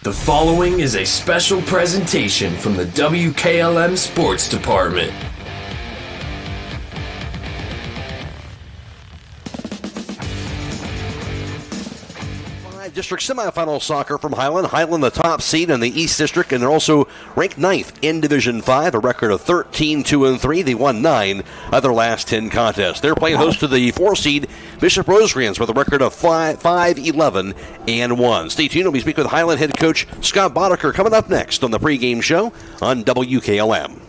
The following is a special presentation from the WKLM Sports Department. District semifinal soccer from Hiland. Hiland, the top seed in the East District, and they're also ranked 9th in Division 5, a record of 13-2-3. They won 9 of their last 10 contests. They're playing host to the 4 seed Bishop Rosecrans with a record of 5-11-1. Stay tuned. We speak with Hiland head coach Scott Boddicker coming up next on the pregame show on WKLM.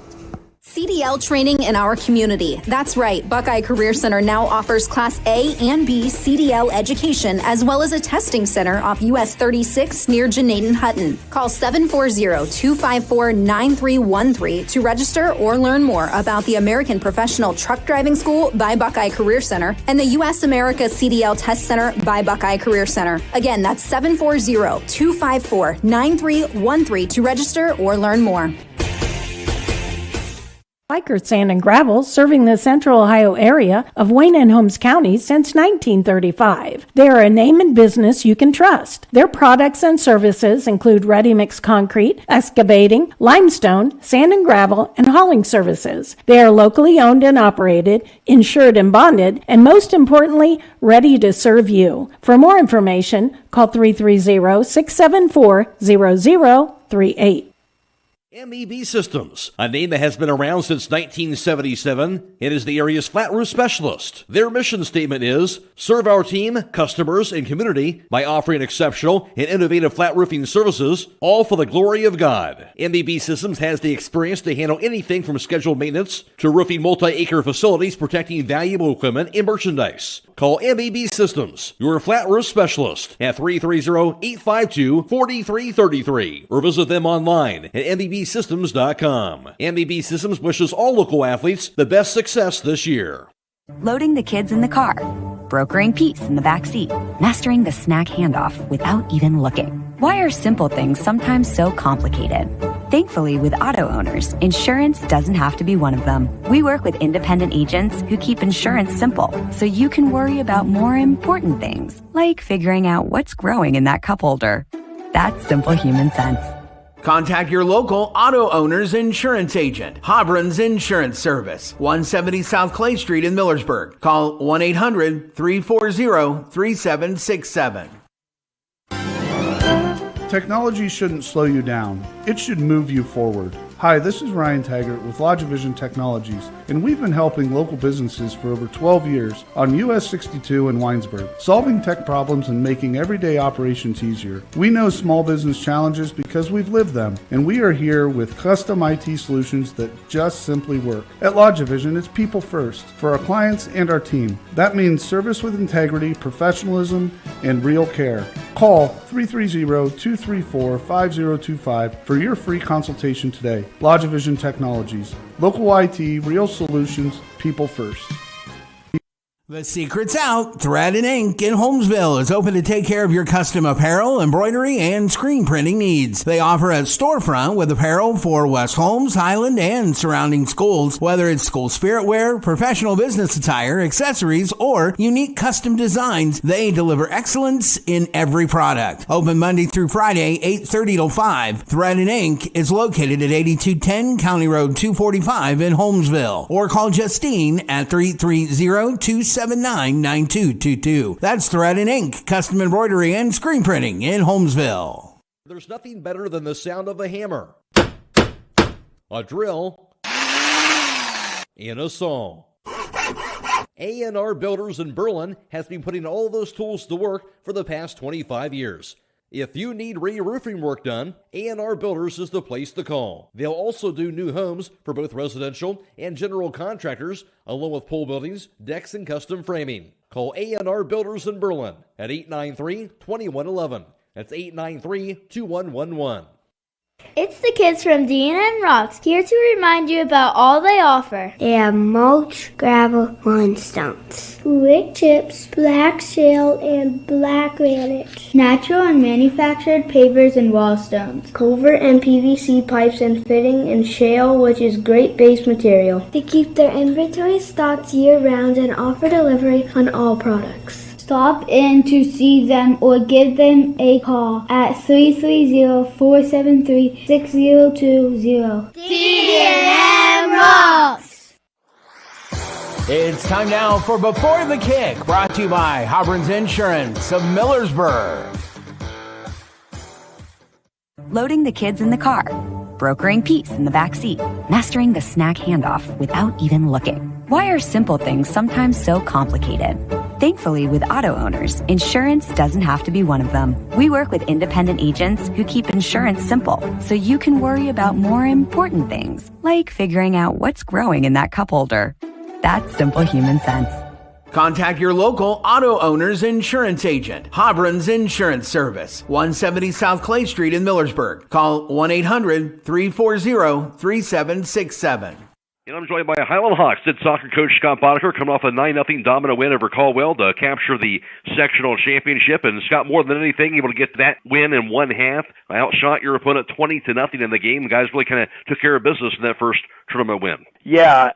CDL training in our community. That's right. Buckeye Career Center now offers Class A and B CDL education, as well as a testing center off US 36 near Janaden Hutton. Call 740-254-9313 to register or learn more about the American Professional Truck Driving School by Buckeye Career Center and the US America CDL Test Center by Buckeye Career Center. Again, that's 740-254-9313 to register or learn more. Biker Sand and Gravel, serving the Central Ohio area of Wayne and Holmes County since 1935. They are a name and business you can trust. Their products and services include ready-mix concrete, excavating, limestone, sand and gravel, and hauling services. They are locally owned and operated, insured and bonded, and most importantly, ready to serve you. For more information, call 330-674-0038. MEB Systems, a name that has been around since 1977. It is the area's flat roof specialist. Their mission statement is, serve our team, customers, and community by offering exceptional and innovative flat roofing services, all for the glory of God. MEB Systems has the experience to handle anything from scheduled maintenance to roofing multi-acre facilities protecting valuable equipment and merchandise. Call MEB Systems, your flat roof specialist, at 330-852-4333 or visit them online at MEBsystems.com. MEB Systems wishes all local athletes the best success this year. Loading the kids in the car, brokering peace in the back seat, mastering the snack handoff without even looking. Why are simple things sometimes so complicated? Thankfully, with auto owners, insurance doesn't have to be one of them. We work with independent agents who keep insurance simple, so you can worry about more important things, like figuring out what's growing in that cup holder. That's simple human sense. Contact your local auto owner's insurance agent. Hobron's Insurance Service, 170 South Clay Street in Millersburg. Call 1-800-340-3767. Technology shouldn't slow you down. It should move you forward. Hi, this is Ryan Taggart with LodgeVision Technologies, and we've been helping local businesses for over 12 years on US 62 in Winesburg, solving tech problems and making everyday operations easier. We know small business challenges because we've lived them, and we are here with custom IT solutions that just simply work. At LodgeVision, it's people first for our clients and our team. That means service with integrity, professionalism, and real care. Call 330-234-5025 for your free consultation today. LodgeVision Technologies. Local IT, real solutions, people first. The secret's out. Thread and Ink in Holmesville is open to take care of your custom apparel, embroidery, and screen printing needs. They offer a storefront with apparel for West Holmes, Hiland, and surrounding schools. Whether it's school spirit wear, professional business attire, accessories, or unique custom designs, they deliver excellence in every product. Open Monday through Friday, 8:30 till 5. Thread and Ink is located at 8210 County Road 245 in Holmesville. Or call Justine at 330-279-9222. That's Thread and Ink, custom embroidery and screen printing in Holmesville. There's nothing better than the sound of a hammer, a drill, and a saw. A&R Builders in Berlin has been putting all those tools to work for the past 25 years. If you need re-roofing work done, A&R Builders is the place to call. They'll also do new homes for both residential and general contractors, along with pole buildings, decks, and custom framing. Call A&R Builders in Berlin at 893-2111. That's 893-2111. It's the kids from Deanna and Rocks, here to remind you about all they offer. They have mulch, gravel, limstones, wood chips, black shale, and black granite, natural and manufactured pavers and wall stones, culvert and PVC pipes and fitting, and shale, which is great base material. They keep their inventory stocked year-round and offer delivery on all products. Stop in to see them or give them a call at 330-473-6020. TDM rocks! It's time now for Before the Kick, brought to you by Hobron's Insurance of Millersburg. Loading the kids in the car, brokering peace in the back seat, mastering the snack handoff without even looking. Why are simple things sometimes so complicated? Thankfully, with auto owners, insurance doesn't have to be one of them. We work with independent agents who keep insurance simple, so you can worry about more important things, like figuring out what's growing in that cup holder. That's simple human sense. Contact your local auto owner's insurance agent. Hobron's Insurance Service, 170 South Clay Street in Millersburg. Call 1-800-340-3767. And I'm joined by Hiland Hawks head soccer coach Scott Boddicker, coming off a 9-0 dominant win over Caldwell to capture the sectional championship. And Scott, more than anything, able to get that win in one half. Outshot your opponent 20-0 in the game. The guys really kind of took care of business in that first tournament win. Yeah,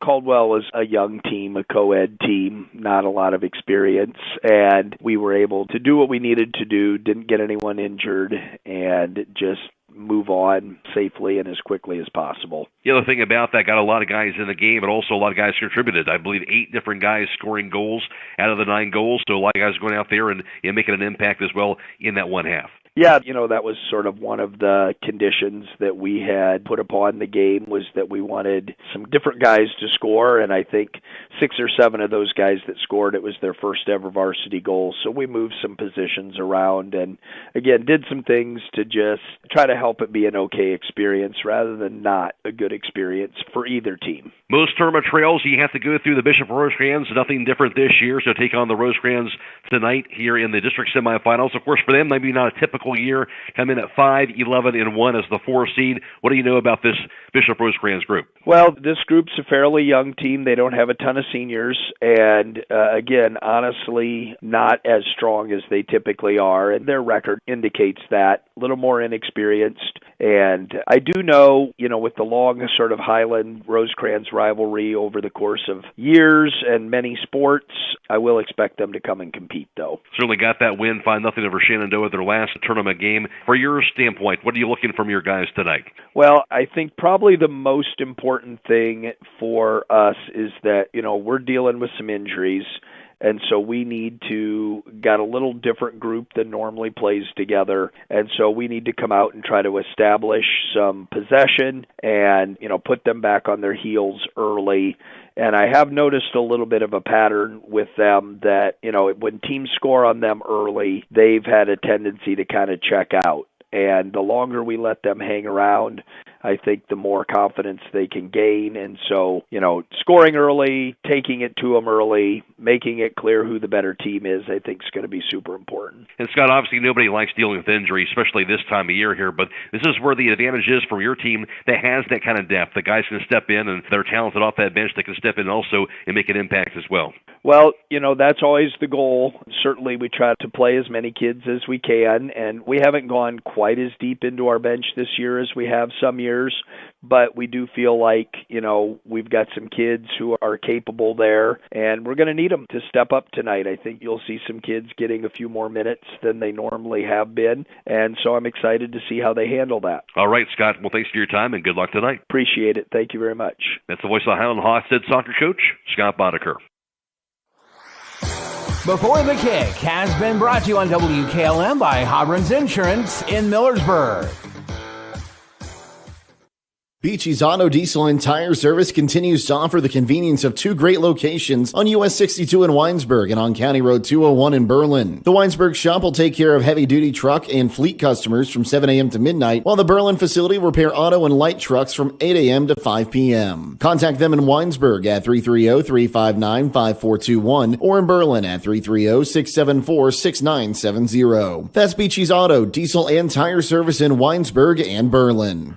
Caldwell was a young team, a co-ed team, not a lot of experience, and we were able to do what we needed to do, didn't get anyone injured, and just move on safely and as quickly as possible. The other thing about that, got a lot of guys in the game, but also a lot of guys contributed. I believe 8 different guys scoring goals out of the 9 goals, so a lot of guys going out there and making an impact as well in that one half. Yeah, that was sort of one of the conditions that we had put upon the game, was that we wanted some different guys to score, and I think 6 or 7 of those guys that scored, it was their first ever varsity goal. So we moved some positions around and, again, did some things to just try to help it be an okay experience rather than not a good experience for either team. Most tournament trails, you have to go through the Bishop Rosecrans. Nothing different this year, so take on the Rosecrans tonight here in the district semifinals. Of course, for them, maybe not a typical year, come in at 5-11-1 as the 4 seed. What do you know about this Bishop Rosecrans group? Well, this group's a fairly young team. They don't have a ton of seniors, and again, honestly, not as strong as they typically are, and their record indicates that. A little more inexperienced, and I do know, with the long sort of Hiland-Rosecrans rivalry over the course of years and many sports, I will expect them to come and compete, though. Certainly got that win, 5-0 over Shenandoah, their last tournament game. For your standpoint, what are you looking from your guys tonight? Well, I think probably the most important thing for us is that, we're dealing with some injuries, and so we need to got a little different group than normally plays together, and so we need to come out and try to establish some possession and, put them back on their heels early. And I have noticed a little bit of a pattern with them that, when teams score on them early, they've had a tendency to kind of check out. And the longer we let them hang around, I think the more confidence they can gain. And so, scoring early, taking it to them early, making it clear who the better team is, I think is going to be super important. And Scott, obviously nobody likes dealing with injury, especially this time of year here, but this is where the advantage is from your team that has that kind of depth. The guys can step in, and they're talented off that bench. They can step in also and make an impact as well. Well, that's always the goal. Certainly we try to play as many kids as we can, and we haven't gone quite as deep into our bench this year as we have some years, but we do feel like, we've got some kids who are capable there, and we're going to need them to step up tonight. I think you'll see some kids getting a few more minutes than they normally have been, and so I'm excited to see how they handle that. All right, Scott. Well, thanks for your time, and good luck tonight. Appreciate it. Thank you very much. That's the voice of the Hiland Hawks head soccer coach, Scott Boddicker. Before the Kick has been brought to you on WKLM by Hobron's Insurance in Millersburg. Beachy's Auto, Diesel, and Tire Service continues to offer the convenience of 2 great locations on US 62 in Winesburg and on County Road 201 in Berlin. The Winesburg shop will take care of heavy-duty truck and fleet customers from 7 a.m. to midnight, while the Berlin facility will repair auto and light trucks from 8 a.m. to 5 p.m. Contact them in Winesburg at 330-359-5421 or in Berlin at 330-674-6970. That's Beachy's Auto, Diesel, and Tire Service in Winesburg and Berlin.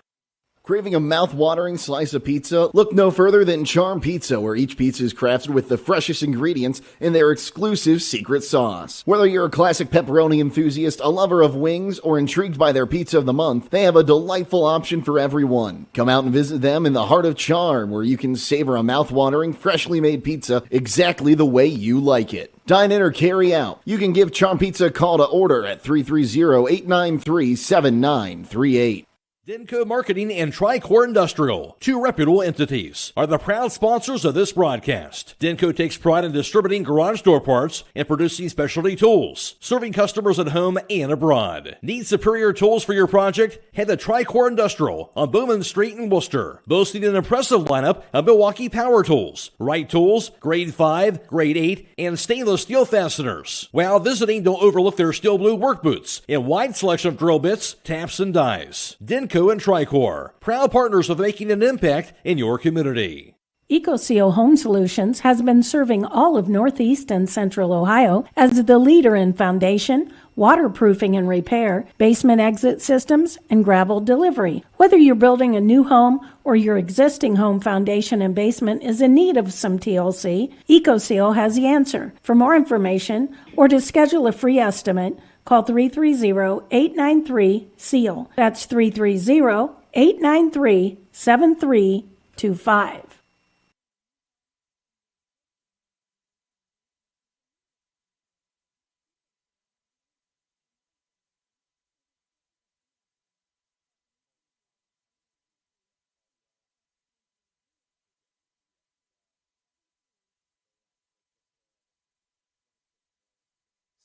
Craving a mouth-watering slice of pizza? Look no further than Charm Pizza, where each pizza is crafted with the freshest ingredients in their exclusive secret sauce. Whether you're a classic pepperoni enthusiast, a lover of wings, or intrigued by their pizza of the month, they have a delightful option for everyone. Come out and visit them in the heart of Charm, where you can savor a mouth-watering, freshly made pizza exactly the way you like it. Dine in or carry out. You can give Charm Pizza a call to order at 330-893-7938. Denko Marketing and Tricor Industrial, two reputable entities, are the proud sponsors of this broadcast. Denko takes pride in distributing garage door parts and producing specialty tools, serving customers at home and abroad. Need superior tools for your project? Head to Tricor Industrial on Bowman Street in Worcester, boasting an impressive lineup of Milwaukee power tools, Wright tools, grade 5, grade 8, and stainless steel fasteners. While visiting, don't overlook their steel blue work boots and wide selection of drill bits, taps, and dies. Denko and Tricor, proud partners of making an impact in your community. EcoSeal Home Solutions has been serving all of Northeast and Central Ohio as the leader in foundation, waterproofing and repair, basement exit systems, and gravel delivery. Whether you're building a new home or your existing home foundation and basement is in need of some TLC, EcoSeal has the answer. For more information or to schedule a free estimate, call 330-893-SEAL. That's 330-893-7325.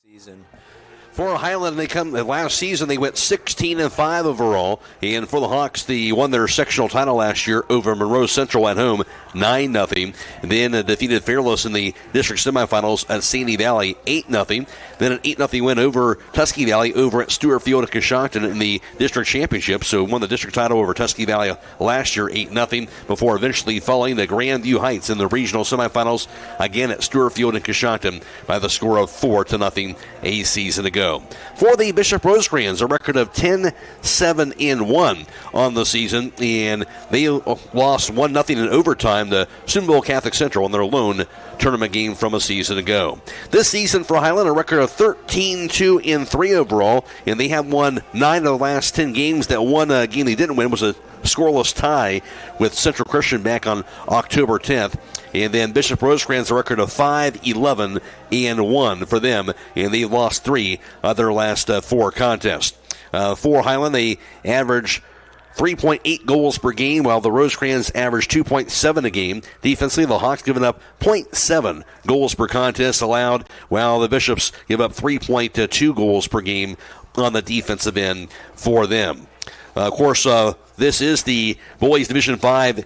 Season. For Hiland, last season they went 16-5 overall, and for the Hawks, they won their sectional title last year over Monroe Central at home, 9-0. Then defeated Fairless in the district semifinals at Sandy Valley, 8-0. Then an 8-0 win over Tusky Valley over at Stewart Field at Coshocton in the district championship. So won the district title over Tusky Valley last year, 8-0, before eventually falling to Grandview Heights in the regional semifinals, again at Stewart Field in Coshocton by the score of 4-0 a season ago. For the Bishop Rosecrans, a record of 10-7-1 on the season, and they lost 1-0 in overtime to Soonville Catholic Central in their lone tournament game from a season ago. This season for Hiland, a record of 13-2-3 overall, and they have won 9 of the last 10 games. That one game they didn't win was a scoreless tie with Central Christian back on October 10th. And then Bishop Rosecrans, a record of 5-11-1 for them, and they lost 3 of their last 4 contests. For Hiland, they average 3.8 goals per game, while the Rosecrans average 2.7 a game. Defensively, the Hawks giving up 0.7 goals per contest allowed, while the Bishops give up 3.2 goals per game on the defensive end for them. Of course, this is the Boys Division 5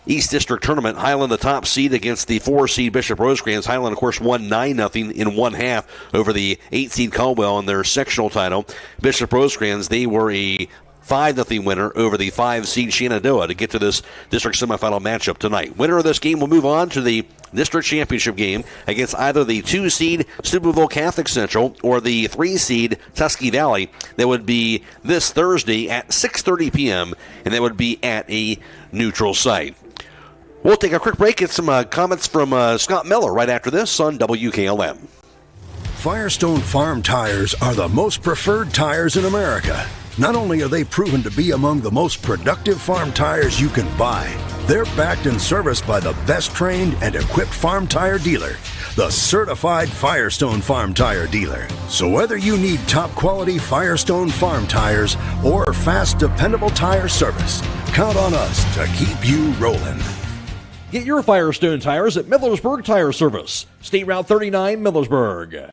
East District Tournament. Hiland, the top seed against the 4-seed Bishop Rosecrans. Hiland, of course, won 9-0 in one half over the 8-seed Caldwell in their sectional title. Bishop Rosecrans, they were a 5-0 winner over the 5-seed Shenandoah to get to this district semifinal matchup tonight. Winner of this game will move on to the district championship game against either the 2-seed Steubenville Catholic Central or the 3-seed Tusky Valley. That would be this Thursday at 6:30 p.m., and that would be at a neutral site. We'll take a quick break, get some comments from Scott Miller right after this on WKLM. Firestone Farm tires are the most preferred tires in America. Not only are they proven to be among the most productive farm tires you can buy, they're backed and serviced by the best trained and equipped farm tire dealer, the certified Firestone Farm Tire Dealer. So whether you need top quality Firestone Farm tires or fast, dependable tire service, count on us to keep you rolling. Get your Firestone tires at Millersburg Tire Service, State Route 39, Millersburg.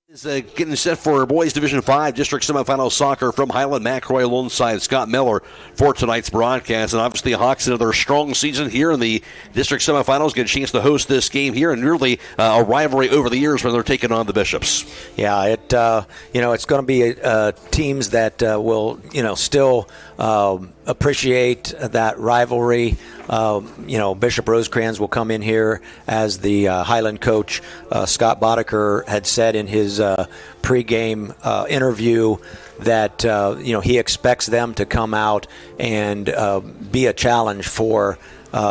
Is getting set for Boys Division 5 District Semifinal Soccer from Hiland. McRoy alongside Scott Miller for tonight's broadcast. And obviously the Hawks another strong season here in the District Semifinals. Get a chance to host this game here, and really a rivalry over the years when they're taking on the Bishops. Yeah, it's going to be teams that will still appreciate that rivalry. Bishop Rosecrans will come in here, as the Hiland coach Scott Boddicker had said in his pregame interview that he expects them to come out and be a challenge for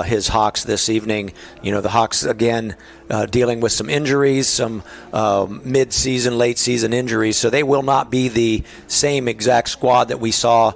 his Hawks this evening. The Hawks, again, dealing with some injuries, some mid-season, late-season injuries, so they will not be the same exact squad that we saw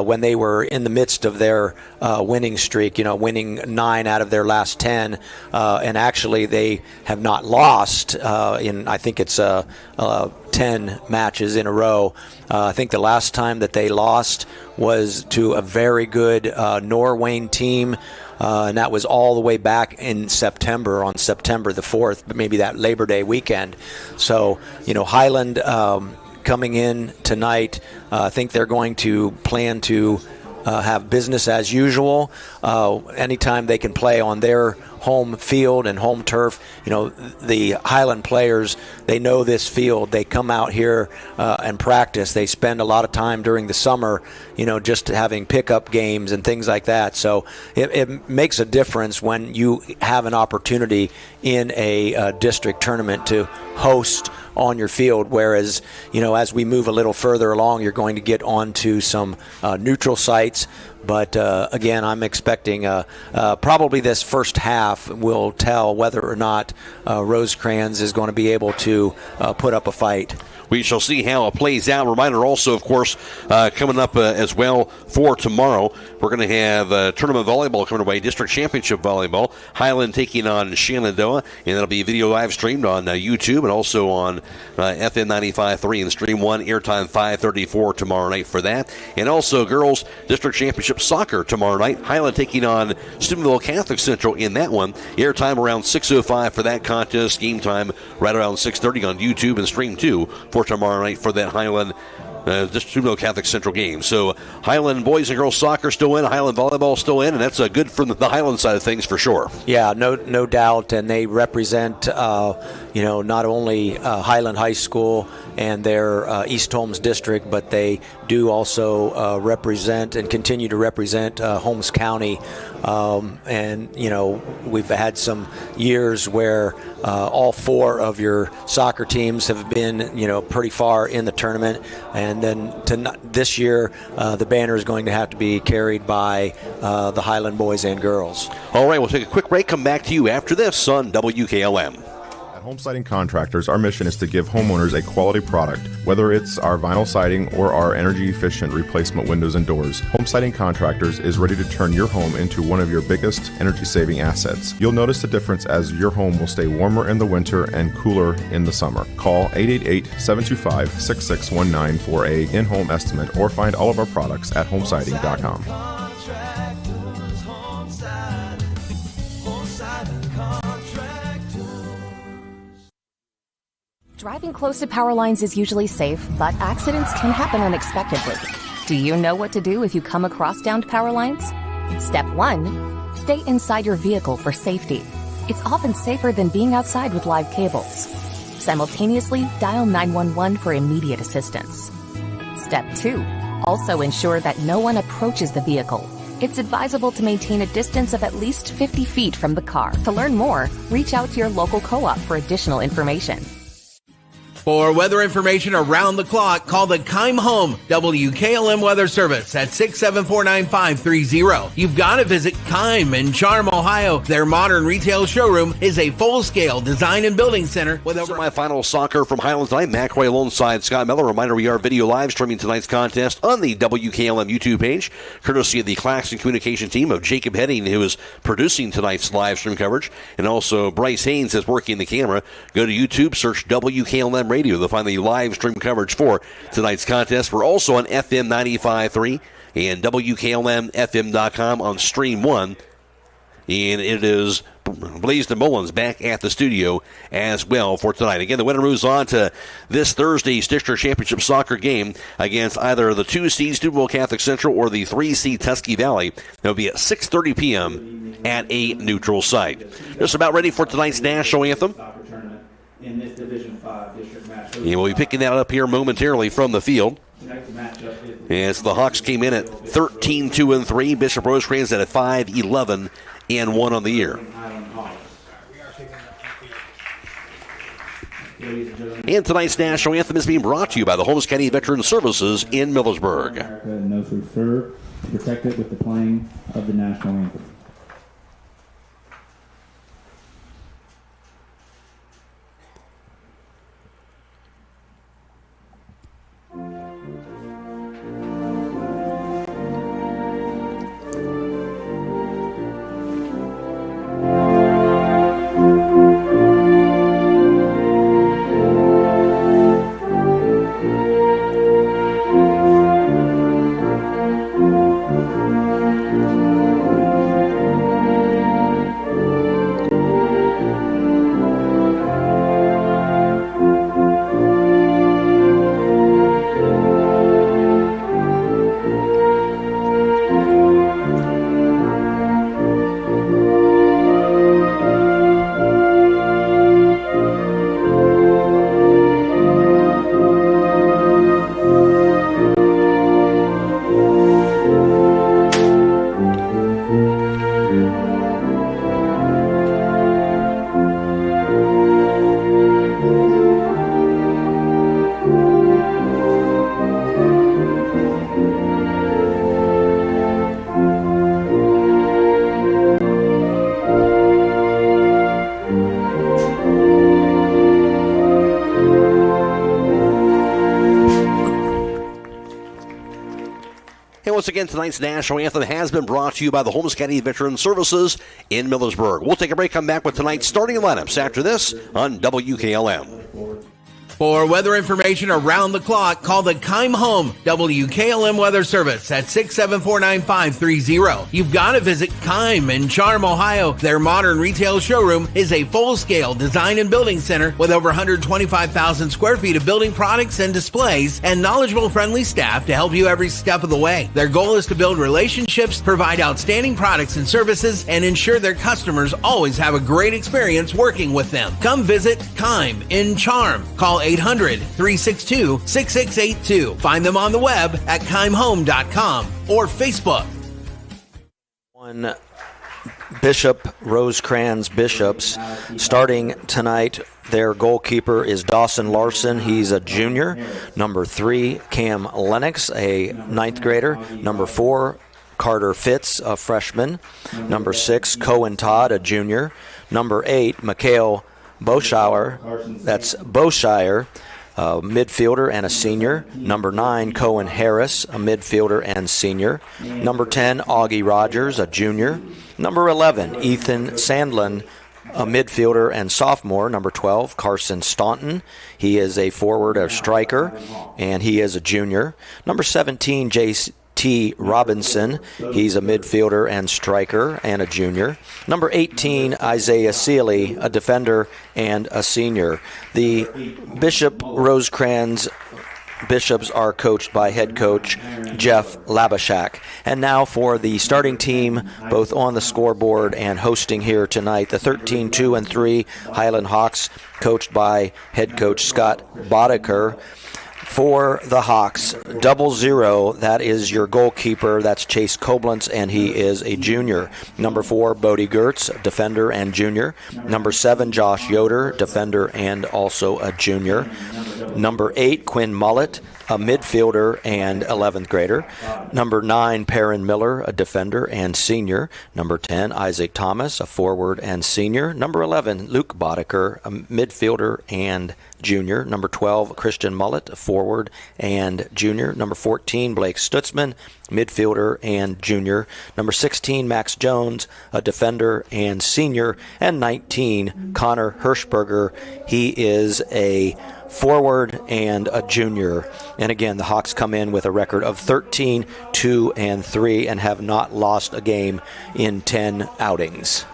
when they were in the midst of their winning streak, winning 9 out of their last 10, and actually they have not lost in, I think it's 10 matches in a row. I think the last time that they lost was to a very good Norwayne team, and that was all the way back in September, on September the 4th, but maybe that Labor Day weekend. So, Hiland coming in tonight, I think they're going to plan to have business as usual. Anytime they can play on their home field and home turf, the Hiland players, they know this field. They come out here and practice. They spend a lot of time during the summer, just having pickup games and things like that. So it makes a difference when you have an opportunity in a district tournament to host on your field, whereas, as we move a little further along, you're going to get onto some neutral sites. But again, I'm expecting probably this first half will tell whether or not Rosecrans is going to be able to put up a fight. We shall see how it plays out. Reminder also, of course, coming up as well for tomorrow, we're going to have tournament volleyball coming away, district championship volleyball. Hiland taking on Shenandoah, and that'll be video live streamed on YouTube and also on FM 95.3 and Stream 1, airtime 5:34 tomorrow night for that. And also girls district championship soccer tomorrow night. Hiland taking on Steubenville Catholic Central in that one. Airtime around 6:05 for that contest. Game time right around 6:30 on YouTube and Stream 2 for tomorrow night for that Hiland Steubenville Catholic Central game. So Hiland boys and girls soccer still in, Hiland volleyball still in, and that's good from the Hiland side of things for sure. Yeah, no doubt, and they represent not only Hiland High School and their East Holmes district, but they do also represent and continue to represent Holmes County. And we've had some years where all 4 of your soccer teams have been pretty far in the tournament, and then this year the banner is going to have to be carried by the Hiland boys and girls. All right, we'll take a quick break, come back to you after this on WKLM. Home Siding Contractors, our mission is to give homeowners a quality product, whether it's our vinyl siding or our energy-efficient replacement windows and doors. Home Siding Contractors is ready to turn your home into one of your biggest energy-saving assets. You'll notice the difference as your home will stay warmer in the winter and cooler in the summer. Call 888-725-6619 for a in-home estimate or find all of our products at homesiding.com. Driving close to power lines is usually safe, but accidents can happen unexpectedly. Do you know what to do if you come across downed power lines? Step 1, stay inside your vehicle for safety. It's often safer than being outside with live cables. Simultaneously, dial 911 for immediate assistance. Step 2, also ensure that no one approaches the vehicle. It's advisable to maintain a distance of at least 50 feet from the car. To learn more, reach out to your local co-op for additional information. For weather information around the clock, call the Keim Home WKLM Weather Service at 674-9530. You've got to visit Keim in Charm, Ohio. Their modern retail showroom is a full-scale design and building center with over... Semi-final soccer from Highland tonight. McRae alongside Scott Miller. Reminder, we are video live streaming tonight's contest on the WKLM YouTube page, courtesy of the Claxon communication team of Jacob Heading, who is producing tonight's live stream coverage, and also Bryce Hains is working the camera. Go to YouTube, search WKLM Radio. They'll find the live stream coverage for tonight's contest. We're also on FM 95.3 and WKLM-FM.com on Stream 1. And it is Blaze and Mullins back at the studio as well for tonight. Again, the winner moves on to this Thursday's district championship soccer game against either the 2-seed Steubenville Catholic Central or the 3-seed Tusky Valley. It'll be at 6:30 p.m. at a neutral site. Just about ready for tonight's national anthem. In this Division 5 district match. And we'll be picking that up here momentarily from the field. As the Hawks came in at 13-2-3, Bishop Rosecrans at 5-11-1 on the year. And tonight's national anthem is being brought to you by the Holmes County Veteran Services in Millersburg. America knows we serve, to protect it with the playing of the national anthem. Once again, tonight's national anthem has been brought to you by the Holmes County Veteran Services in Millersburg. We'll take a break, come back with tonight's starting lineups after this on WKLM. For weather information around the clock, call the Keim Home WKLM Weather Service at 674-9530. You've got to visit Keim in Charm, Ohio. Their modern retail showroom is a full-scale design and building center with over 125,000 square feet of building products and displays and knowledgeable, friendly staff to help you every step of the way. Their goal is to build relationships, provide outstanding products and services, and ensure their customers always have a great experience working with them. Come visit Keim in Charm. Call 800-362-6682. Find them on the web at keimhome.com or Facebook. One Bishop Rosecrans Bishops starting tonight. Their goalkeeper is Dawson Larson. He's a junior. Number 3, Cam Lennox, a 9th grader. Number 4, Carter Fitz, a freshman. Number 6, Cohen Todd, a junior. Number 8, Mikhail Boshire, that's Boshire, a midfielder and a senior. Number 9, Cohen Harris, a midfielder and senior. Number 10, Augie Rogers, a junior. Number 11, Ethan Sandlin, a midfielder and sophomore. Number 12, Carson Staunton. He is a forward or striker, and he is a junior. Number 17, J.T. Robinson. He's a midfielder and striker and a junior. Number 18, Isaiah Seeley, a defender and a senior. The Bishop Rosecrans Bishops are coached by head coach Jeff Labashak. And now for the starting team, both on the scoreboard and hosting here tonight, the 13-2-3 Hiland Hawks, coached by head coach Scott Boddicker. For the Hawks, 00, that is your goalkeeper. That's Chase Koblentz, and he is a junior. Number 4, Bodie Gertz, defender and junior. Number 7, Josh Yoder, defender and also a junior. Number 8, Quinn Mullett, a midfielder and 11th grader. Number 9, Perrin Miller, a defender and senior. Number 10, Isaac Thomas, a forward and senior. Number 11, Luke Boddicker, a midfielder and junior. Number 12, Christian Mullett, a forward and junior. Number 14, Blake Stutzman, midfielder and junior. Number 16, Max Jones, a defender and senior. And 19, Connor Hirschberger. He is a forward and a junior. And again, the Hawks come in with a record of 13-2-3 and have not lost a game in 10 outings.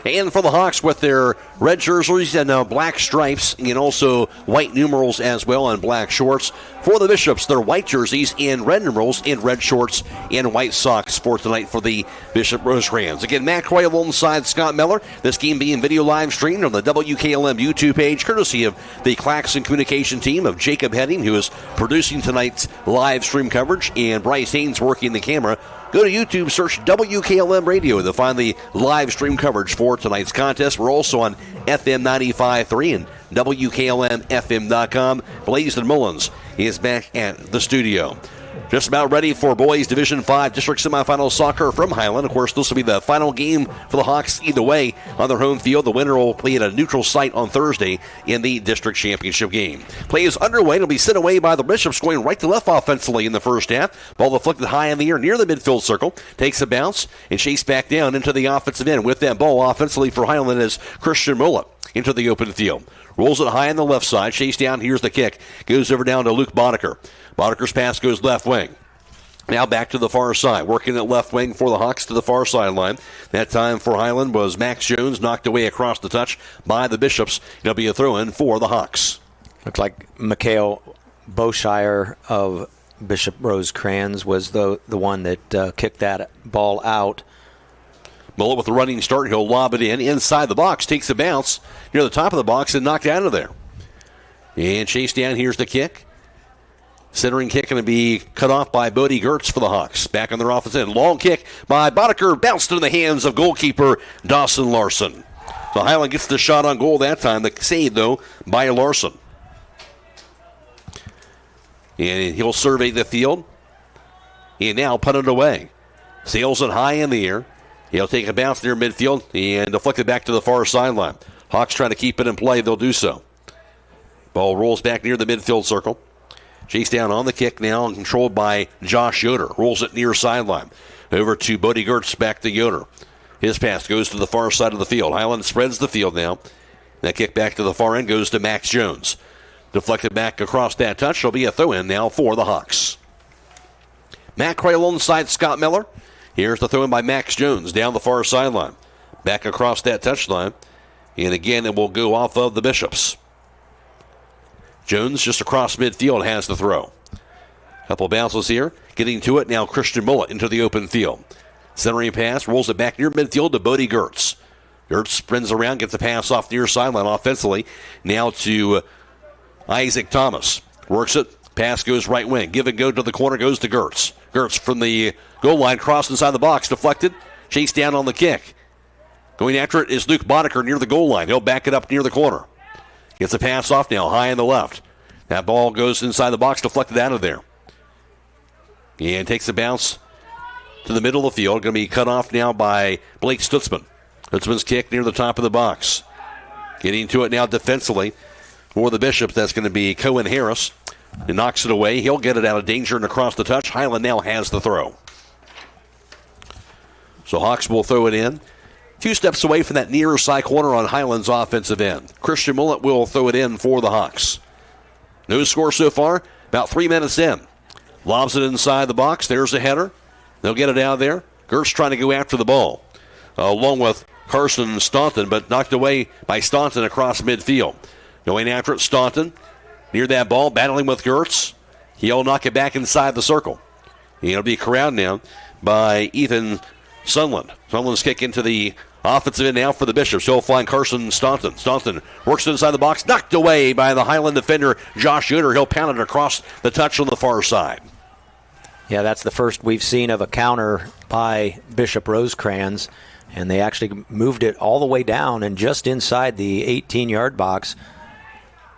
And for the Hawks with their red jerseys and black stripes and also white numerals as well on black shorts. For the Bishops, their white jerseys and red numerals in red shorts and white socks for tonight for the Bishop Rosecrans. Again, Matt Croy alongside Scott Miller. This game being video live streamed on the WKLM YouTube page, courtesy of the Claxon communication team of Jacob Heading, who is producing tonight's live stream coverage, and Bryce Hains working the camera. Go to YouTube, search WKLM Radio to find the live stream coverage for tonight's contest. We're also on FM 95.3 and WKLM-FM.com. Blaisdon Mullins is back at the studio. Just about ready for boys Division 5 district semifinal soccer from Hiland. Of course, this will be the final game for the Hawks either way on their home field. The winner will play at a neutral site on Thursday in the district championship game. Play is underway. It'll be sent away by the Bishops, going right to left offensively in the first half. Ball deflected high in the air near the midfield circle. Takes a bounce and chased back down into the offensive end. With that ball offensively for Hiland is Christian Mullet into the open field. Rolls it high on the left side. Chased down. Here's the kick. Goes over down to Luke Boddicker. Boddiker's pass goes left wing. Now back to the far side. Working at left wing for the Hawks to the far sideline. That time for Hiland was Max Jones, knocked away across the touch by the Bishops. It'll be a throw-in for the Hawks. Looks like Mikhail Beaushire of Bishop Rosecrans was the one that kicked that ball out. Mullet with a running start. He'll lob it in. Inside the box. Takes a bounce near the top of the box and knocked out of there. And chased down. Here's the kick. Centering kick going to be cut off by Bodie Gertz for the Hawks. Back on their offense end. Long kick by Boddicker. Bounced into the hands of goalkeeper Dawson Larson. So Hiland gets the shot on goal that time. The save, though, by Larson. And he'll survey the field. And now punt it away. Sails it high in the air. He'll take a bounce near midfield and deflect it back to the far sideline. Hawks trying to keep it in play. They'll do so. Ball rolls back near the midfield circle. Chase down on the kick now and controlled by Josh Yoder. Rolls it near sideline. Over to Bodie Gertz, back to Yoder. His pass goes to the far side of the field. Hiland spreads the field now. That kick back to the far end goes to Max Jones. Deflected back across that touch. It'll be a throw-in now for the Hawks. Matt Cray alongside Scott Miller. Here's the throw-in by Max Jones down the far sideline. Back across that touchline. And again, it will go off of the Bishops. Jones just across midfield has the throw. Couple bounces here. Getting to it now, Christian Mullet into the open field. Centering pass, rolls it back near midfield to Bodie Gertz. Gertz spins around, gets a pass off near sideline offensively. Now to Isaac Thomas. Works it. Pass goes right wing. Give and go to the corner, goes to Gertz. Gertz from the goal line, crossed inside the box, deflected. Chased down on the kick. Going after it is Luke Boddicker near the goal line. He'll back it up near the corner. Gets a pass off now, high on the left. That ball goes inside the box, deflected out of there. And takes a bounce to the middle of the field. Going to be cut off now by Blake Stutzman. Stutzman's kick near the top of the box. Getting to it now defensively for the Bishops. That's going to be Cohen Harris. He knocks it away. He'll get it out of danger and across the touch. Hiland now has the throw. So Hawks will throw it in. 2 steps away from that near side corner on Hiland's offensive end. Christian Mullet will throw it in for the Hawks. No score so far. About 3 minutes in. Lobs it inside the box. There's the header. They'll get it out of there. Gertz trying to go after the ball. Along with Carson Staunton, but knocked away by Staunton across midfield. Going after it, Staunton. Near that ball, battling with Gertz. He'll knock it back inside the circle. It'll be corralled now by Ethan Sunland. Sunland's kick into the offensive end now for the Bishops. He'll find Carson Staunton. Staunton works inside the box, knocked away by the Hiland defender, Josh Yoder. He'll pound it across the touch on the far side. Yeah, that's the first we've seen of a counter by Bishop Rosecrans, and they actually moved it all the way down and just inside the 18-yard box.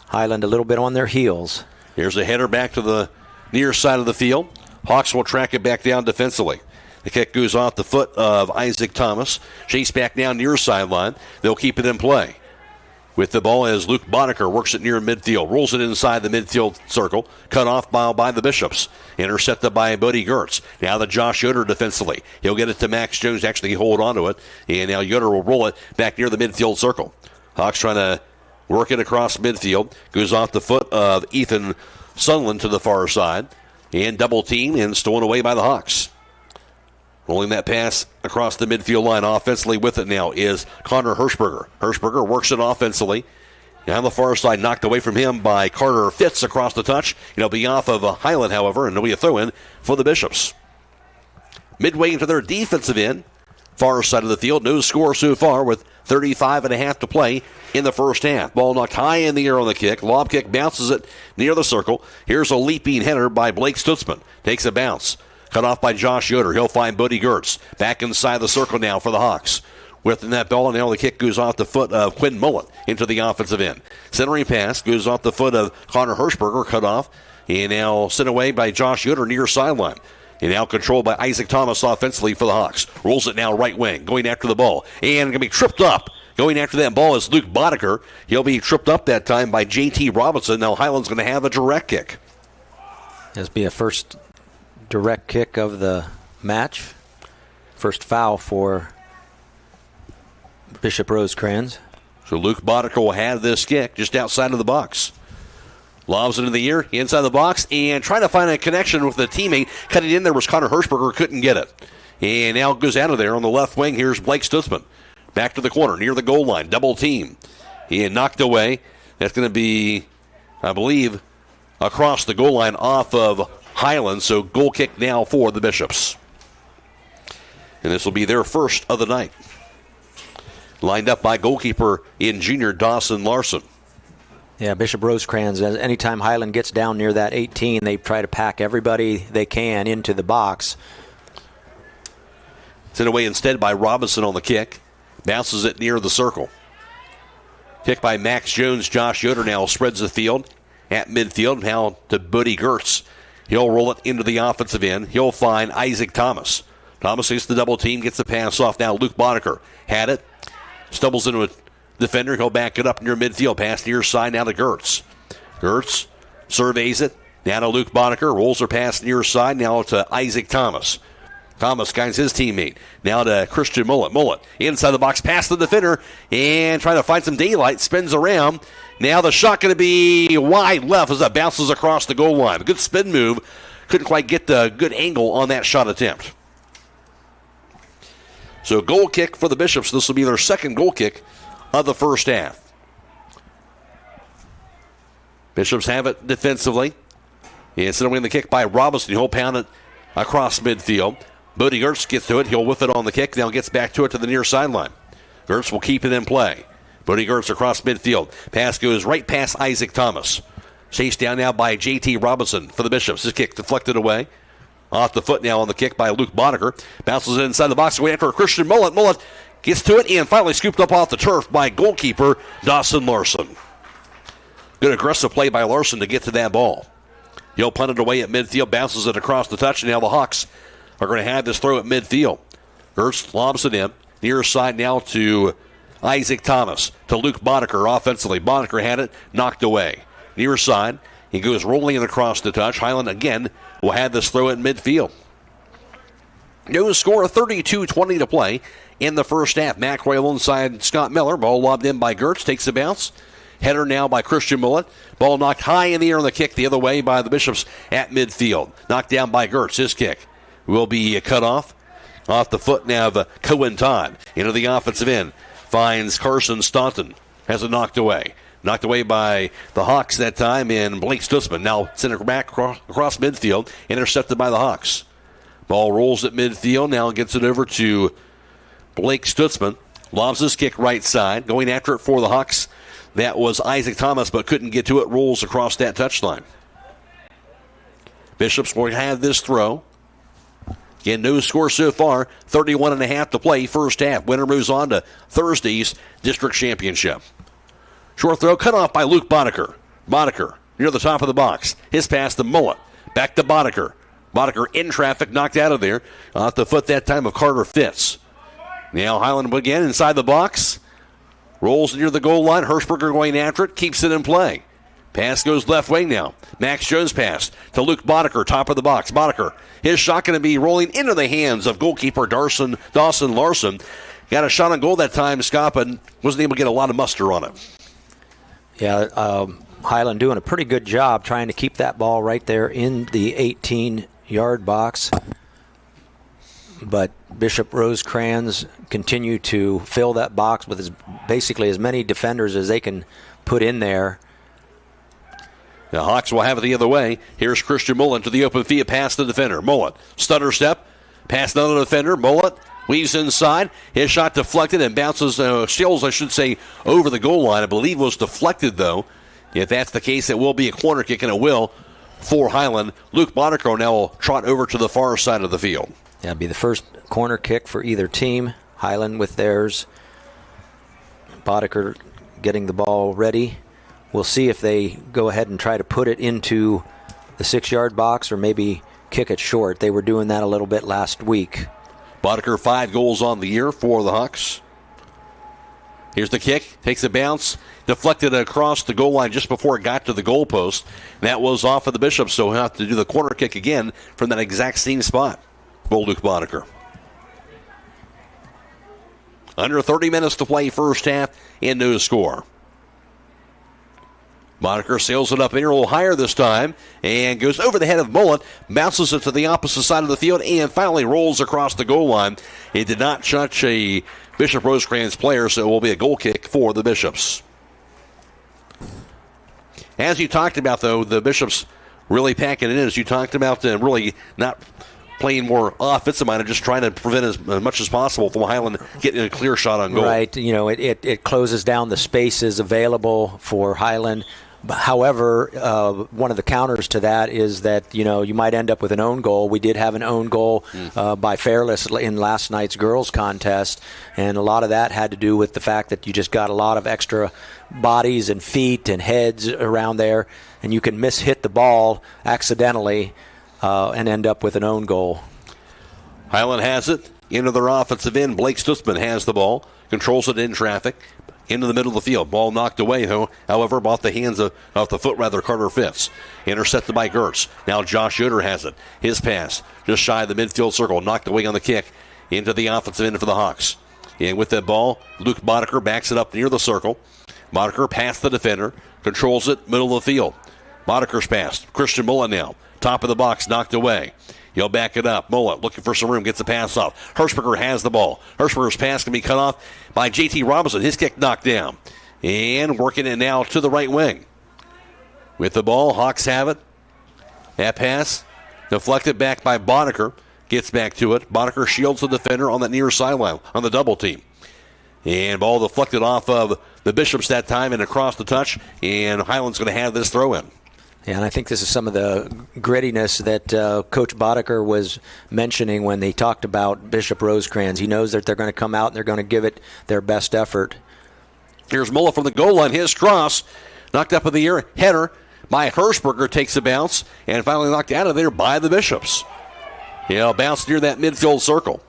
Hiland a little bit on their heels. Here's a header back to the near side of the field. Hawks will track it back down defensively. The kick goes off the foot of Isaac Thomas. Chase back down near sideline. They'll keep it in play. With the ball as Luke Boddicker works it near midfield. Rolls it inside the midfield circle. Cut off by the Bishops. Intercepted by Bodie Gertz. Now the Josh Yoder defensively. He'll get it to Max Jones. Actually hold on to it. And now Yoder will roll it back near the midfield circle. Hawks trying to work it across midfield. Goes off the foot of Ethan Sunland to the far side. And double team and stolen away by the Hawks. Rolling that pass across the midfield line offensively with it now is Connor Hirschberger. Hirschberger works it offensively. Down the far side, knocked away from him by Carter Fitz across the touch. It'll be off of Hiland, however, and it'll be a throw-in for the Bishops. Midway into their defensive end, far side of the field. No score so far with 35.5 to play in the first half. Ball knocked high in the air on the kick. Lob kick bounces it near the circle. Here's a leaping header by Blake Stutzman. Takes a bounce. Cut off by Josh Yoder. He'll find Bodie Gertz. Back inside the circle now for the Hawks. Within that ball, and now the kick goes off the foot of Quinn Mullet into the offensive end. Centering pass goes off the foot of Connor Hirschberger, cut off. And now sent away by Josh Yoder near sideline. And now controlled by Isaac Thomas offensively for the Hawks. Rolls it now right wing, going after the ball. And going to be tripped up. Going after that ball is Luke Boddicker. He'll be tripped up that time by J.T. Robinson. Now Hiland's going to have a direct kick. This will be a first direct kick of the match. First foul for Bishop Rosecrans. So Luke Boddicker will have this kick just outside of the box. Lobs it in the air, inside the box, and trying to find a connection with the teammate. Cutting in there was Connor Hirschberger, couldn't get it. And now it goes out of there on the left wing. Here's Blake Stutzman. Back to the corner, near the goal line, double team. He knocked away. That's going to be, I believe, across the goal line off of Hiland. So goal kick now for the Bishops. And this will be their first of the night. Lined up by goalkeeper in junior Dawson Larson. Yeah, Bishop Rosecrans, anytime Hiland gets down near that 18, they try to pack everybody they can into the box. Sent away instead by Robinson on the kick. Bounces it near the circle. Kick by Max Jones. Josh Yoder now spreads the field at midfield. Now to Buddy Gertz. He'll roll it into the offensive end. He'll find Isaac Thomas. Thomas gets the double team, gets the pass off. Now Luke Boddicker had it. Stumbles into a defender. He'll back it up near midfield. Pass near side now to Gertz. Gertz surveys it. Now to Luke Boddicker. Rolls her pass near side. Now to Isaac Thomas. Thomas guides his teammate. Now to Christian Mullet. Mullet inside the box, past the defender, and trying to find some daylight. Spins around. Now the shot going to be wide left as it bounces across the goal line. A good spin move. Couldn't quite get the good angle on that shot attempt. So goal kick for the Bishops. This will be their second goal kick of the first half. Bishops have it defensively. Instead of winning the kick by Robinson, he'll pound it across midfield. Bodie Gertz gets to it. He'll whiff it on the kick. Now gets back to it to the near sideline. Gertz will keep it in play. Bodie Gertz across midfield. Pass goes right past Isaac Thomas. Chased down now by J.T. Robinson for the Bishops. His kick deflected away. Off the foot now on the kick by Luke Boddicker. Bounces it inside the box. Away after Christian Mullet. Mullet gets to it and finally scooped up off the turf by goalkeeper Dawson Larson. Good aggressive play by Larson to get to that ball. He'll punt it away at midfield. Bounces it across the touch. And now the Hawks are going to have this throw at midfield. Gertz lobs it in. Near side now to Isaac Thomas. To Luke Boddicker offensively. Boddicker had it. Knocked away. Near side. He goes rolling it across the touch. Hiland again will have this throw at midfield. No score, 32-20 to play in the first half. Mac Royal inside Scott Miller. Ball lobbed in by Gertz. Takes a bounce. Header now by Christian Mullet. Ball knocked high in the air on the kick the other way by the Bishops at midfield. Knocked down by Gertz. His kick will be cut off the foot now of Cohen Todd. Into the offensive end. Finds Carson Staunton. Has it knocked away. Knocked away by the Hawks that time, and Blake Stutzman now sent it back across midfield. Intercepted by the Hawks. Ball rolls at midfield. Now gets it over to Blake Stutzman. Lobs his kick right side. Going after it for the Hawks. That was Isaac Thomas, but couldn't get to it. Rolls across that touchline. Bishops will have this throw. Again, no score so far. 31.5 to play, first half. Winner moves on to Thursday's district championship. Short throw cut off by Luke Boddicker. Boddicker near the top of the box. His pass to Mullet. Back to Boddicker. Boddicker in traffic, knocked out of there. Off the foot that time of Carter Fitz. Now Hiland again inside the box. Rolls near the goal line. Hirschberger going after it. Keeps it in play. Pass goes left wing now. Max Jones pass to Luke Boddicker, top of the box. Boddicker, his shot going to be rolling into the hands of goalkeeper Dawson Larson. Got a shot on goal that time, Scott, but wasn't able to get a lot of muster on it. Yeah, Hiland doing a pretty good job trying to keep that ball right there in the 18-yard box. But Bishop Rosecrans continue to fill that box with basically as many defenders as they can put in there. The Hawks will have it the other way. Here's Christian Mullet to the open field, past the defender. Mullet, stutter step, past another defender. Mullet weaves inside. His shot deflected and bounces, sails, I should say, over the goal line. I believe it was deflected, though. If that's the case, it will be a corner kick, and it will for Hiland. Luke Boddicker now will trot over to the far side of the field. Yeah, it'll be the first corner kick for either team. Hiland with theirs. Boddicker getting the ball ready. we'll see if they go ahead and try to put it into the 6-yard box or maybe kick it short. They were doing that a little bit last week. Boddicker 5 goals on the year for the Hawks. Here's the kick. Takes a bounce. Deflected across the goal line just before it got to the goalpost. That was off of the Bishops, so he'll have to do the corner kick again from that exact same spot. Luke Boddicker. Under 30 minutes to play first half and no score. Boddicker sails it up in here a little higher this time and goes over the head of Mullet, bounces it to the opposite side of the field, and finally rolls across the goal line. It did not touch a Bishop Rosecrans player, so it will be a goal kick for the Bishops. As you talked about, though, the Bishops really packing it in, as you talked about, really not playing more offensive minded, just trying to prevent as much as possible from Hiland getting a clear shot on goal. Right. It closes down the spaces available for Hiland. However, one of the counters to that is that, you might end up with an own goal. We did have an own goal by Fairless in last night's girls contest, and a lot of that had to do with the fact that you just got a lot of extra bodies and feet and heads around there, and you can hit the ball accidentally and end up with an own goal. Hiland has it into their offensive end. Blake Stutzman has the ball, controls it in traffic. Into the middle of the field. Ball knocked away, however, off the foot, Carter Fitz. Intercepted by Gertz. Now Josh Yoder has it. His pass just shy of the midfield circle. Knocked away on the kick into the offensive end for the Hawks. And with that ball, Luke Boddicker backs it up near the circle. Boddicker past the defender. Controls it, middle of the field. Boddicker's pass. Christian Mullen now. Top of the box, knocked away. He'll back it up. Mullen looking for some room, gets the pass off. Hershberger has the ball. Hershberger's pass can be cut off by J.T. Robinson. His kick knocked down. And working it now to the right wing. With the ball, Hawks have it. That pass deflected back by Boddicker. Gets back to it. Boddicker shields the defender on that near sideline on the double team. And ball deflected off of the Bishops that time and across the touch. And Hiland's going to have this throw in. Yeah, and I think this is some of the grittiness that Coach Boddicker was mentioning when they talked about Bishop Rosecrans. He knows that they're going to come out and they're going to give it their best effort. Here's Mulla from the goal line. His cross knocked up in the air. Header by Hershberger takes a bounce and finally knocked out of there by the Bishops. Bounce near that midfield circle.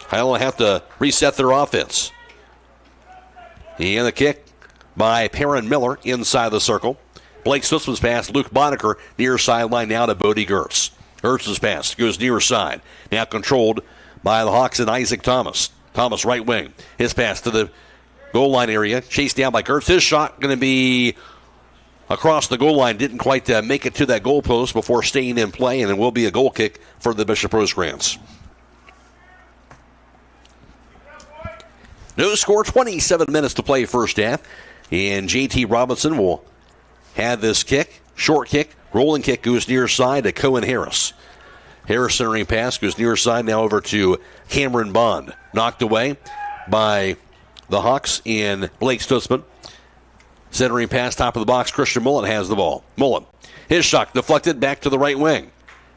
Highland have to reset their offense. And the kick by Perrin Miller inside the circle. Blake Stutzman's pass, Luke Boddicker, near sideline now to Bodie Gertz. Gertz's pass goes near side. Now controlled by the Hawks and Isaac Thomas. Thomas right wing. His pass to the goal line area. Chased down by Gertz. His shot going to be across the goal line. Didn't quite make it to that goal post before staying in play, and it will be a goal kick for the Bishop Rosecrans. No score, 27 minutes to play first half. And J.T. Robinson will have this kick, short kick, rolling kick goes near side to Cohen Harris. Harris centering pass goes near side now over to Cameron Bond. Knocked away by the Hawks and Blake Stutzman. Centering pass, top of the box, Christian Mullen has the ball. Mullen, his shot deflected back to the right wing.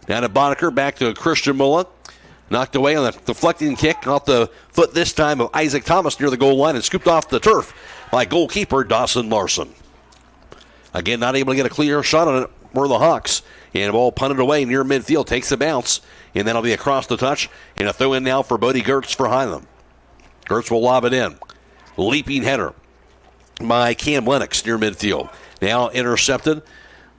Down to Boddicker, back to Christian Mullen. Knocked away on the deflecting kick off the foot this time of Isaac Thomas near the goal line and scooped off the turf by goalkeeper Dawson Larson. Again, not able to get a clear shot on it for the Hawks. And the ball punted away near midfield. Takes a bounce. And that'll be across the touch. And a throw in now for Bodie Gertz for Hiland. Gertz will lob it in. Leaping header by Cam Lennox near midfield. Now intercepted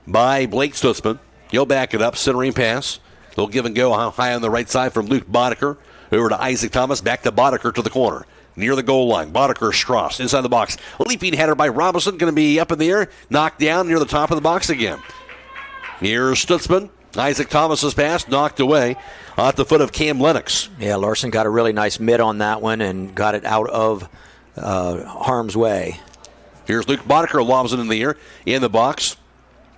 by Blake Stutzman. He'll back it up. Centering pass. They'll give and go high on the right side from Luke Boddicker. Over to Isaac Thomas. Back to Boddicker to the corner. Near the goal line. Boddicker's cross inside the box. Leaping header by Robinson. Going to be up in the air. Knocked down near the top of the box again. Here's Stutzman. Isaac Thomas's pass knocked away off the foot of Cam Lennox. Yeah, Larson got a really nice mid on that one and got it out of harm's way. Here's Luke Boddicker. Lobs it in the air. In the box.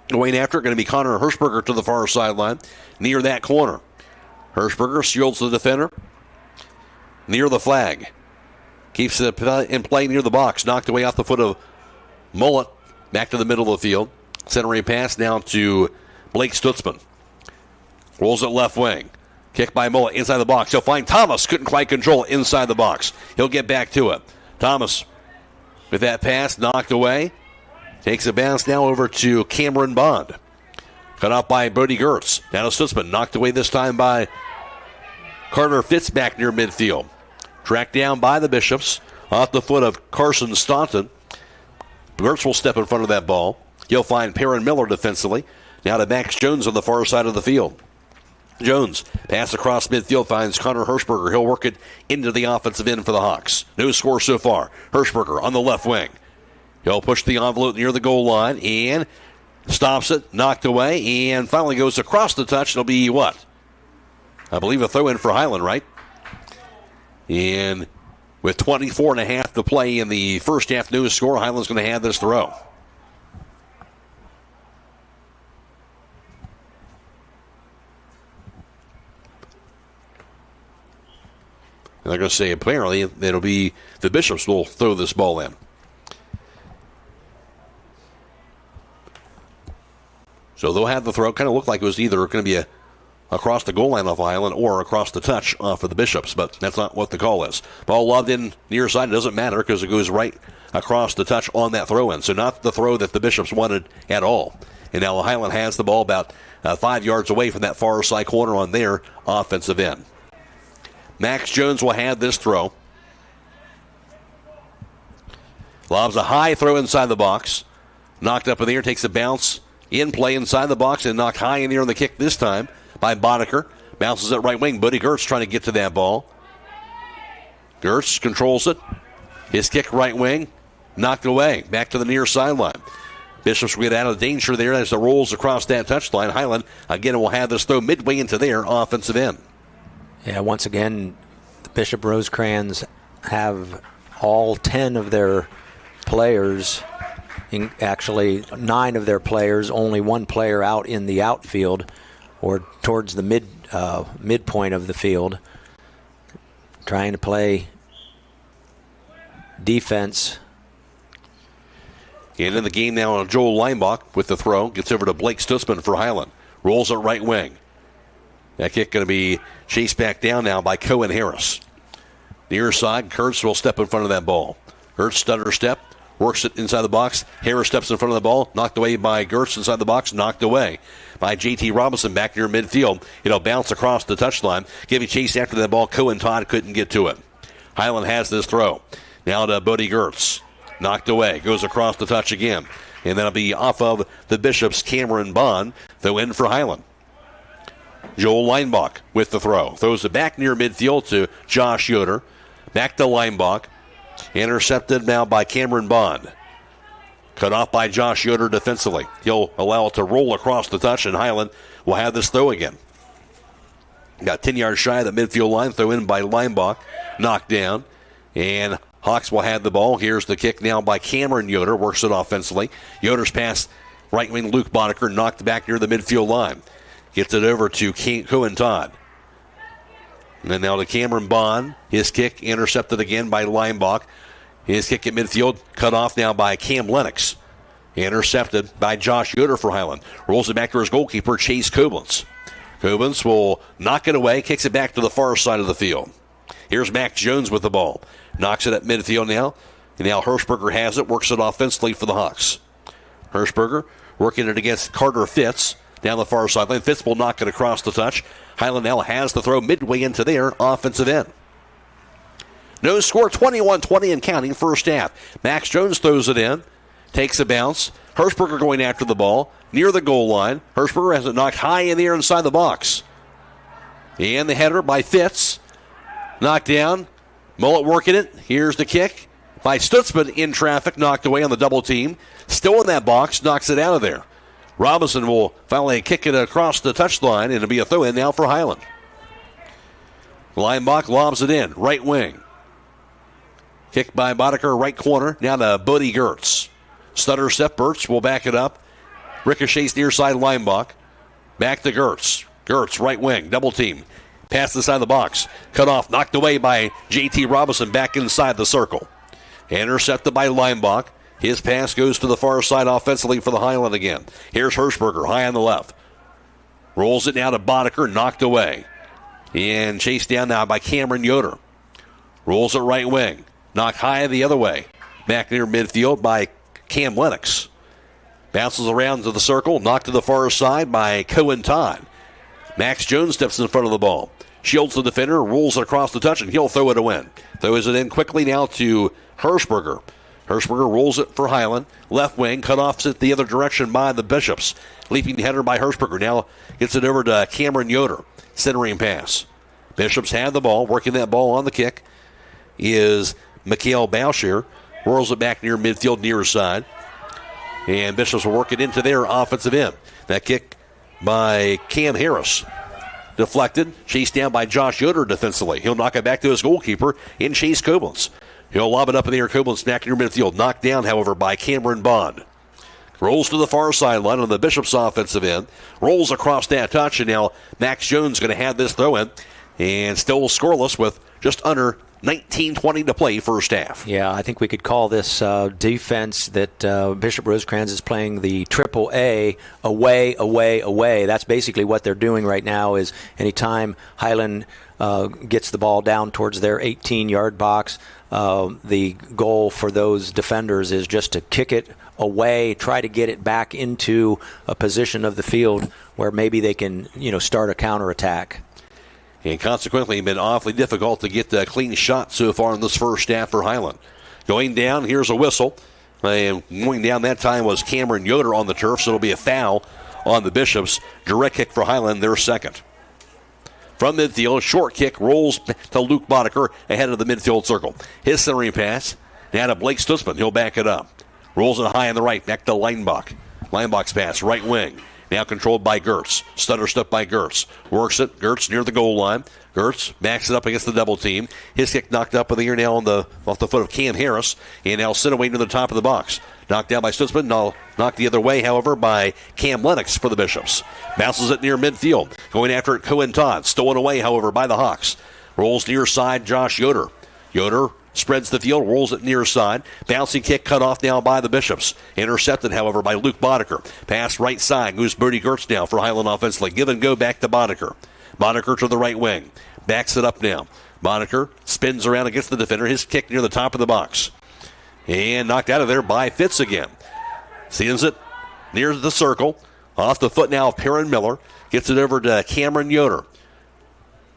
Going after it. Going to be Connor Hershberger to the far sideline. Near that corner. Hershberger shields the defender. Near the flag. Keeps it in play near the box. Knocked away off the foot of Mullet. Back to the middle of the field. Centering pass down to Blake Stutzman. Rolls it left wing. Kick by Mullet inside the box. He'll find Thomas. Couldn't quite control it inside the box. He'll get back to it. Thomas with that pass knocked away. Takes a bounce now over to Cameron Bond. Cut off by Brody Gertz. Now to Stutzman. Knocked away this time by Carter Fitz back near midfield. Tracked down by the Bishops. Off the foot of Carson Staunton. Gertz will step in front of that ball. He'll find Perrin Miller defensively. Now to Max Jones on the far side of the field. Jones, pass across midfield, finds Connor Hirschberger. He'll work it into the offensive end for the Hawks. No score so far. Hirschberger on the left wing. He'll push the envelope near the goal line and stops it, knocked away, and finally goes across the touch. It'll be what? I believe a throw-in for Hiland, right? And with 24.5 to play in the first half, no score, Hiland's going to have this throw. And they're going to say apparently it'll be the Bishops will throw this ball in. So they'll have the throw. Kind of looked like it was either going to be across the goal line off Hiland or across the touch for the Bishops, but that's not what the call is. Ball lobbed in near side. It doesn't matter because it goes right across the touch on that throw-in. So not the throw that the Bishops wanted at all. And now Hiland has the ball about 5 yards away from that far side corner on their offensive end. Max Jones will have this throw. Lobs a high throw inside the box. Knocked up in the air, takes a bounce. In play inside the box and knocked high in the air on the kick this time by Boddicker. Bounces at right wing. Buddy Gertz trying to get to that ball. Gertz controls it. His kick right wing. Knocked away. Back to the near sideline. Bishops will get out of danger there as it rolls across that touchline. Hiland, again, will have this throw midway into their offensive end. Yeah, once again, the Bishop Rosecrans have all 10 of their players, actually 9 of their players, only one player out in the outfield or towards the midpoint of the field, trying to play defense. And in the game now, Joel Leinbach with the throw. Gets over to Blake Stutzman for Hiland. Rolls it right wing. That kick going to be chased back down now by Cohen Harris. Near side, Kurtz will step in front of that ball. Kurtz stutter step, works it inside the box. Harris steps in front of the ball, knocked away by Gertz inside the box, knocked away by J.T. Robinson back near midfield. It'll bounce across the touchline. Give a chase after that ball. Cohen Todd couldn't get to it. Hiland has this throw. Now to Bodie Gertz. Knocked away. Goes across the touch again. And that'll be off of the Bishops' Cameron Bond. Throw in for Hiland. Joel Leinbach with the throw. Throws it back near midfield to Josh Yoder. Back to Leinbach. Intercepted now by Cameron Bond. Cut off by Josh Yoder defensively. He'll allow it to roll across the touch, and Hiland will have this throw again. Got 10 yards shy of the midfield line. Throw in by Leinbach. Knocked down. And Hawks will have the ball. Here's the kick now by Cameron Yoder. Works it offensively. Yoder's pass right wing Luke Boddicker. Knocked back near the midfield line. Gets it over to Cohen Todd. And then now to Cameron Bond. His kick intercepted again by Leinbach. His kick at midfield cut off now by Cam Lennox. Intercepted by Josh Yoder for Hiland. Rolls it back to his goalkeeper, Chase Koblenz. Koblenz will knock it away, kicks it back to the far side of the field. Here's Max Jones with the ball. Knocks it at midfield now. And now Hirschberger has it, works it offensively for the Hawks. Hirschberger working it against Carter Fitz. Down the far sideline. Fitz will knock it across the touch. Hiland now has the throw midway into their offensive end. No score, 21-20 and counting first half. Max Jones throws it in. Takes a bounce. Hirschberger going after the ball. Near the goal line. Hirschberger has it knocked high in the air inside the box. And the header by Fitz. Knocked down. Mullet working it. Here's the kick by Stutzman in traffic. Knocked away on the double team. Still in that box. Knocks it out of there. Robinson will finally kick it across the touchline, and it'll be a throw-in now for Hiland. Leinbach lobs it in, right wing. Kick by Boddicker, right corner, now to Bodie Gertz. Stutter step, Gertz will back it up. Ricochets near side, Leinbach. Back to Gertz. Gertz, right wing, double team. Pass inside the box. Cut off, knocked away by J.T. Robinson back inside the circle. Intercepted by Leinbach. His pass goes to the far side offensively for the Hiland again. Here's Hirschberger, high on the left. Rolls it now to Boddicker, knocked away. And chased down now by Cameron Yoder. Rolls it right wing. Knocked high the other way. Back near midfield by Cam Lennox. Bounces around to the circle, knocked to the far side by Cohen Todd. Max Jones steps in front of the ball. Shields the defender, rolls it across the touch, and he'll throw it in. Throws it in quickly now to Hirschberger. Hirschberger rolls it for Hiland. Left wing, cut off it the other direction by the Bishops. Leaping header by Hirschberger. Now gets it over to Cameron Yoder. Centering pass. Bishops have the ball. Working that ball on the kick is Mikhail Boucher. Whirls it back near midfield, near side. And Bishops will work it into their offensive end. That kick by Cam Harris. Deflected. Chased down by Josh Yoder defensively. He'll knock it back to his goalkeeper in Chase Koblenz. He'll lob it up in the air. Koblenz back near midfield. Knocked down, however, by Cameron Bond. Rolls to the far sideline on the Bishops offensive end. Rolls across that touch, and now Max Jones going to have this throw in. And still scoreless with just under 19:20 to play first half. Yeah, I think we could call this defense that Bishop Rosecrans is playing the triple A, away, away, away. That's basically what they're doing right now. Is anytime Hiland gets the ball down towards their 18-yard box, the goal for those defenders is just to kick it away, try to get it back into a position of the field where maybe they can, start a counterattack. And consequently, been awfully difficult to get a clean shot so far in this first half for Hiland. Going down, here's a whistle. And going down that time was Cameron Yoder on the turf, so it'll be a foul on the Bishops. Direct kick for Hiland, their second. From midfield, short kick rolls to Luke Boddicker ahead of the midfield circle. His centering pass, now to Blake Stutzman. He'll back it up. Rolls it high on the right, back to Leinbach. Leinbach's pass, right wing. Now controlled by Gertz. Stutter step by Gertz. Works it. Gertz near the goal line. Gertz backs it up against the double team. His kick knocked up in the air now off the foot of Cam Harris. And now sent away to the top of the box. Knocked down by Stutzman. Now knocked the other way, however, by Cam Lennox for the Bishops. Bounces it near midfield. Going after it, Cohen Todd. Stolen away, however, by the Hawks. Rolls near side, Josh Yoder. Yoder spreads the field, rolls it near side. Bouncing kick cut off now by the Bishops. Intercepted, however, by Luke Boddicker. Pass right side, goes Bertie Gertz now for Hiland offensively. Give and go back to Boddicker. Boddicker to the right wing. Backs it up now. Boddicker spins around against the defender. His kick near the top of the box. And knocked out of there by Fitz again. Sends it near the circle. Off the foot now of Perrin Miller. Gets it over to Cameron Yoder.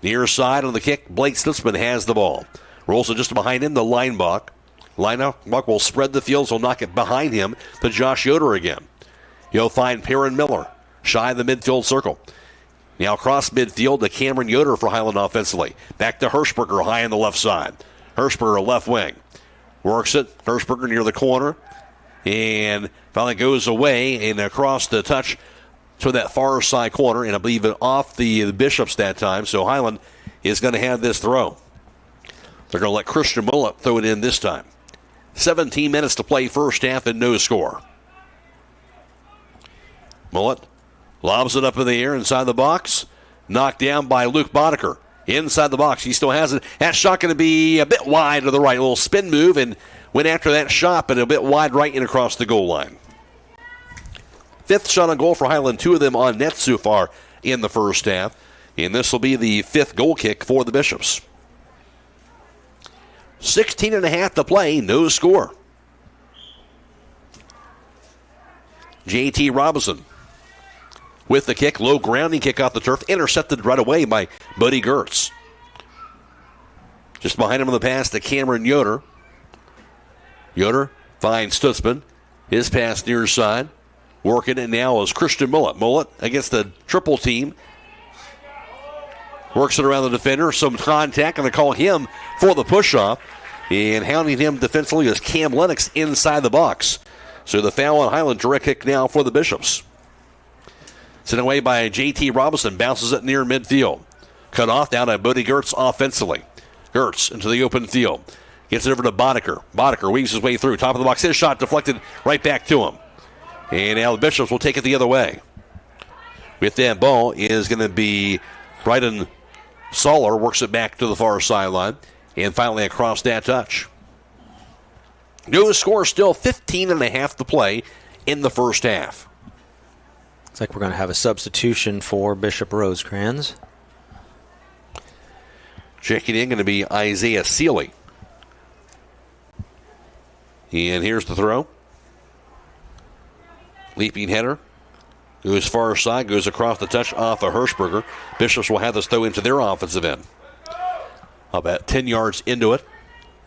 Near side on the kick, Blake Stutzman has the ball. Rolls it just behind him to Leinbach. Leinbach will spread the field, so he'll knock it behind him to Josh Yoder again. He'll find Perrin Miller, shy of the midfield circle. Now across midfield to Cameron Yoder for Hiland offensively. Back to Hirschberger high on the left side. Hirschberger left wing. Works it. Hirschberger near the corner. And finally goes away and across the touch to that far side corner. And I believe it off the Bishops that time. So Hiland is going to have this throw. They're going to let Christian Mullet throw it in this time. 17 minutes to play first half and no score. Mullet lobs it up in the air inside the box. Knocked down by Luke Boddicker. Inside the box, he still has it. That shot going to be a bit wide to the right. A little spin move and went after that shot, but a bit wide right and across the goal line. Fifth shot on goal for Hiland. 2 of them on net so far in the first half. And this will be the 5th goal kick for the Bishops. 16.5 to play, no score. J.T. Robinson with the kick, low grounding kick off the turf, intercepted right away by Buddy Gertz. Just behind him on the pass to Cameron Yoder. Yoder finds Stutzman. His pass near side. Working it now is Christian Mullet. Mullet against the triple team. Works it around the defender. Some contact. Going to call him for the push-off. And hounding him defensively is Cam Lennox inside the box. So the foul on Hiland. Direct kick now for the Bishops. Sent away by J.T. Robinson. Bounces it near midfield. Cut off down by Buddy Gertz offensively. Gertz into the open field. Gets it over to Boddicker. Boddicker weaves his way through. Top of the box. His shot deflected right back to him. And now the Bishops will take it the other way. With that ball is going to be Bryden Soller. Works it back to the far sideline. And finally across that touch. No score, still 15.5 to play in the first half. Looks like we're going to have a substitution for Bishop Rosecrans. Checking in going to be Isaiah Seeley. And here's the throw. Leaping header. Goes far side, goes across the touch off of Hirschberger. Bishops will have this throw into their offensive end. About 10 yards into it.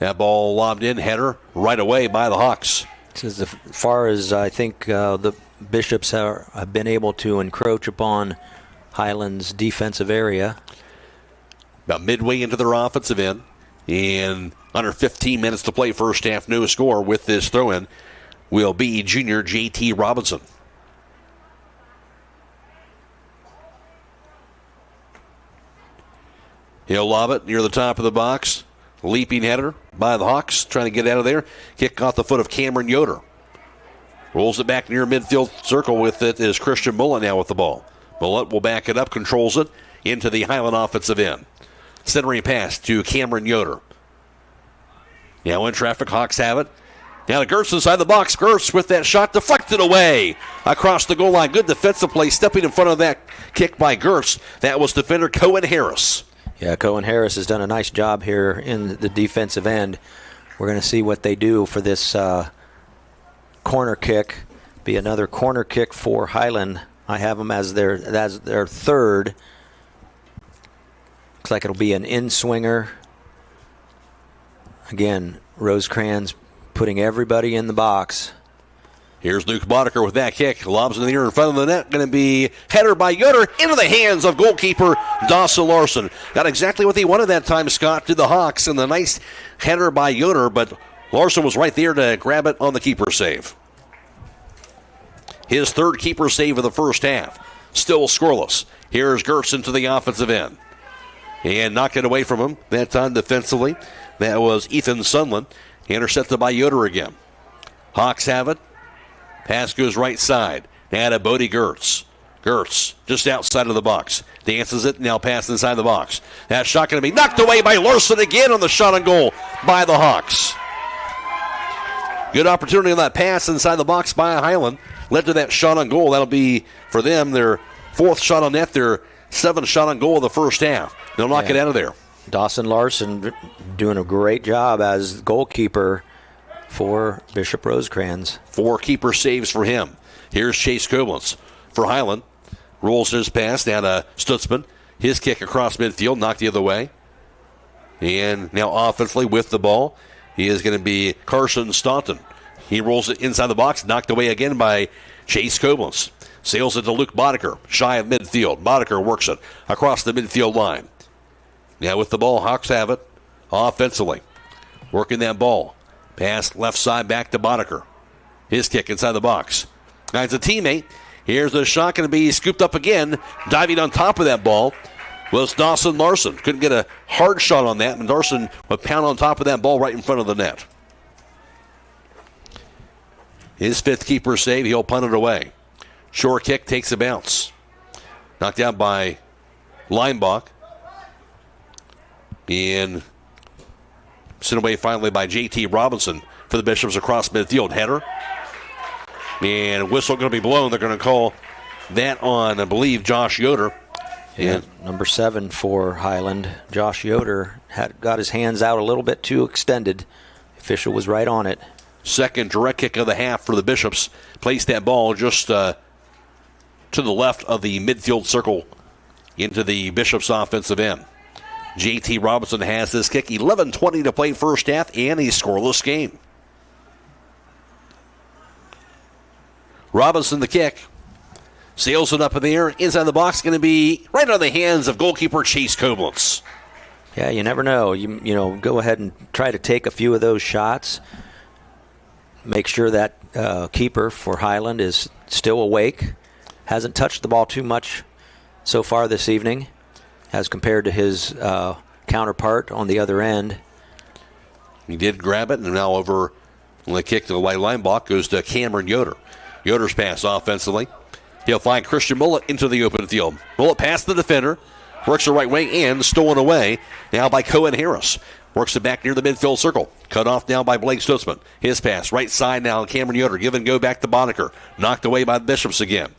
That ball lobbed in, header right away by the Hawks. As far as I think the Bishops have been able to encroach upon Hiland's defensive area. About midway into their offensive end. And under 15 minutes to play first half, no score with this throw-in will be junior J.T. Robinson. He'll lob it near the top of the box. Leaping header by the Hawks, trying to get out of there. Kick off the foot of Cameron Yoder. Rolls it back near midfield circle with it is Christian Bullitt now with the ball. Bullitt will back it up, controls it into the Hiland offensive end. Centering pass to Cameron Yoder. Now in traffic, Hawks have it. Now to Gertz inside the box. Gertz with that shot deflected away across the goal line. Good defensive play, stepping in front of that kick by Gertz. That was defender Cohen Harris. Yeah, Cohen Harris has done a nice job here in the defensive end. We're going to see what they do for this corner kick. Be another corner kick for Hiland. I have them as their third. Looks like it'll be an in-swinger. Again, Rosecrans putting everybody in the box. Here's Luke Boddicker with that kick. Lobs in the air in front of the net. Going to be header by Yoder into the hands of goalkeeper Dawson Larson. Got exactly what they wanted that time, Scott, to the Hawks. And the nice header by Yoder, but Larson was right there to grab it on the keeper save. His third keeper save of the first half. Still scoreless. Here's Gertz into the offensive end. And knocked it away from him. That time defensively. That was Ethan Sunland. Intercepted by Yoder again. Hawks have it. Pass goes right side. Now to Bodie Gertz. Gertz just outside of the box. Dances it, now pass inside the box. That shot going to be knocked away by Larson again on the shot on goal by the Hawks. Good opportunity on that pass inside the box by Hiland. Led to that shot on goal. That'll be, for them, their fourth shot on net, their seventh shot on goal of the first half. They'll knock it out of there. Dawson Larson doing a great job as goalkeeper for Bishop Rosecrans. 4 keeper saves for him. Here's Chase Koblenz for Hiland. Rolls his pass down to Stutzman. His kick across midfield, knocked the other way. And now offensively with the ball, he is going to be Carson Staunton. He rolls it inside the box, knocked away again by Chase Koblenz. Sails it to Luke Boddicker, shy of midfield. Boddicker works it across the midfield line. Now with the ball, Hawks have it offensively. Working that ball. Pass left side back to Boddicker. His kick inside the box. Now it's a teammate. Here's the shot going to be scooped up again. Diving on top of that ball was Dawson Larson. Couldn't get a hard shot on that, and Larson would pound on top of that ball right in front of the net. His 5th keeper save, he'll punt it away. Short kick takes a bounce. Knocked out by Leinbach. And sent away finally by J.T. Robinson for the Bishops across midfield. Header. And whistle going to be blown. They're going to call that on, I believe, Josh Yoder. Yeah, number 7 for Hiland. Josh Yoder got his hands out a little bit too extended. Official was right on it. Second direct kick of the half for the Bishops. Placed that ball just to the left of the midfield circle into the Bishops offensive end. J.T. Robinson has this kick. 11:20 to play first half, and a scoreless game. Robinson the kick. Sails it up in the air. Inside the box, going to be right on the hands of goalkeeper Chase Koblenz. Yeah, you never know. You know, go ahead and try to take a few of those shots. Make sure that keeper for Hiland is still awake. Hasn't touched the ball too much so far this evening as compared to his counterpart on the other end. He did grab it, and now over on the kick to the right line block goes to Cameron Yoder. Yoder's pass offensively. He'll find Christian Bullitt into the open field. Bullitt past the defender. Works the right wing and stolen away now by Cohen Harris. Works it back near the midfield circle. Cut off now by Blake Stutzman. His pass right side now. Cameron Yoder. Give and go back to Boddicker. Knocked away by the Bishops again.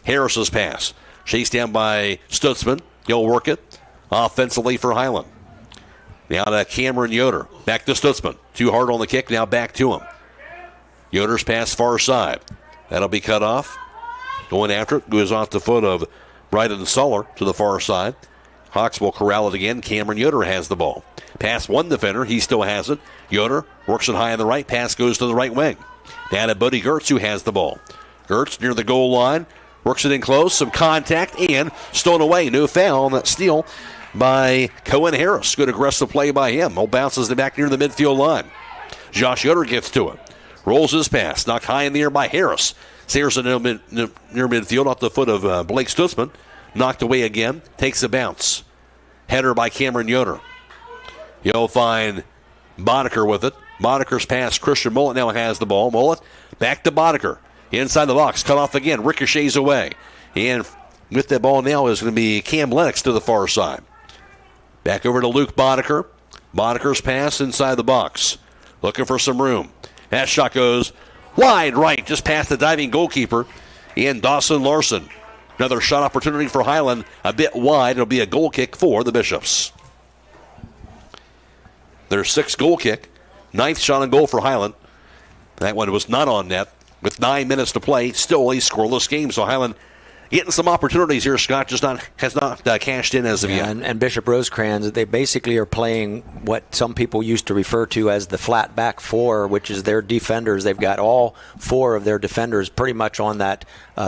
Harris's pass. Chased down by Stutzman. He'll work it offensively for Hiland. Now to Cameron Yoder. Back to Stutzman. Too hard on the kick. Now back to him. Yoder's pass far side. That'll be cut off. Going after it, goes off the foot of Bryden Suller to the far side. Hawks will corral it again. Cameron Yoder has the ball. Pass one defender. He still has it. Yoder works it high on the right. Pass goes to the right wing. Down to Bodie Gertz, who has the ball. Gertz near the goal line. Works it in close. Some contact and stolen away. No foul on that steal by Cohen Harris. Good aggressive play by him. Bounces it back near the midfield line. Josh Yoder gets to it. Rolls his pass. Knocked high in the air by Harris. Sayers near midfield off the foot of Blake Stutzman. Knocked away again. Takes a bounce. Header by Cameron Yoder. You'll find Boddicker with it. Boddicker's pass. Christian Mullet now has the ball. Mullet back to Boddicker. Inside the box. Cut off again. Ricochets away. And with that ball now is going to be Cam Lennox to the far side. Back over to Luke Boddicker. Boddicker's pass inside the box. Looking for some room. That shot goes wide right. Just past the diving goalkeeper. And Dawson Larson. Another shot opportunity for Hiland. A bit wide. It'll be a goal kick for the Bishops. Their sixth goal kick. Ninth shot on goal for Hiland. That one was not on net. With 9 minutes to play, still a scoreless game. So Hiland getting some opportunities here. Scott just has not cashed in as of yet. And Bishop Rosecrans, they basically are playing what some people used to refer to as the flat back four, which is their defenders. They've got all four of their defenders pretty much on that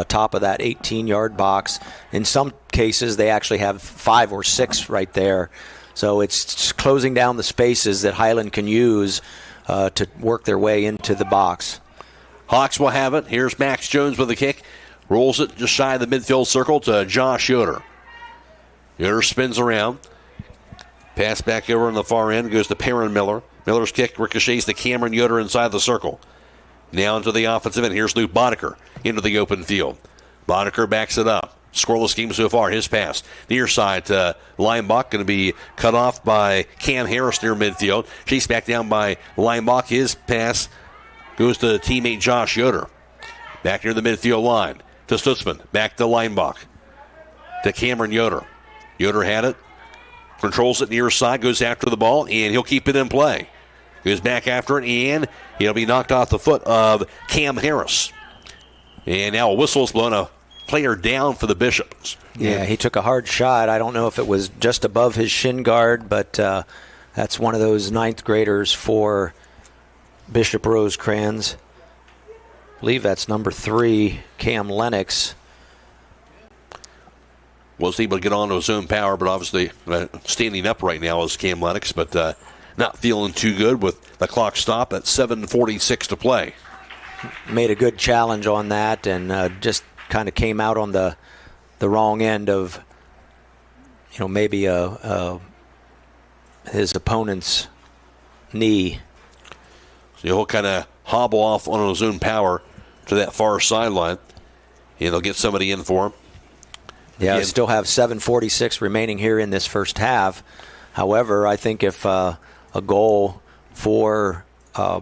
top of that 18-yard box. In some cases, they actually have 5 or 6 right there. So it's closing down the spaces that Hiland can use to work their way into the box. Hawks will have it. Here's Max Jones with a kick. Rolls it just shy of the midfield circle to Josh Yoder. Yoder spins around. Pass back over on the far end. Goes to Perrin Miller. Miller's kick ricochets to Cameron Yoder inside the circle. Now into the offensive end. Here's Luke Boddicker into the open field. Boddicker backs it up. Scoreless game so far. His pass near side to Leinbach. Going to be cut off by Cam Harris near midfield. Chased back down by Leinbach. His pass goes to teammate Josh Yoder. Back near the midfield line to Stutzman. Back to Leinbach. To Cameron Yoder. Yoder had it. Controls it near side. Goes after the ball. And he'll keep it in play. Goes back after it. And he'll be knocked off the foot of Cam Harris. And now a whistle is blown. A player down for the Bishops. Yeah, he took a hard shot. I don't know if it was just above his shin guard. But that's one of those ninth graders for Bishop Rosecrans. I believe that's number 3, Cam Lennox. Was able to get onto his own power, but obviously standing up right now is Cam Lennox, but not feeling too good with the clock stop at 7:46 to play. Made a good challenge on that and just kind of came out on the wrong end of, maybe his opponent's knee. So he'll kind of hobble off on his own power to that far sideline. And they'll get somebody in for him. Yeah, I still have 7:46 remaining here in this first half. However, I think if a goal for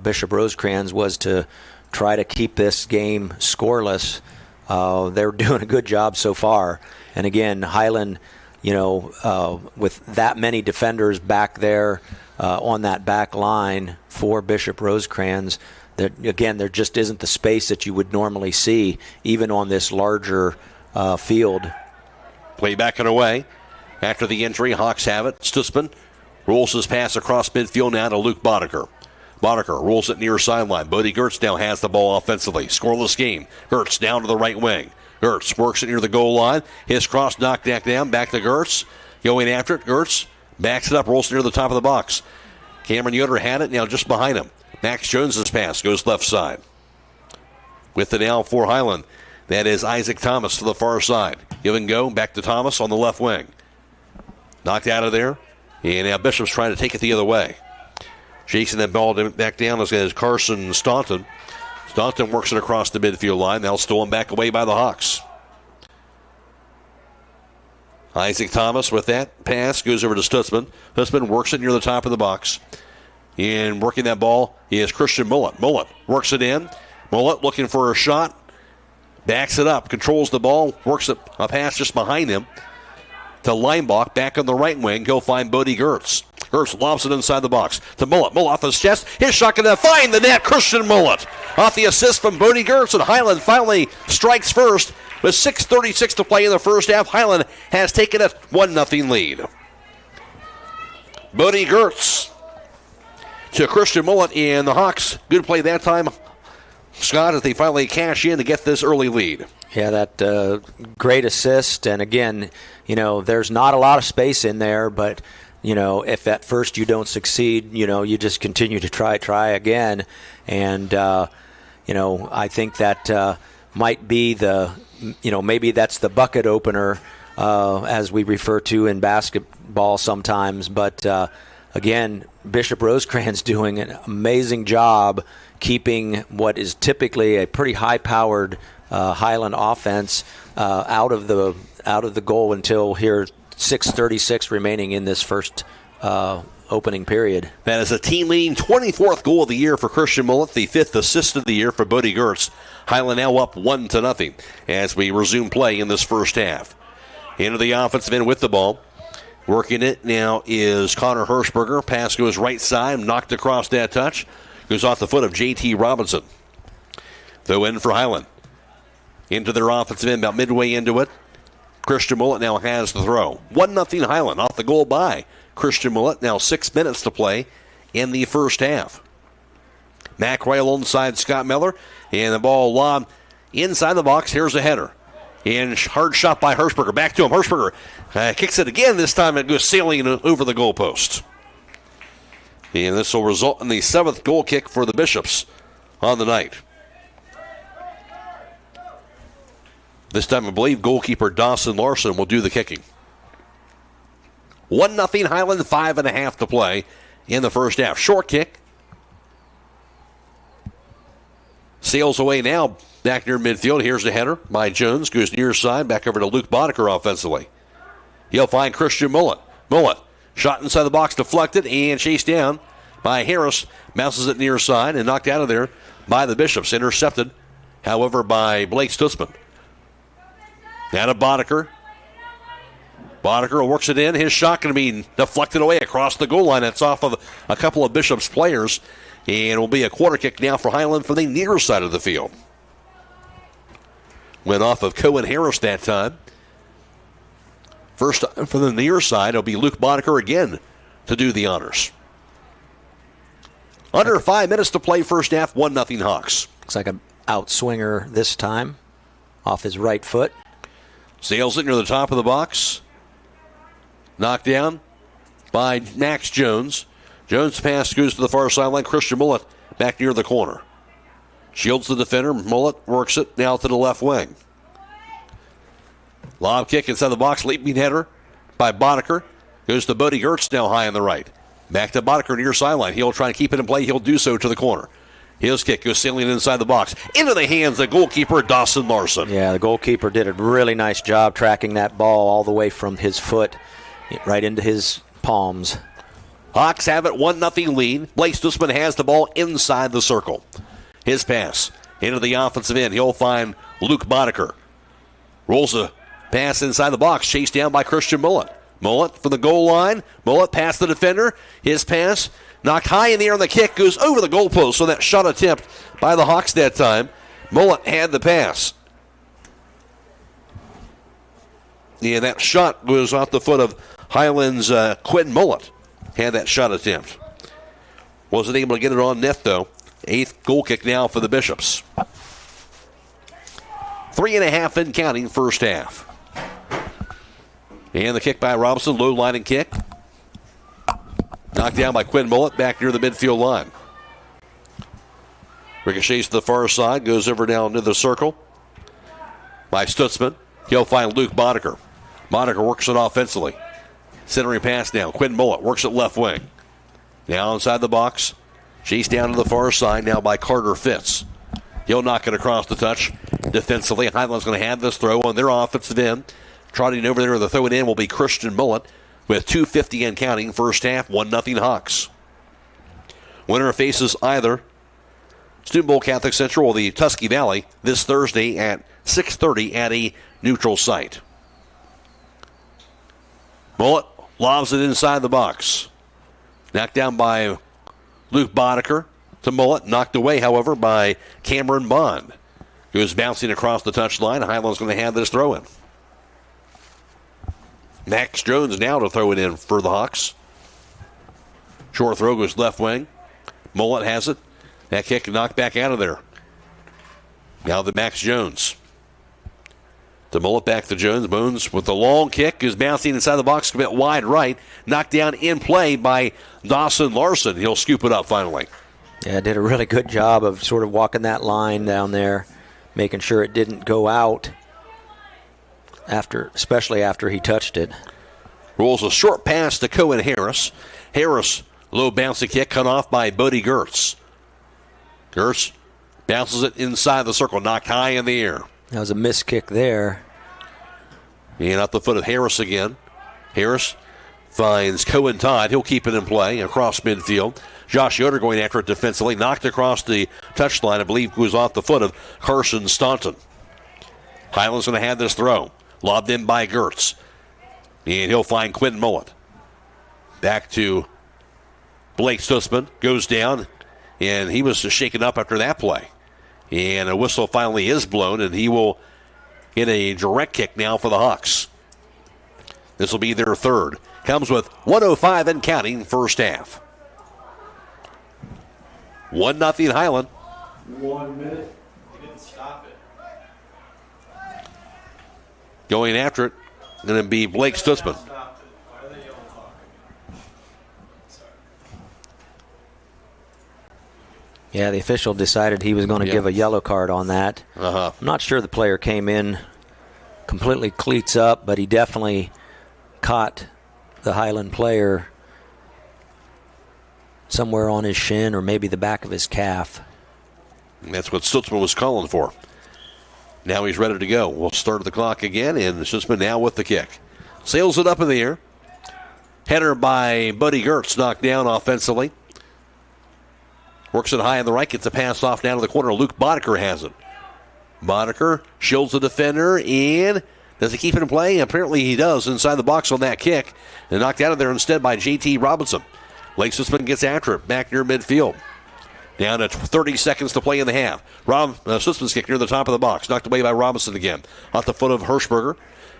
Bishop Rosecrans was to try to keep this game scoreless, they're doing a good job so far. And again, Hiland, with that many defenders back there on that back line for Bishop Rosecrans, that again, there just isn't the space that you would normally see, even on this larger field. Play back and away. After the injury, Hawks have it. Stutzman rolls his pass across midfield now to Luke Boddicker. Boddicker rolls it near sideline. Bodie Gertz now has the ball offensively. Scoreless game. Gertz down to the right wing. Gertz works it near the goal line. His cross knocked back down. Back to Gertz. Going after it. Gertz backs it up. Rolls it near the top of the box. Cameron Yoder had it. Now just behind him. Max Jones's pass goes left side. With it now for Hiland. That is Isaac Thomas to the far side. Give and go. Back to Thomas on the left wing. Knocked out of there. And now Bishop's trying to take it the other way. Chasing that ball back down is Carson Staunton. Staunton works it across the midfield line. Now stolen back away by the Hawks. Isaac Thomas with that pass goes over to Stutzman. Stutzman works it near the top of the box. And working that ball is Christian Mullet. Mullet works it in. Mullet looking for a shot. Backs it up. Controls the ball. Works a pass just behind him to Leinbach. Back on the right wing. He'll find Bodie Gertz. Gertz lobs it inside the box to Mullet. Mullet off his chest. His shot going to find the net. Christian Mullet off the assist from Bodie Gertz, and Hiland finally strikes first. With 6:36 to play in the first half, Hiland has taken a 1-0 lead. Bodie Gertz to Christian Mullet, and the Hawks, good play that time, Scott, as they finally cash in to get this early lead. Yeah, that great assist, and again, there's not a lot of space in there, but if at first you don't succeed, you just continue to try again, and I think that might be maybe that's the bucket opener, as we refer to in basketball sometimes. But again, Bishop Rosecrans doing an amazing job keeping what is typically a pretty high-powered Hiland offense out of the goal until here 6:36 remaining in this first opening period. That is a team-leading 24th goal of the year for Christian Mullet, the 5th assist of the year for Bodie Gertz. Hiland now up 1-0 as we resume play in this first half. Into the offensive end with the ball. Working it now is Connor Hirschberger. Pass goes right side, knocked across that touch. Goes off the foot of J.T. Robinson. Throw in for Hiland. Into their offensive end, about midway into it. Christian Mullet now has the throw. 1-0 Hiland off the goal by Christian Mullet. Now 6 minutes to play in the first half. Mack right alongside Scott Miller. And the ball lobbed inside the box. Here's a header. And hard shot by Hirschberger. Back to him. Hirschberger kicks it again. This time it goes sailing over the goalpost. And this will result in the 7th goal kick for the Bishops on the night. This time I believe goalkeeper Dawson Larson will do the kicking. 1-0 Hiland, 5.5 to play in the first half. Short kick. Sails away now back near midfield. Here's the header by Jones. Goes near side. Back over to Luke Boddicker offensively. He'll find Christian Mullet. Mullet shot inside the box, deflected, and chased down by Harris. Bounces it near side and knocked out of there by the Bishops. Intercepted, however, by Blake Stutzman. Now to Boddicker. Boddicker works it in. His shot going to be deflected away across the goal line. That's off of a couple of Bishops players. And it will be a quarter kick now for Hiland from the near side of the field. Went off of Cohen Harris that time. First from the near side, it'll be Luke Boddicker again to do the honors. Under 5 minutes to play first half, 1-0 Hawks. Looks like an outswinger this time off his right foot. Sails it near the top of the box. Knocked down by Max Jones. Jones' pass goes to the far sideline. Christian Mullet back near the corner. Shields the defender. Mullet works it now to the left wing. Lob kick inside the box. Leaping header by Boddicker. Goes to Bodie Gertz now high on the right. Back to Boddicker near sideline. He'll try to keep it in play. He'll do so to the corner. His kick goes sailing inside the box. Into the hands of goalkeeper Dawson Larson. Yeah, the goalkeeper did a really nice job tracking that ball all the way from his foot right into his palms. Hawks have it 1-0 lead. Blake Stutzman has the ball inside the circle. His pass into the offensive end. He'll find Luke Boddicker. Rolls a pass inside the box. Chased down by Christian Mullet. Mullet from the goal line. Mullet past the defender. His pass knocked high in the air on the kick. Goes over the goalpost. So that shot attempt by the Hawks that time. Mullet had the pass. Yeah, that shot was off the foot of Hiland's Quinn Mullet. Had that shot attempt. Wasn't able to get it on net, though. 8th goal kick now for the Bishops. 3.5 in counting first half. And the kick by Robinson, low line and kick. Knocked down by Quinn Mullet back near the midfield line. Ricochets to the far side, goes over down to the circle by Stutzman. He'll find Luke Boddicker. Boddicker works it offensively. Centering pass now. Quinn Mullet works it left wing. Now inside the box. Chased down to the far side now by Carter Fitz. He'll knock it across the touch defensively. Highland's going to have this throw on their offensive end. Trotting over there with the throw it in will be Christian Mullet with 2:50 and counting first half. 1-0 Hawks. Winner faces either Student Bowl Catholic Central or the Tusky Valley this Thursday at 6:30 at a neutral site. Mullet lobs it inside the box. Knocked down by Luke Boddicker to Mullet. Knocked away, however, by Cameron Bond, who's bouncing across the touchline. Hiland's going to have this throw in. Max Jones now to throw it in for the Hawks. Short throw goes left wing. Mullet has it. That kick knocked back out of there. Now the Max Jones. To Mullet, back to Jones. Bones with the long kick is bouncing inside the box a bit wide right. Knocked down in play by Dawson Larson. He'll scoop it up finally. Yeah, did a really good job of sort of walking that line down there, making sure it didn't go out, especially after he touched it. Rolls a short pass to Cohen Harris. Harris, low bouncing kick cut off by Bodie Gertz. Gertz bounces it inside the circle, knocked high in the air. That was a missed kick there. And up the foot of Harris again. Harris finds Cohen Todd. He'll keep it in play across midfield. Josh Yoder going after it defensively. Knocked across the touchline. I believe was off the foot of Carson Staunton. Hiland's going to have this throw. Lobbed in by Gertz. And he'll find Quentin Mullet. Back to Blake Stutzman. Goes down. And he was shaken up after that play. And a whistle finally is blown, and he will get a direct kick now for the Hawks. This will be their third. Comes with 1:05 and counting first half. 1-0 Hiland. 1 minute. He didn't stop it. Going after it, going to be Blake Stutzman. Yeah, the official decided he was going to give a yellow card on that. I'm not sure the player came in completely cleats up, but he definitely caught the Hiland player somewhere on his shin or maybe the back of his calf. And that's what Stutzman was calling for. Now he's ready to go. We'll start the clock again, and Stutzman now with the kick. Sails it up in the air. Header by Buddy Gertz, knocked down offensively. Works it high on the right, gets a pass off down to the corner. Luke Boddicker has it. Boddicker shields the defender, and does he keep it in play? Apparently he does inside the box on that kick. And knocked out of there instead by J.T. Robinson. Blake Stutzman gets after it, back near midfield. Down to 30 seconds to play in the half. Stutzman's kick near the top of the box. Knocked away by Robinson again. Off the foot of Hirschberger.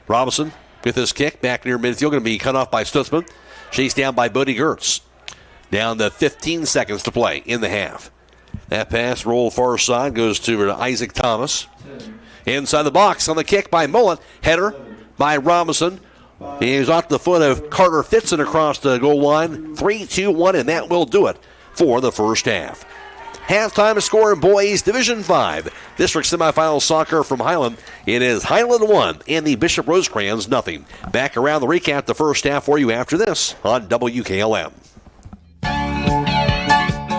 Robinson with his kick, back near midfield. Going to be cut off by Stutzman. Chased down by Buddy Gertz. Down to 15 seconds to play in the half. That pass roll far side goes to Isaac Thomas. Inside the box on the kick by Mullet. Header by Robinson. He's off the foot of Carter Fitzen across the goal line. 3-2-1, and that will do it for the first half. Halftime score in boys Division 5 district semifinal soccer from Hiland. It is Hiland 1 and the Bishop Rosecrans nothing. Back around the recap the first half for you after this on WKLM.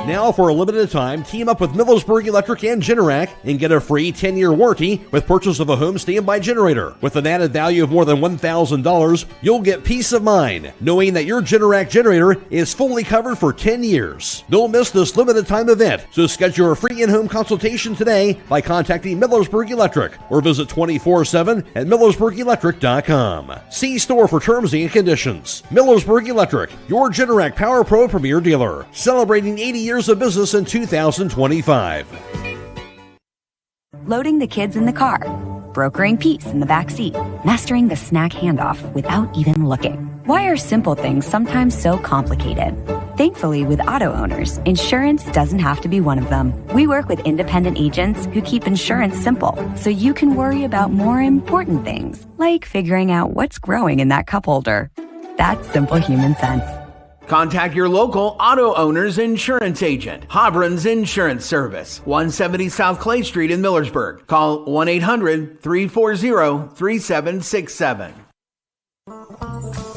Now, for a limited time, team up with Millersburg Electric and Generac and get a free 10-year warranty with purchase of a home standby generator. With an added value of more than $1,000, you'll get peace of mind knowing that your Generac generator is fully covered for 10 years. Don't miss this limited time event, so schedule a free in-home consultation today by contacting Millersburg Electric or visit 24/7 at millersburgelectric.com. See store for terms and conditions. Millersburg Electric, your Generac Power Pro Premier dealer, celebrating 80 years of business in 2025. Loading the kids in the car, brokering peace in the back seat, mastering the snack handoff without even looking. Why are simple things sometimes so complicated? Thankfully, with auto owners, insurance doesn't have to be one of them. We work with independent agents who keep insurance simple, so you can worry about more important things, like figuring out what's growing in that cup holder. That's simple human sense. Contact your local auto owner's insurance agent. Hobron's Insurance Service, 170 South Clay Street in Millersburg. Call 1-800-340-3767.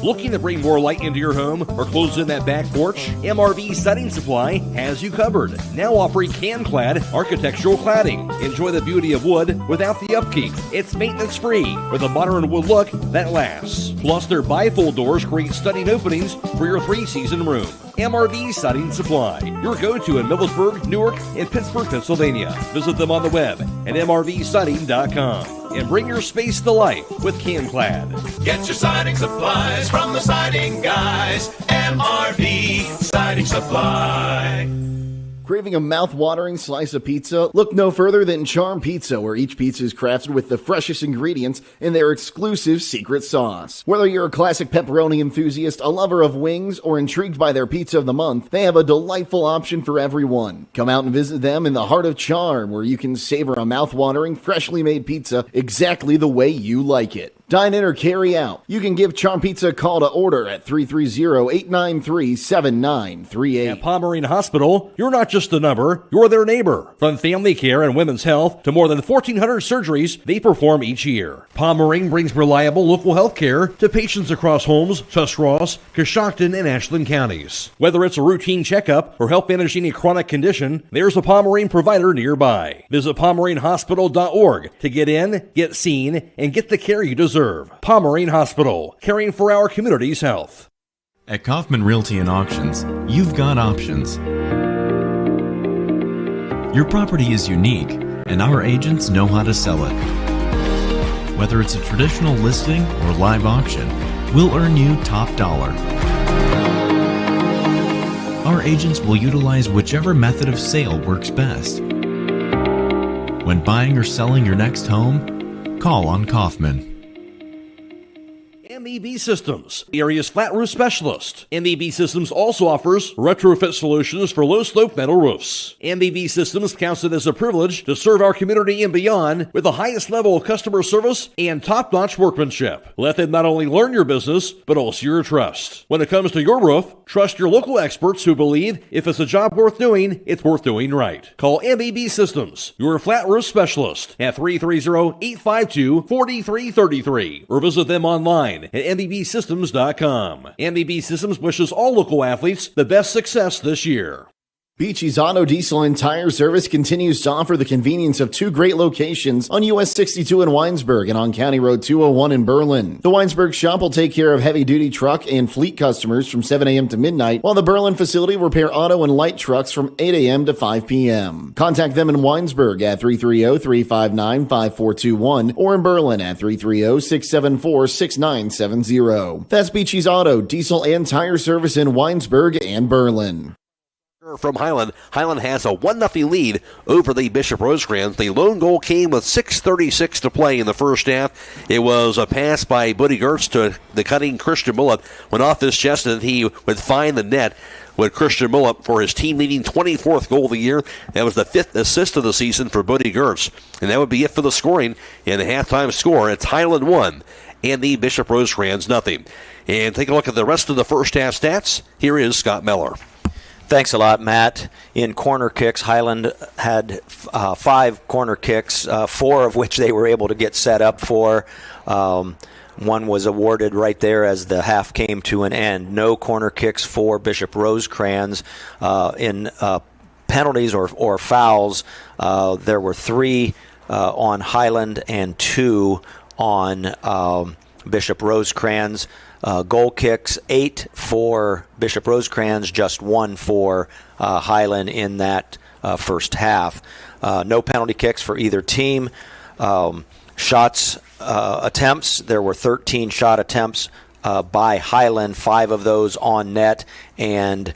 Looking to bring more light into your home or close in that back porch? MRV Siding Supply has you covered. Now offering can-clad architectural cladding. Enjoy the beauty of wood without the upkeep. It's maintenance-free with a modern wood look that lasts. Plus, their bifold doors create stunning openings for your three-season room. MRV Siding Supply, your go-to in Millersburg, Newark, and Pittsburgh, Pennsylvania. Visit them on the web at mrvsiding.com. And bring your space to life with CanClad. Get your siding supplies from the siding guys. MRV Siding Supply. Craving a mouth-watering slice of pizza? Look no further than Charm Pizza, where each pizza is crafted with the freshest ingredients in their exclusive secret sauce. Whether you're a classic pepperoni enthusiast, a lover of wings, or intrigued by their pizza of the month, they have a delightful option for everyone. Come out and visit them in the heart of Charm, where you can savor a mouth-watering, freshly made pizza exactly the way you like it. Dine in or carry out. You can give Charm Pizza a call to order at 330-893-7938. At Pomerene Hospital, you're not just a number, you're their neighbor. From family care and women's health to more than 1,400 surgeries they perform each year. Pomerene brings reliable local health care to patients across Holmes, Tuscarawas, Coshocton, and Ashland counties. Whether it's a routine checkup or help managing a chronic condition, there's a Pomerene provider nearby. Visit PomereneHospital.org to get in, get seen, and get the care you deserve. Pomerene Hospital, caring for our community's health. At Kaufman Realty and Auctions, you've got options. Your property is unique, and our agents know how to sell it. Whether it's a traditional listing or live auction, we'll earn you top dollar. Our agents will utilize whichever method of sale works best. When buying or selling your next home, call on Kaufman. MEB Systems, the area's flat roof specialist. MEB Systems also offers retrofit solutions for low-slope metal roofs. MEB Systems counts it as a privilege to serve our community and beyond with the highest level of customer service and top-notch workmanship. Let them not only learn your business, but also your trust. When it comes to your roof, trust your local experts who believe if it's a job worth doing, it's worth doing right. Call MEB Systems, your flat roof specialist, at 330-852-4333, or visit them online at mbsystems.com. MBB Systems wishes all local athletes the best success this year. Beachy's Auto, Diesel, and Tire Service continues to offer the convenience of two great locations on US 62 in Winesburg and on County Road 201 in Berlin. The Winesburg shop will take care of heavy-duty truck and fleet customers from 7 a.m. to midnight, while the Berlin facility will repair auto and light trucks from 8 a.m. to 5 p.m. Contact them in Winesburg at 330-359-5421 or in Berlin at 330-674-6970. That's Beachy's Auto, Diesel, and Tire Service in Winesburg and Berlin. From Hiland. Hiland has a 1-0 lead over the Bishop Rosecrans. The lone goal came with 6:36 to play in the first half. It was a pass by Buddy Gertz to the cutting Christian Mullet. Went off his chest and he would find the net with Christian Mullet for his team-leading 24th goal of the year. That was the 5th assist of the season for Buddy Gertz. And that would be it for the scoring in the halftime score. It's Hiland 1 and the Bishop Rosecrans 0. And take a look at the rest of the first half stats. Here is Scott Miller. Thanks a lot, Matt. In corner kicks, Hiland had 5 corner kicks, 4 of which they were able to get set up for. One was awarded right there as the half came to an end. No corner kicks for Bishop Rosecrans. In penalties or fouls, there were 3 on Hiland and 2 on Bishop Rosecrans. Goal kicks, 8 for Bishop Rosecrans, just 1 for Hiland in that first half. No penalty kicks for either team. Shots attempts, there were 13 shot attempts by Hiland, 5 of those on net, and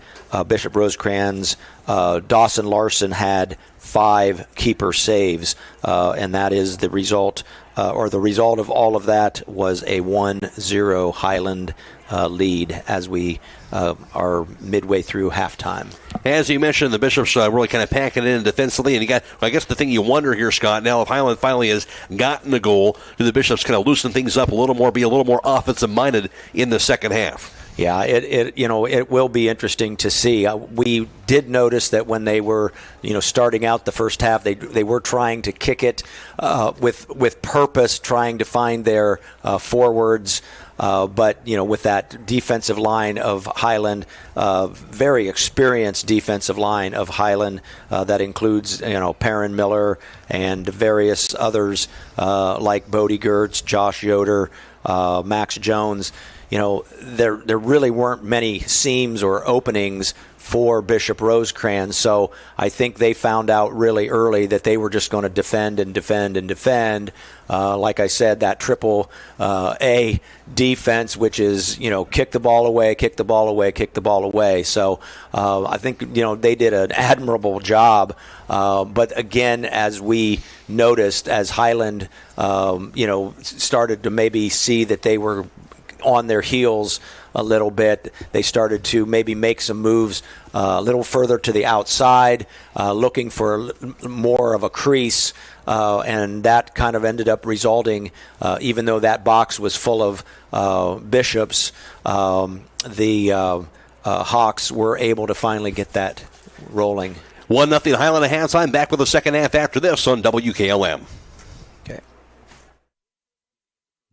Bishop Rosecrans, Dawson Larson had 5 keeper saves, and that is the result. The result of all of that was a 1-0 Hiland lead as we are midway through halftime. As you mentioned, the Bishops really kind of packing it in defensively, and you got, I guess the thing you wonder here, Scott, now if Hiland finally has gotten a goal, do the Bishops kind of loosen things up a little more, be a little more offensive-minded in the second half? Yeah, it will be interesting to see. We did notice that when they were starting out the first half, they were trying to kick it with purpose, trying to find their forwards. But with that defensive line of Hiland, very experienced defensive line of Hiland that includes Perrin Miller and various others like Bodie Gertz, Josh Yoder, Max Jones. there really weren't many seams or openings for Bishop Rosecrans. So I think they found out really early that they were just going to defend and defend and defend. Like I said, that triple A defense, which is, kick the ball away, kick the ball away, kick the ball away. So I think, they did an admirable job. But again, as we noticed, as Hiland, started to maybe see that they were on their heels a little bit, they started to maybe make some moves a little further to the outside, looking for more of a crease, and that kind of ended up resulting, even though that box was full of Bishops, the Hawks were able to finally get that rolling. 1-0 Hiland at halftime. Back with the second half after this on WKLM.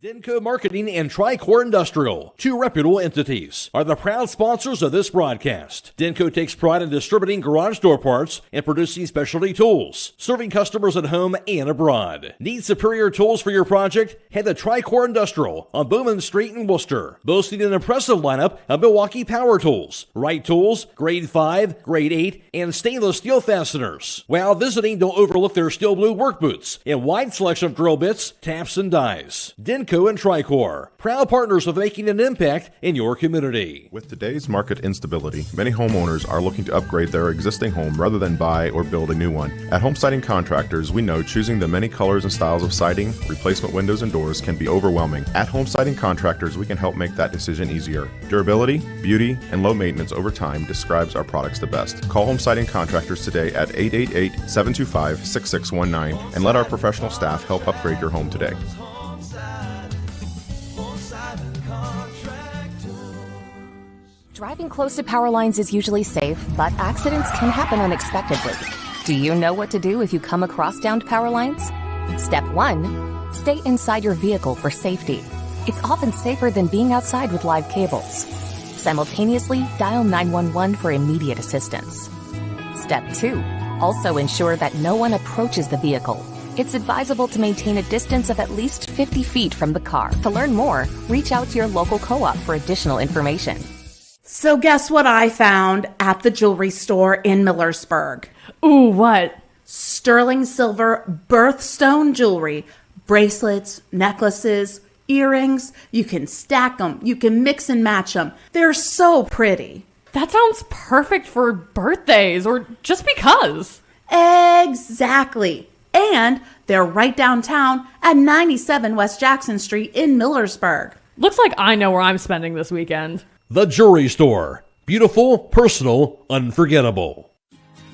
Denko Marketing and Tricor Industrial, two reputable entities, are the proud sponsors of this broadcast. Denko takes pride in distributing garage door parts and producing specialty tools, serving customers at home and abroad. Need superior tools for your project? Head to Tricor Industrial on Bowman Street in Worcester, boasting an impressive lineup of Milwaukee power tools, Wright tools, grade 5, grade 8, and stainless steel fasteners. While visiting, don't overlook their steel blue work boots and wide selection of drill bits, taps, and dies. Denko and Tricor, proud partners of making an impact in your community. With today's market instability, many homeowners are looking to upgrade their existing home rather than buy or build a new one. At Home Siding Contractors, we know choosing the many colors and styles of siding, replacement windows, and doors can be overwhelming. At Home Siding Contractors, we can help make that decision easier. Durability, beauty, and low maintenance over time describes our products the best. Call Home Siding Contractors today at 888-725-6619 and let our professional staff help upgrade your home today. Driving close to power lines is usually safe, but accidents can happen unexpectedly. Do you know what to do if you come across downed power lines? Step 1, stay inside your vehicle for safety. It's often safer than being outside with live cables. Simultaneously, dial 911 for immediate assistance. Step 2, also ensure that no one approaches the vehicle. It's advisable to maintain a distance of at least 50 feet from the car. To learn more, reach out to your local co-op for additional information. So guess what I found at the jewelry store in Millersburg? Ooh, what? Sterling silver birthstone jewelry. Bracelets, necklaces, earrings. You can stack them. You can mix and match them. They're so pretty. That sounds perfect for birthdays or just because. Exactly. And they're right downtown at 97 West Jackson Street in Millersburg. Looks like I know where I'm spending this weekend. The Jewelry Store. Beautiful, personal, unforgettable.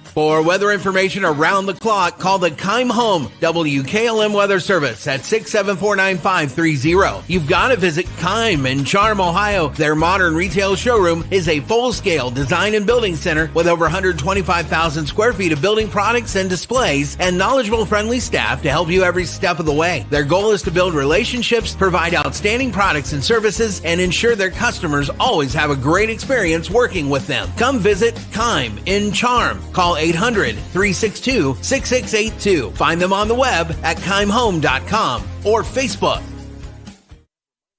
For weather information around the clock, call the Keim Home WKLM Weather Service at 674-9530. You've got to visit Keim in Charm, Ohio. Their modern retail showroom is a full-scale design and building center with over 125,000 square feet of building products and displays and knowledgeable, friendly staff to help you every step of the way. Their goal is to build relationships, provide outstanding products and services, and ensure their customers always have a great experience working with them. Come visit Keim in Charm. Call 800-362-6682. Find them on the web at keimhome.com or Facebook.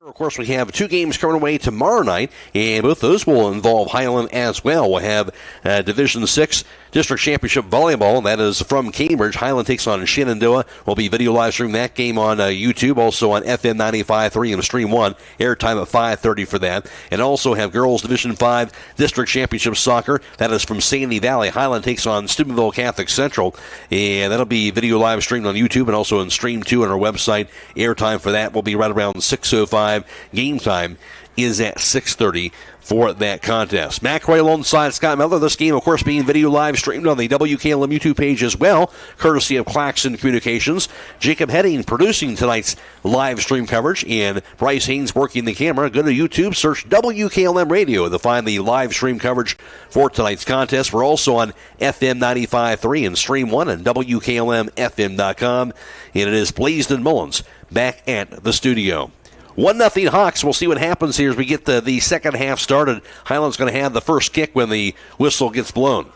Of course, we have two games coming away tomorrow night, and both those will involve Hiland as well. We'll have Division 6 District Championship Volleyball. That is from Cambridge. Hiland takes on Shenandoah. We'll be video live streaming that game on YouTube, also on FM 95.3 and Stream 1. Airtime at 5:30 for that. And also have Girls Division 5 District Championship Soccer. That is from Sandy Valley. Hiland takes on Steubenville Catholic Central. And that'll be video live streamed on YouTube and also on Stream 2 on our website. Airtime for that will be right around 6:05. Game time is at 6:30 for that contest. Matt Roy alongside Scott Miller. This game, of course, being video live streamed on the WKLM YouTube page as well, courtesy of Claxon Communications. Jacob Heading producing tonight's live stream coverage, and Bryce Hains working the camera. Go to YouTube, search WKLM Radio to find the live stream coverage for tonight's contest. We're also on FM 95.3 and Stream 1 and WKLM-FM.com. And it is Blaisdon Mullins back at the studio. 1-0 Hawks. We'll see what happens here as we get the second half started. Hiland's going to have the first kick when the whistle gets blown.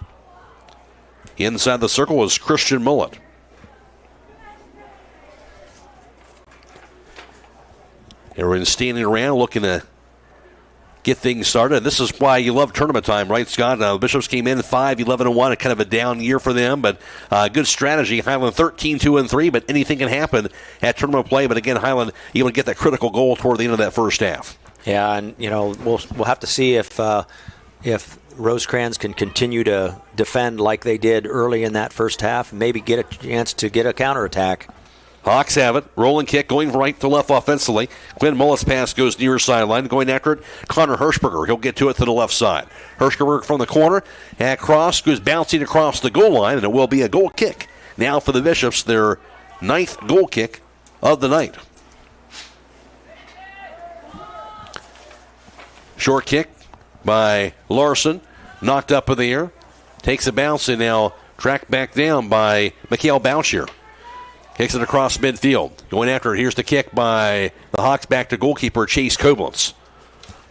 Inside the circle is Christian Mullet. Everyone's standing around looking to get things started. This is why you love tournament time, right, Scott? Bishops came in 5-11-1, kind of a down year for them, but good strategy. Hiland 13-2-3, but anything can happen at tournament play. But again, Hiland able to get that critical goal toward the end of that first half. Yeah, and we'll have to see if Rosecrans can continue to defend like they did early in that first half, and maybe get a chance to get a counterattack. Hawks have it. Rolling kick going right to left offensively. Quinn Mullet's pass goes near sideline. Going after it, Connor Hirschberger. He'll get to it to the left side. Hirschberger from the corner. At cross, goes bouncing across the goal line, and it will be a goal kick. Now for the Bishops, their 9th goal kick of the night. Short kick by Larson. Knocked up in the air. Takes a bounce and now tracked back down by Mikhail Bouchier. Kicks it across midfield. Going after it. Here's the kick by the Hawks back to goalkeeper Chase Koblenz.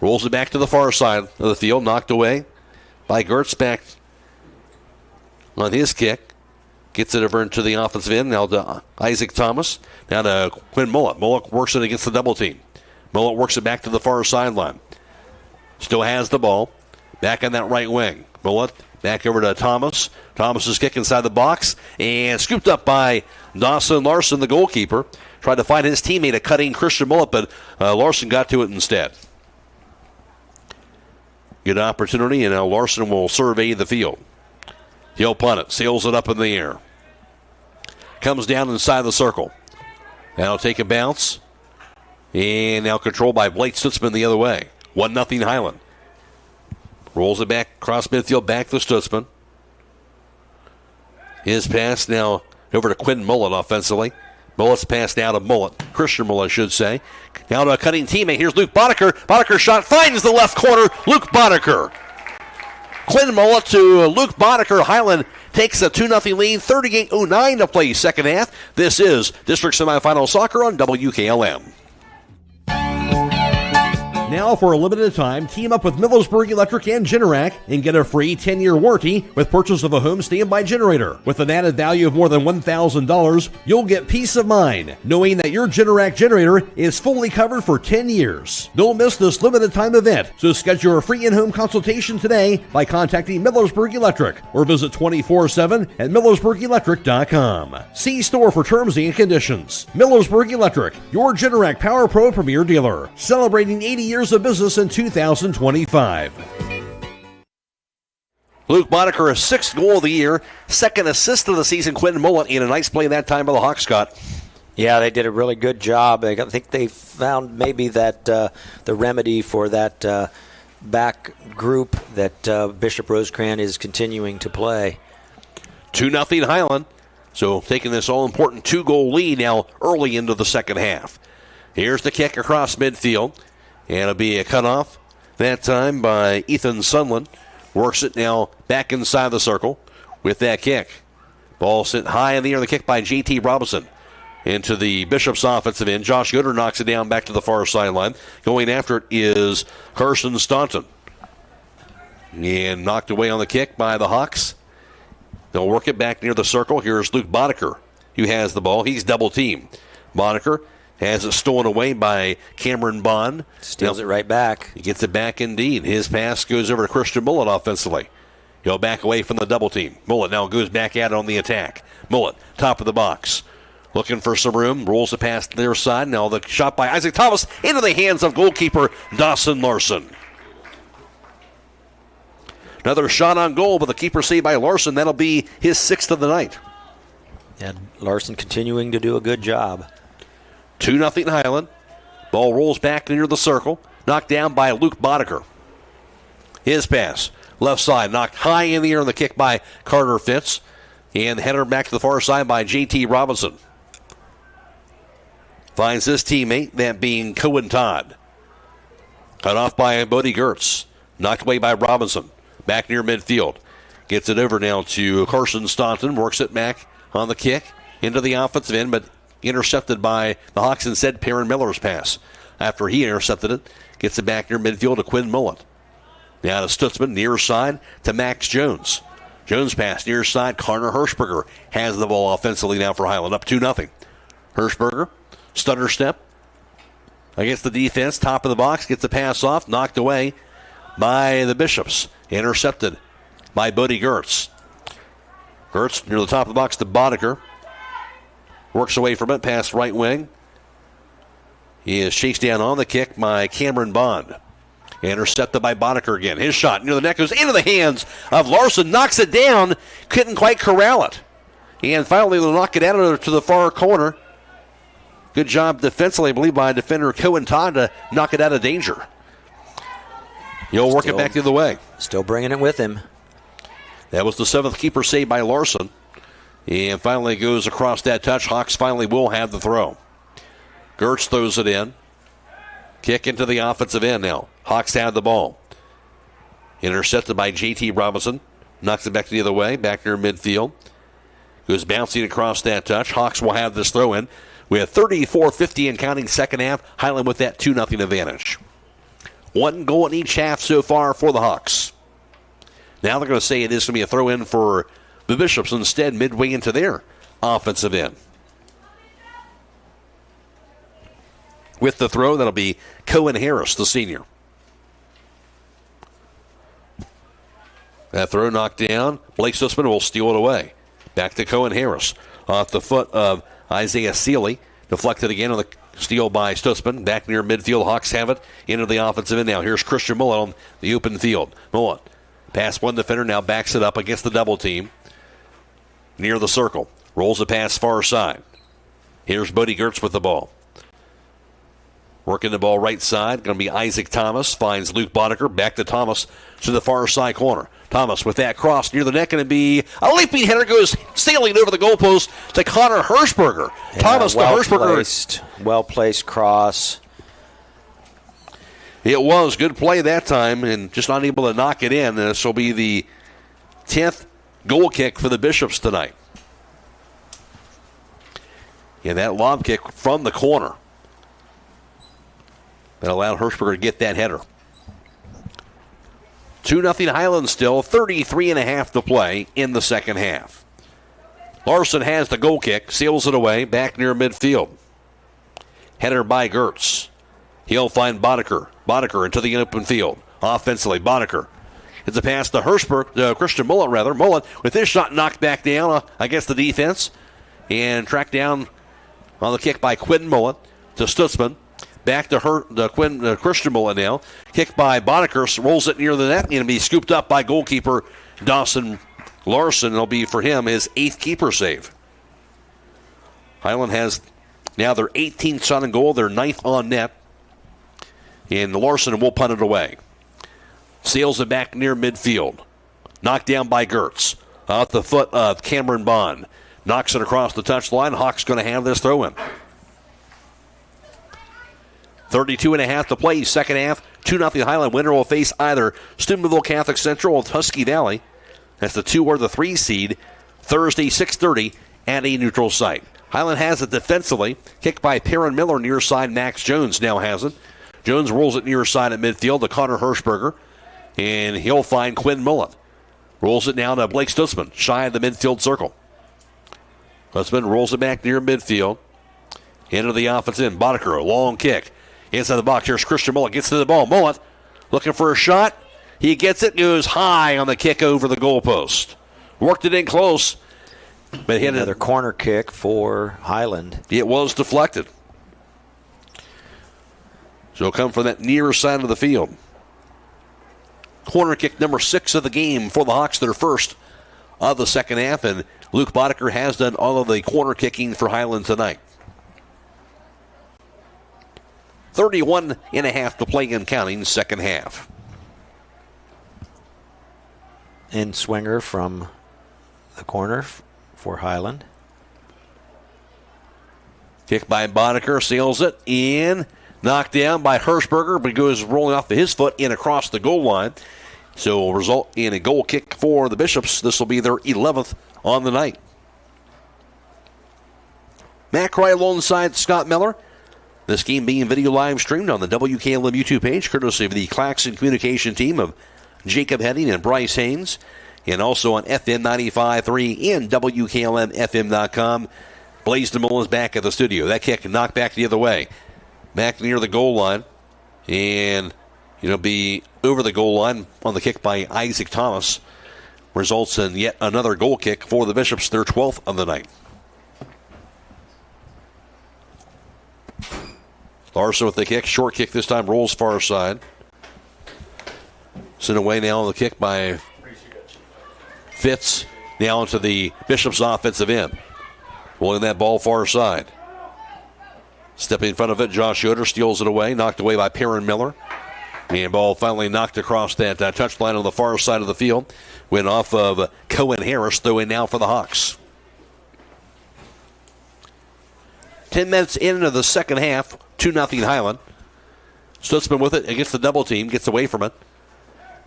Rolls it back to the far side of the field. Knocked away by Gertz back on his kick. Gets it over into the offensive end. Now to Isaac Thomas. Now to Quinn Mullet. Mullet works it against the double team. Mullet works it back to the far sideline. Still has the ball. Back on that right wing. Mullet back over to Thomas. Thomas's kick inside the box. And scooped up by Dawson Larson, the goalkeeper. Tried to find his teammate, a cutting Christian Mullet, but Larson got to it instead. Good opportunity, and now Larson will survey the field. He'll punt it. Sails it up in the air. Comes down inside the circle. Now take a bounce. And now controlled by Blake Stutzman the other way. 1-0 Hiland. Rolls it back across midfield, back to Stutzman. His pass now over to Quinn Mullet offensively. Mullet's pass now to Mullet. Christian Mullet, I should say. Now to a cutting teammate. Here's Luke Boddicker. Boddicker shot finds the left corner. Luke Boddicker. Quinn Mullet to Luke Boddicker. Hiland takes a 2-0 lead. 38:09 to play second half. This is District Semifinal Soccer on WKLM. Now, for a limited time, team up with Millersburg Electric and Generac and get a free 10-year warranty with purchase of a home standby generator. With an added value of more than $1,000, you'll get peace of mind knowing that your Generac generator is fully covered for 10 years. Don't miss this limited time event, so schedule a free in-home consultation today by contacting Millersburg Electric or visit 24/7 at millersburgelectric.com. See store for terms and conditions. Millersburg Electric, your Generac Power Pro Premier dealer, celebrating 80 years of business in 2025. Luke Boddicker, a 6th goal of the year, 2nd assist of the season. Quinn Mullet, and a nice play that time by the Hawks, Scott. Yeah, they did a really good job. I think they found maybe that the remedy for that back group that Bishop Rosecrans is continuing to play. 2-0 Hiland. So taking this all-important 2-goal lead now early into the second half. Here's the kick across midfield. And it'll be a cutoff that time by Ethan Sunland. Works it now back inside the circle with that kick. Ball sent high in the air. The kick by J.T. Robinson into the Bishop's offensive end. Josh Gooder knocks it down back to the far sideline. Going after it is Carson Staunton. And knocked away on the kick by the Hawks. They'll work it back near the circle. Here's Luke Boddicker, who has the ball. He's double teamed. Boddicker has it stolen away by Cameron Bond. Steals it right back. He gets it back indeed. His pass goes over to Christian Mullet offensively. He'll back away from the double team. Mullet now goes back at it on the attack. Mullet, top of the box. Looking for some room. Rolls the pass to their side. Now the shot by Isaac Thomas into the hands of goalkeeper Dawson Larson. Another shot on goal, but the keeper saved by Larson. That'll be his 6th of the night. And Larson continuing to do a good job. 2-0 Hiland. Ball rolls back near the circle. Knocked down by Luke Boddicker. His pass. Left side. Knocked high in the air on the kick by Carter Fitz. And header back to the far side by J.T. Robinson. Finds his teammate, that being Cohen Todd. Cut off by Bodie Gertz. Knocked away by Robinson. Back near midfield. Gets it over now to Carson Staunton. Works it back on the kick into the offensive end, but intercepted by the Hawks instead. Perrin Miller's pass. After he intercepted it, gets it back near midfield to Quinn Mullet. Now to Stutzman, near side to Max Jones. Jones pass near side. Connor Hirschberger has the ball offensively now for Hiland. Up 2-0. Hirschberger, stutter step against the defense. Top of the box, gets the pass off. Knocked away by the Bishops. Intercepted by Bodie Gertz. Gertz near the top of the box to Boddicker. Works away from it, past right wing. He is chased down on the kick by Cameron Bond. Intercepted by Boddicker again. His shot near the net goes into the hands of Larson. Knocks it down. Couldn't quite corral it. And finally they'll knock it out to the far corner. Good job defensively, I believe, by defender Cohen Todd to knock it out of danger. He'll work it back the other way. Still bringing it with him. That was the 7th keeper save by Larson. And finally goes across that touch. Hawks finally will have the throw. Gertz throws it in. Kick into the offensive end now. Hawks have the ball. Intercepted by J.T. Robinson. Knocks it back the other way. Back near midfield. Goes bouncing across that touch. Hawks will have this throw in. With 34:50 and counting second half. Hiland with that 2-0 advantage. 1 goal in each half so far for the Hawks. Now they're going to say it is going to be a throw in for the Bishops instead midway into their offensive end. With the throw, that'll be Cohen Harris, the senior. That throw knocked down. Blake Sussman will steal it away. Back to Cohen Harris. Off the foot of Isaiah Seeley. Deflected again on the steal by Stutzman. Back near midfield. Hawks have it into the offensive end now. Here's Christian Mullet on the open field. Mullet past one defender, now backs it up against the double team. Near the circle. Rolls the pass far side. Here's Bodie Gertz with the ball. Working the ball right side. Going to be Isaac Thomas. Finds Luke Boddicker. Back to Thomas to the far side corner. Thomas with that cross near the net. Going to be a leaping header. Goes sailing over the goalpost to Connor Hirschberger. Yeah, Thomas to Hirschberger. Well-placed cross. It was. Good play that time and just not able to knock it in. This will be the 10th goal kick for the Bishops tonight. Yeah, that lob kick from the corner. That allowed Hirschberger to get that header. 2-0 Highland still. 33.5 to play in the second half. Larson has the goal kick. Seals it away. Back near midfield. Header by Gertz. He'll find Boddicker. Boddicker into the open field. Offensively, Boddicker. It's a pass to Christian Mullet, rather. Mullet with his shot knocked back down against the defense. And tracked down on the kick by Quinn Mullet to Stutzman. Back to Christian Mullet now. Kick by Boddicker. Rolls it near the net and be scooped up by goalkeeper Dawson Larson. It'll be for him his 8th keeper save. Highland has now their 18th shot on goal. Their 9th on net. And Larson will punt it away. Sails it back near midfield. Knocked down by Gertz. Off the foot of Cameron Bond. Knocks it across the touchline. Hawks going to have this throw in. 32.5 to play. Second half. 2-0 Highland. Winner will face either Steubenville Catholic Central or Husky Valley. That's the 2 or the 3 seed. Thursday, 6:30 at a neutral site. Highland has it defensively. Kicked by Perrin Miller near side. Max Jones now has it. Jones rolls it near side at midfield to Connor Hirschberger. And he'll find Quinn Mullet. Rolls it now to Blake Stutzman, shy of the midfield circle. Stutzman rolls it back near midfield. Into the offensive end. Boddicker, a long kick. Inside the box, here's Christian Mullet. Gets to the ball. Mullet looking for a shot. He gets it. Goes high on the kick over the goalpost. Worked it in close. But hit another corner kick for Highland. It was deflected. So it'll come from that near side of the field. Corner kick number 6 of the game for the Hawks, their first of the second half. And Luke Boddicker has done all of the corner kicking for Highland tonight. 31.5 to play and counting second half. In swinger from the corner for Highland. Kick by Boddicker, sails it in. Knocked down by Hirschberger, but goes rolling off his foot in across the goal line. So will result in a goal kick for the Bishops. This will be their 11th on the night. Matt Cry alongside Scott Miller. This game being video live streamed on the WKLM YouTube page, courtesy of the Claxon communication team of Jacob Heading and Bryce Hains, and also on FM 95.3 and WKLM-FM.com. Blaze DeMille is back at the studio. That kick knocked back the other way. Back near the goal line. And It'll be over the goal line on the kick by Isaac Thomas. Results in yet another goal kick for the Bishops, their 12th of the night. Larson with the kick. Short kick this time. Rolls far side. Sent away now on the kick by Fitz. Now into the Bishops offensive end. Rolling that ball far side. Stepping in front of it, Josh Yoder steals it away. Knocked away by Perrin Miller. And ball finally knocked across that touchline on the far side of the field. Went off of Cohen Harris, throwing now for the Hawks. 10 minutes into the second half, 2-0 Hiland. Stutzman with it against the double team, gets away from it.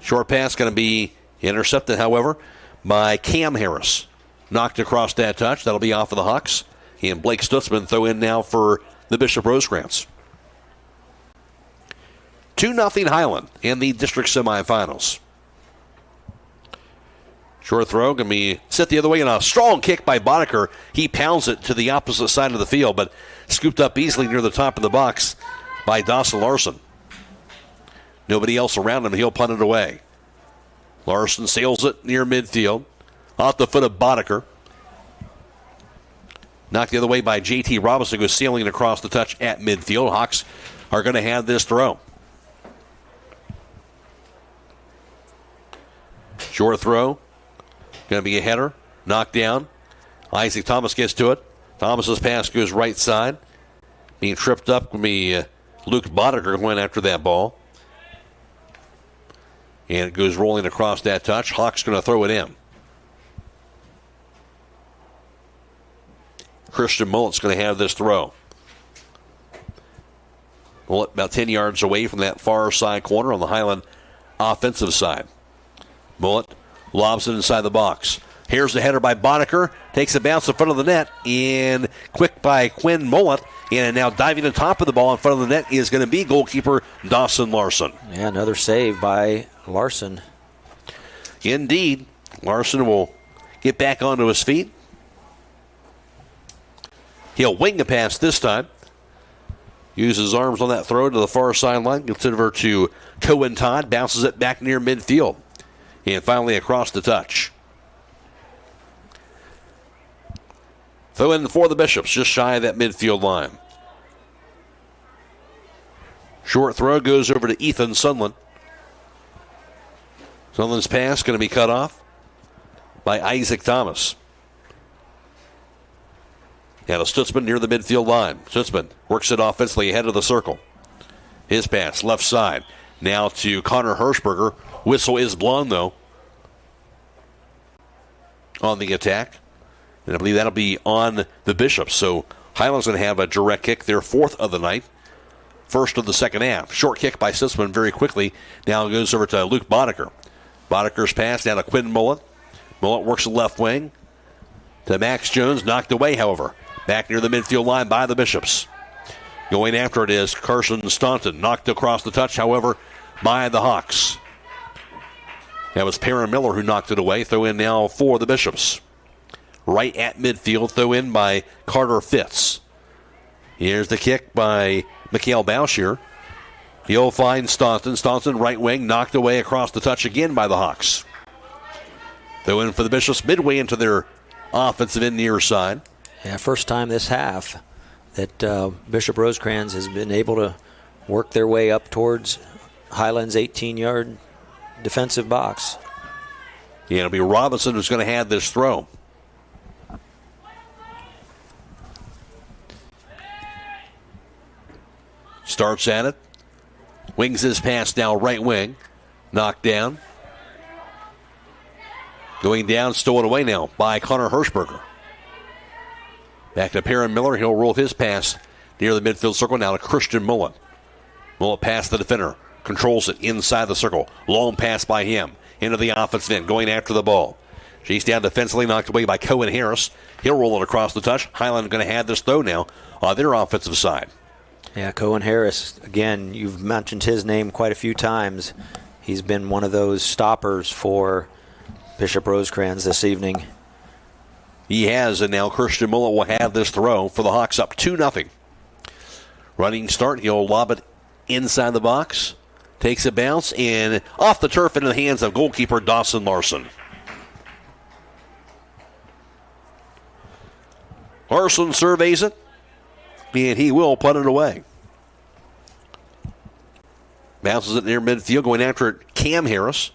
Short pass going to be intercepted, however, by Cam Harris. Knocked across that touch. That'll be off of the Hawks. And Blake Stutzman throw in now for the Bishop Rosecrans. 2-0 Hiland in the district semifinals. Short throw going to be set the other way, and a strong kick by Boddicker. He pounds it to the opposite side of the field, but scooped up easily near the top of the box by Dawson Larson. Nobody else around him. He'll punt it away. Larson sails it near midfield. Off the foot of Boddicker. Knocked the other way by J.T. Robinson, who's sailing it across the touch at midfield. Hawks are going to have this throw. Short throw. Going to be a header. Knocked down. Isaac Thomas gets to it. Thomas's pass goes right side. Being tripped up will be Luke Boddicker going after that ball. And it goes rolling across that touch. Hawks going to throw it in. Christian Mullet's going to have this throw. Mullet about 10 yards away from that far side corner on the Hiland offensive side. Mullet lobs it inside the box. Here's the header by Boddicker. Takes a bounce in front of the net. And quick by Quinn Mullet. And now diving on top of the ball in front of the net is going to be goalkeeper Dawson Larson. Yeah, another save by Larson. Indeed. Larson will get back onto his feet. He'll wing the pass this time. Use his arms on that throw to the far sideline. Gets it over to Cohen Todd. Bounces it back near midfield. And finally across the touch. Throw in for the Bishops, just shy of that midfield line. Short throw goes over to Ethan Sunland. Sunland's pass going to be cut off by Isaac Thomas. Now to Stutzman near the midfield line. Stutzman works it offensively ahead of the circle. His pass, left side. Now to Connor Hirschberger. Whistle is blown, though, on the attack. And I believe that'll be on the Bishops. So Hiland's going to have a direct kick, their 4th of the night. First of the second half. Short kick by Stutzman very quickly. Now it goes over to Luke Boddicker. Boddicker's pass down to Quinn Mullet. Mullet works the left wing to Max Jones. Knocked away, however. Back near the midfield line by the Bishops. Going after it is Carson Staunton. Knocked across the touch, however, by the Hawks. That was Perrin Miller who knocked it away. Throw in now for the Bishops. Right at midfield. Throw in by Carter Fitz. Here's the kick by Mikhail Bouchier. He'll find Staunton. Staunton right wing. Knocked away across the touch again by the Hawks. Throw in for the Bishops midway into their offensive end near side. Yeah, first time this half that Bishop Rosecrans has been able to work their way up towards Hiland's 18-yard defensive box. Yeah, it'll be Robinson who's going to have this throw. Starts at it. Wings his pass now right wing. Knocked down. Going down, stolen away now by Connor Hirschberger. Back to Perrin Miller. He'll roll his pass near the midfield circle now to Christian Mullet. Mullet past the defender. Controls it inside the circle. Long pass by him. Into the offensive end. Going after the ball. Chased down defensively. Knocked away by Cohen Harris. He'll roll it across the touch. Hiland going to have this throw now on their offensive side. Yeah, Cohen Harris, again, you've mentioned his name quite a few times. He's been one of those stoppers for Bishop Rosecrans this evening. He has, and now Christian Mullet will have this throw for the Hawks, up 2-0. Running start, he'll lob it inside the box. takes a bounce and off the turf into the hands of goalkeeper Dawson Larson. Larson surveys it, and he will punt it away. Bounces it near midfield, going after it, Cam Harris.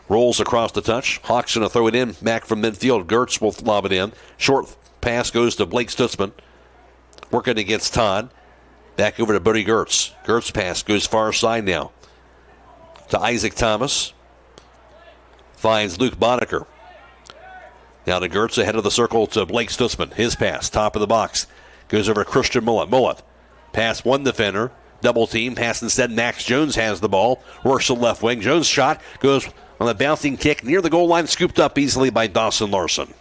Rolls across the touch. Hawks going to throw it in back from midfield. Gertz will lob it in. Short pass goes to Blake Stutzman. Working against Todd. Back over to Buddy Gertz. Gertz pass goes far side now to Isaac Thomas. Finds Luke Boddicker. Now to Gertz ahead of the circle to Blake Stutzman. His pass, top of the box. Goes over to Christian Mullet. Mullet. Pass one defender. Double team. Pass instead. Max Jones has the ball. Works to the left wing. Jones' shot goes on a bouncing kick near the goal line. Scooped up easily by Dawson Larson.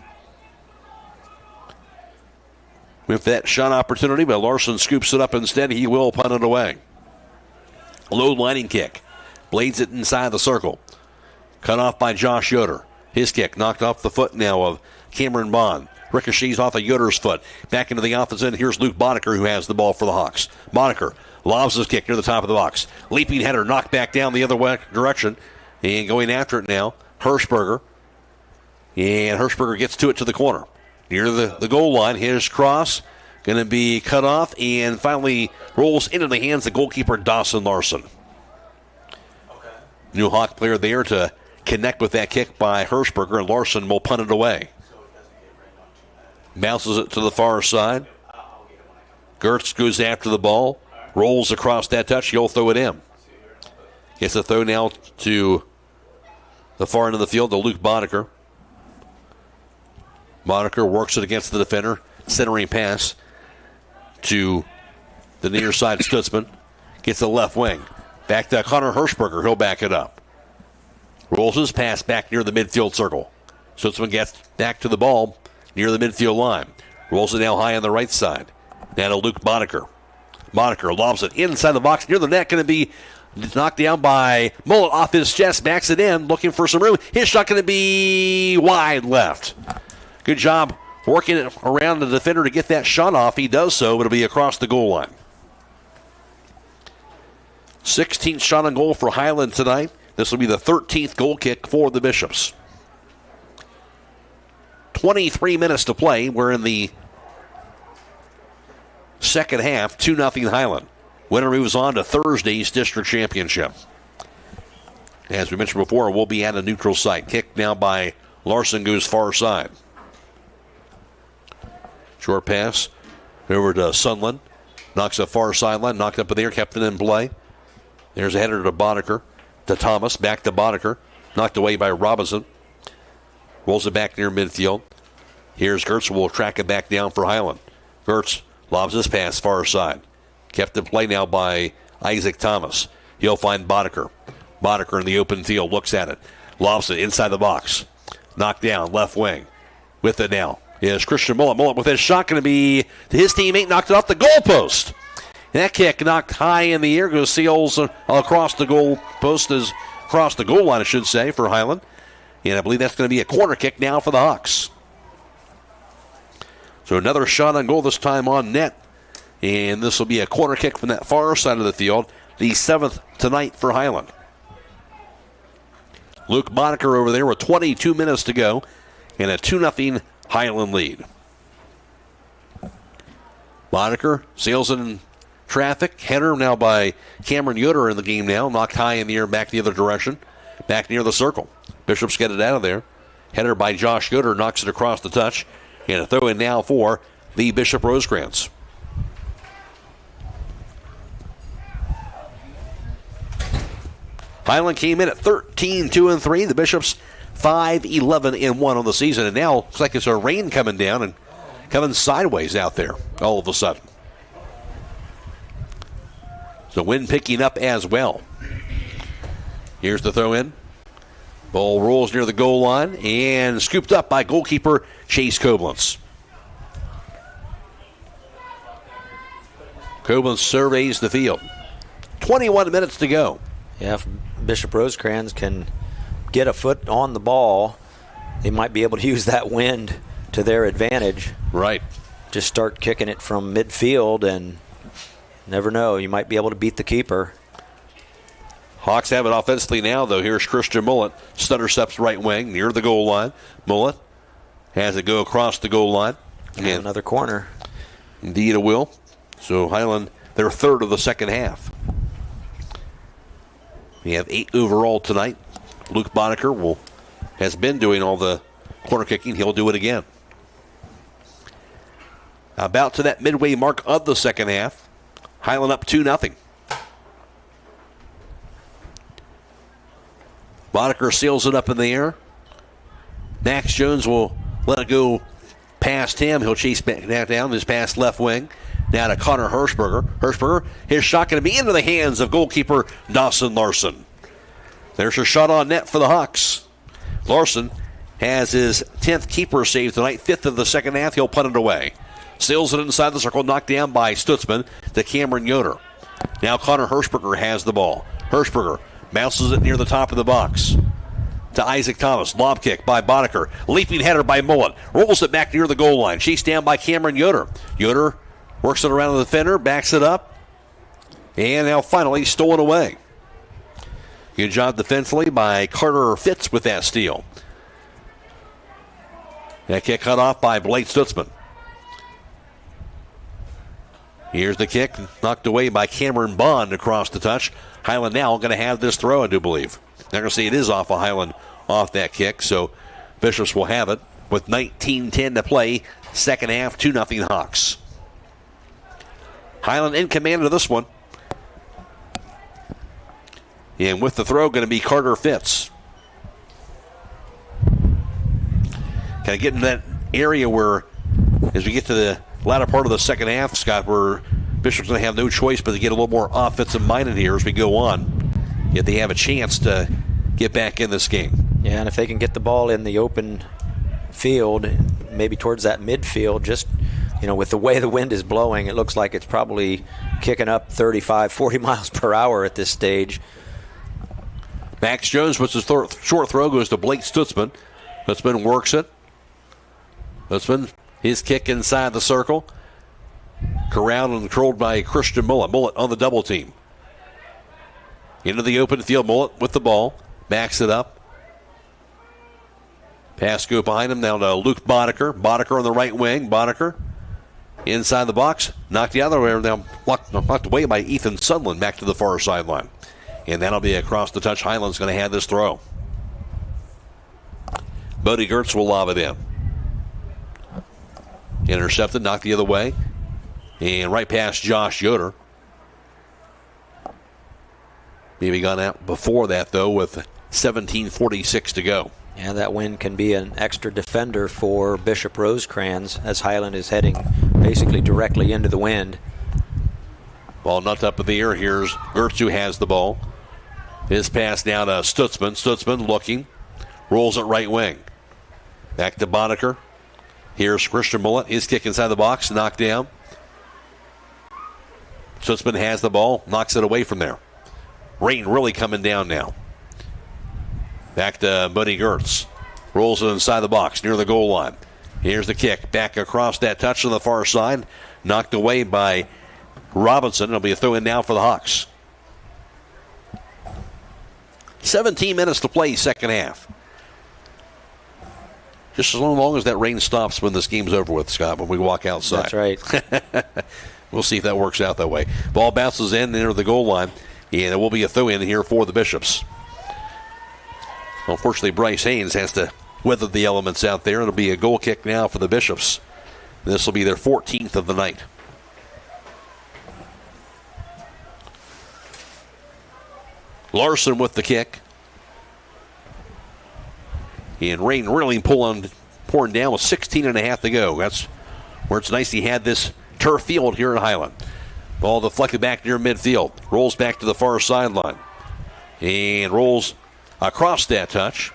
With that shot opportunity, but Larson scoops it up instead. He will punt it away. Low lining kick. Blades it inside the circle. Cut off by Josh Yoder. His kick knocked off the foot now of Cameron Bond. Ricochets off of Yoder's foot. Back into the offensive end. Here's Luke Boddicker who has the ball for the Hawks. Boddicker lobs his kick near the top of the box. Leaping header knocked back down the other direction. And going after it now, Hirschberger. And Hirschberger gets to it to the corner. Near the goal line. His cross going to be cut off and finally rolls into the hands of goalkeeper Dawson Larson. New Hawk player there to connect with that kick by Hirschberger, and Larson will punt it away. Bounces it to the far side. Gertz goes after the ball. Rolls across that touch. He'll throw it in. Gets a throw now to the far end of the field to Luke Boddicker. Boddicker works it against the defender. Centering pass to the near side Stutzman. Gets the left wing. Back to Connor Hirschberger. He'll back it up. Rolls his pass back near the midfield circle. Stutzman gets back to the ball near the midfield line. Rolls it now high on the right side. Now to Luke Boddicker. Boddicker lobs it inside the box near the net. Going to be knocked down by Mullet off his chest. Backs it in. Looking for some room. His shot going to be wide left. Good job working it around the defender to get that shot off. He does so, but it'll be across the goal line. 16th shot on goal for Hiland tonight. This will be the 13th goal kick for the Bishops. 23 minutes to play. We're in the second half. 2-0 Hiland. Winner moves on to Thursday's district championship. As we mentioned before, we'll be at a neutral site. Kick now by Larson goes far side. Short pass over to Sunland. Knocks a far sideline. Knocked up in the air. Kept it in play. There's a header to Boddicker. To Thomas. Back to Boddicker. Knocked away by Robinson. Rolls it back near midfield. Here's Gertz. Will track it back down for Hiland. Gertz lobs his pass far side. Kept in play now by Isaac Thomas. He'll find Boddicker. Boddicker in the open field. Looks at it. Lobs it inside the box. Knocked down. Left wing. With it now is Christian Mullet. Mullet with his shot going to be to his teammate. Knocked it off the goalpost. That kick knocked high in the air. Goes Seals across the goal post. Across the goal line, I should say, for Hiland. And I believe that's going to be a corner kick now for the Hawks. So another shot on goal, this time on net. And this will be a corner kick from that far side of the field. The 7th tonight for Hiland. Luke Boddicker over there with 22 minutes to go. And a 2-0 Hiland lead. Boddicker sails in traffic. Header now by Cameron Yoder in the game now. Knocked high in the air back the other direction. Back near the circle. Bishops get it out of there. Header by Josh Yoder knocks it across the touch. And a throw in now for the Bishop Rosecrans. Hiland came in at 13-2-3. The Bishops 5-11-1 on the season. And now looks like it's a rain coming down and coming sideways out there all of a sudden. So wind picking up as well. Here's the throw in. Ball rolls near the goal line and scooped up by goalkeeper Chase Koblenz. Koblenz surveys the field. 21 minutes to go. Yeah, if Bishop Rosecrans can get a foot on the ball, they might be able to use that wind to their advantage. Right. Just start kicking it from midfield and never know. You might be able to beat the keeper. Hawks have it offensively now, though. Here's Christian Mullet. Stutter steps right wing near the goal line. Mullet has it go across the goal line. And another corner. Indeed it will. So Hiland, their third of the second half. We have 8 overall tonight. Luke Boddicker has been doing all the corner kicking. He'll do it again. About to that midway mark of the second half. Hiland up 2-0. Boddicker sails it up in the air. Max Jones will let it go past him. He'll chase back down his pass left wing. Now to Connor Hirschberger. Hirschberger, his shot going to be into the hands of goalkeeper Dawson Larson. There's a shot on net for the Hawks. Larson has his 10th keeper save tonight, 5th of the second half. He'll punt it away. Sails it inside the circle, knocked down by Stutzman to Cameron Yoder. Now Connor Hirschberger has the ball. Hirschberger bounces it near the top of the box to Isaac Thomas. Lob kick by Boddicker. Leaping header by Mullet. Rolls it back near the goal line. Chased down by Cameron Yoder. Yoder works it around the defender, backs it up, and now finally stolen away. Good job defensively by Carter Fitz with that steal. That kick cut off by Blake Stutzman. Here's the kick, knocked away by Cameron Bond across the touch. Hiland now going to have this throw, I do believe. They're going to say it is off of Hiland off that kick, so Bishops will have it with 19:10 to play. Second half, 2-0 Hawks. Hiland in command of this one. And with the throw, going to be Carter Fitz. Kind of get in that area where, as we get to the latter part of the second half, Scott, where Bishop's going to have no choice but to get a little more offensive minded here as we go on. Yet they have a chance to get back in this game. Yeah, and if they can get the ball in the open field, maybe towards that midfield, just, with the way the wind is blowing, it looks like it's probably kicking up 35, 40 miles per hour at this stage. Max Jones puts his short throw, goes to Blake Stutzman. Stutzman works it. Stutzman, his kick inside the circle. Corralled and controlled by Christian Mullet. Mullet on the double team. Into the open field, Mullet with the ball. Backs it up. Pass go behind him now to Luke Boddicker. Boddicker on the right wing. Boddicker inside the box. Knocked the other way. Now knocked away by Ethan Sundlin back to the far sideline. And that'll be across the touch. Hiland's going to have this throw. Bodie Gertz will lob it in. Intercepted, knocked the other way. And right past Josh Yoder. Maybe gone out before that, though, with 17:46 to go. Yeah, that win can be an extra defender for Bishop Rosecrans as Hiland is heading basically directly into the wind. Ball knocked up in the air. Here's Gertz who has the ball. His pass down to Stutzman. Stutzman looking. Rolls it right wing. Back to Boddicker. Here's Christian Mullet. His kick inside the box. Knocked down. Stutzman has the ball. Knocks it away from there. Rain really coming down now. Back to Buddy Gertz. Rolls it inside the box near the goal line. Here's the kick. Back across that touch on the far side. Knocked away by Robinson. It'll be a throw in now for the Hawks. 17 minutes to play second half. Just as long as that rain stops when this game's over with, Scott, when we walk outside. That's right. We'll see if that works out that way. Ball bounces in near the goal line, and it will be a throw-in here for the Bishops. Unfortunately, Bryce Hains has to weather the elements out there. It'll be a goal kick now for the Bishops. This will be their 14th of the night. Larson with the kick. And rain really pouring down with 16.5 to go. That's where it's nice he had this turf field here in Hiland. Ball deflected back near midfield. Rolls back to the far sideline. And rolls across that touch.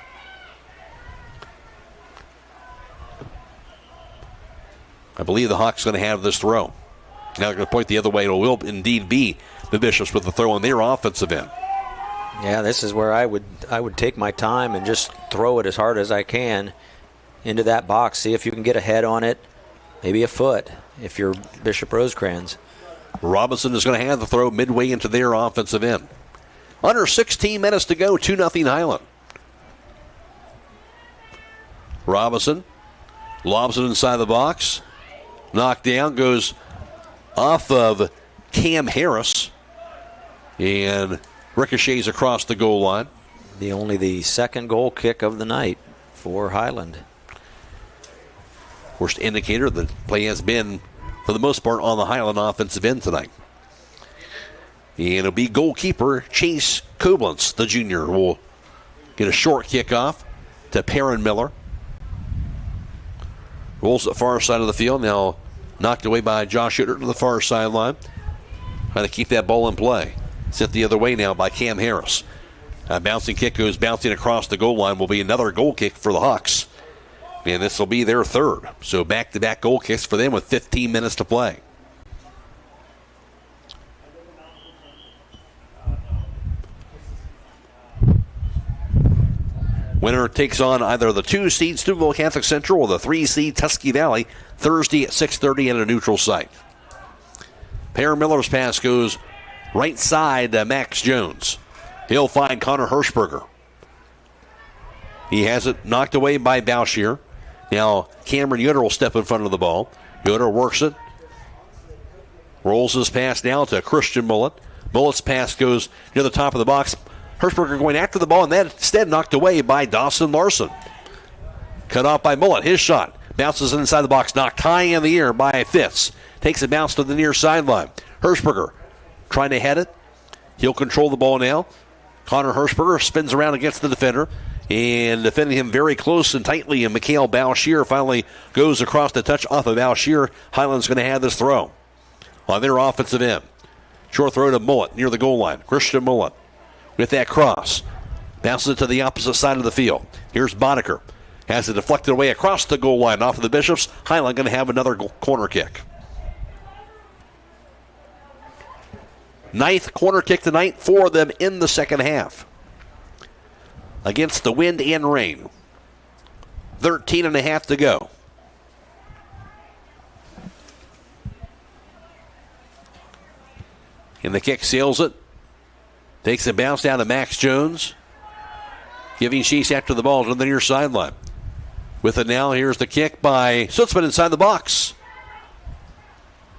I believe the Hawks going to have this throw. Now they're going to point the other way. It will indeed be the Bishops with the throw on their offensive end. Yeah, this is where I would take my time and just throw it as hard as I can into that box. See if you can get a head on it, maybe a foot if you're Bishop Rosecrans. Robinson is going to have the throw midway into their offensive end. Under 16 minutes to go, 2-0 Hiland. Robinson lobs it inside the box. Knocked down, goes off of Cam Harris and ricochets across the goal line. Only the second goal kick of the night for Hiland. Worst indicator the play has been, for the most part, on the Hiland offensive end tonight. And it'll be goalkeeper Chase Koblentz, the junior, will get a short kickoff to Perrin Miller. Rolls to the far side of the field, now knocked away by Josh Uter to the far sideline. Trying to keep that ball in play. Sent the other way now by Cam Harris. A bouncing kick goes bouncing across the goal line. Will be another goal kick for the Hawks. And this will be their third. So back-to-back goal kicks for them with 15 minutes to play. Winner takes on either the 2-seed Steubenville Catholic Central or the 3-seed Tusky Valley Thursday at 6:30 at a neutral site. Perrin Miller's pass goes right side to Max Jones. He'll find Connor Hirschberger. He has it knocked away by Bowshier. Now Cameron Yoder will step in front of the ball. Yoder works it. Rolls his pass down to Christian Mullet. Mullet's pass goes near the top of the box. Hirschberger going after the ball, and that instead knocked away by Dawson Larson. Cut off by Mullet. His shot bounces inside the box, knocked high in the air by Fitz. Takes a bounce to the near sideline. Hirschberger trying to head it. He'll control the ball now. Connor Hirschberger spins around against the defender, and defending him very close and tightly, and Mikhail Bowshier finally goes across the touch off of Bowshier. Hiland's going to have this throw on their offensive end. Short throw to Mullet near the goal line. Christian Mullet with that cross. Bounces it to the opposite side of the field. Here's Boddicker. Has it deflected away across the goal line off of the Bishops. Hiland going to have another corner kick. Ninth corner kick tonight for them in the second half. Against the wind and rain. 13 and a half to go. And the kick sails it. Takes a bounce down to Max Jones. Giving chase after the ball to the near sideline. With it now, here's the kick by Sutzman inside the box.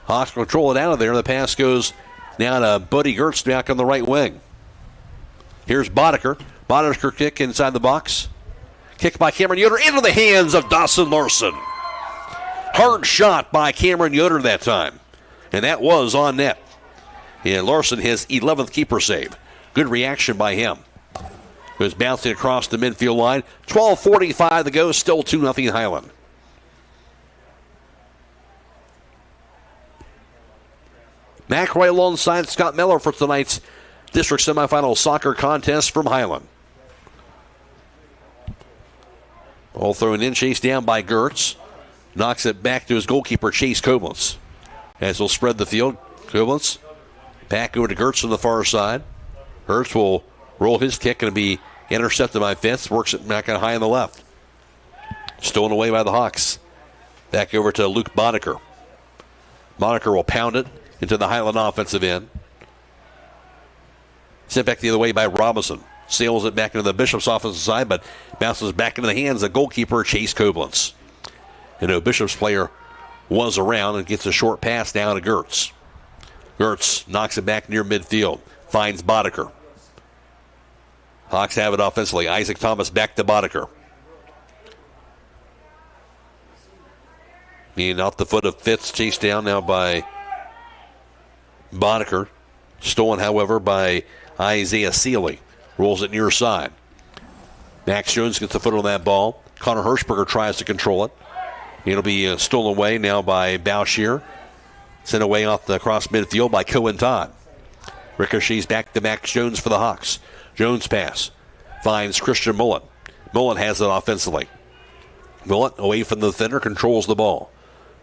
Hawks control it out of there. The pass goes now to Buddy Gertz back on the right wing. Here's Boddicker. Boddicker kick inside the box. Kick by Cameron Yoder into the hands of Dawson Larson. Hard shot by Cameron Yoder that time. And that was on net. And Larson his 11th keeper save. Good reaction by him. Goes bouncing across the midfield line. 12:45 to go. Still 2-0 Hiland. McRae alongside Scott Miller for tonight's district semifinal soccer contest from Hiland. Ball thrown in, chased down by Gertz. Knocks it back to his goalkeeper, Chase Koblentz. As he'll spread the field, Koblentz back over to Gertz on the far side. Gertz will roll his kick and be intercepted by Fitz. Works it back high on the left. Stolen away by the Hawks. Back over to Luke Boddicker. Boddicker will pound it into the Hiland offensive end. Sent back the other way by Robinson. Sails it back into the Bishop's offensive side, but bounces back into the hands of goalkeeper Chase Koblentz. You know, Bishop's player was around and gets a short pass down to Gertz. Gertz knocks it back near midfield. Finds Boddicker. Hawks have it offensively. Isaac Thomas back to Boddicker. Being off the foot of Fitz, chased down now by Boddicker. Stolen, however, by Isaiah Seeley. Rolls it near side. Max Jones gets the foot on that ball. Connor Hirschberger tries to control it. It'll be stolen away now by Bowshier. Sent away off the cross midfield by Cohen Todd. Ricochets back to Max Jones for the Hawks. Jones pass. Finds Christian Mullet. Mullet has it offensively. Mullet away from the defender, controls the ball.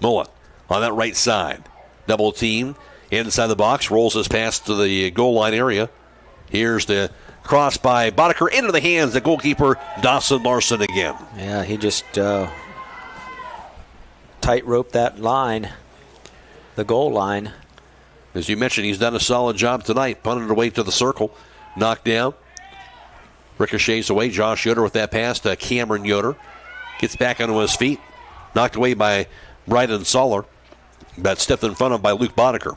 Mullet on that right side. Double team inside the box. Rolls his pass to the goal line area. Here's the cross by Boddicker into the hands of goalkeeper Dawson Larson again. Yeah, he just tightrope that line, the goal line. As you mentioned, he's done a solid job tonight. Punted it away to the circle. knocked down. Ricochets away. Josh Yoder with that pass to Cameron Yoder. Gets back onto his feet. Knocked away by Bryden Soller. But stepped in front of by Luke Boddicker.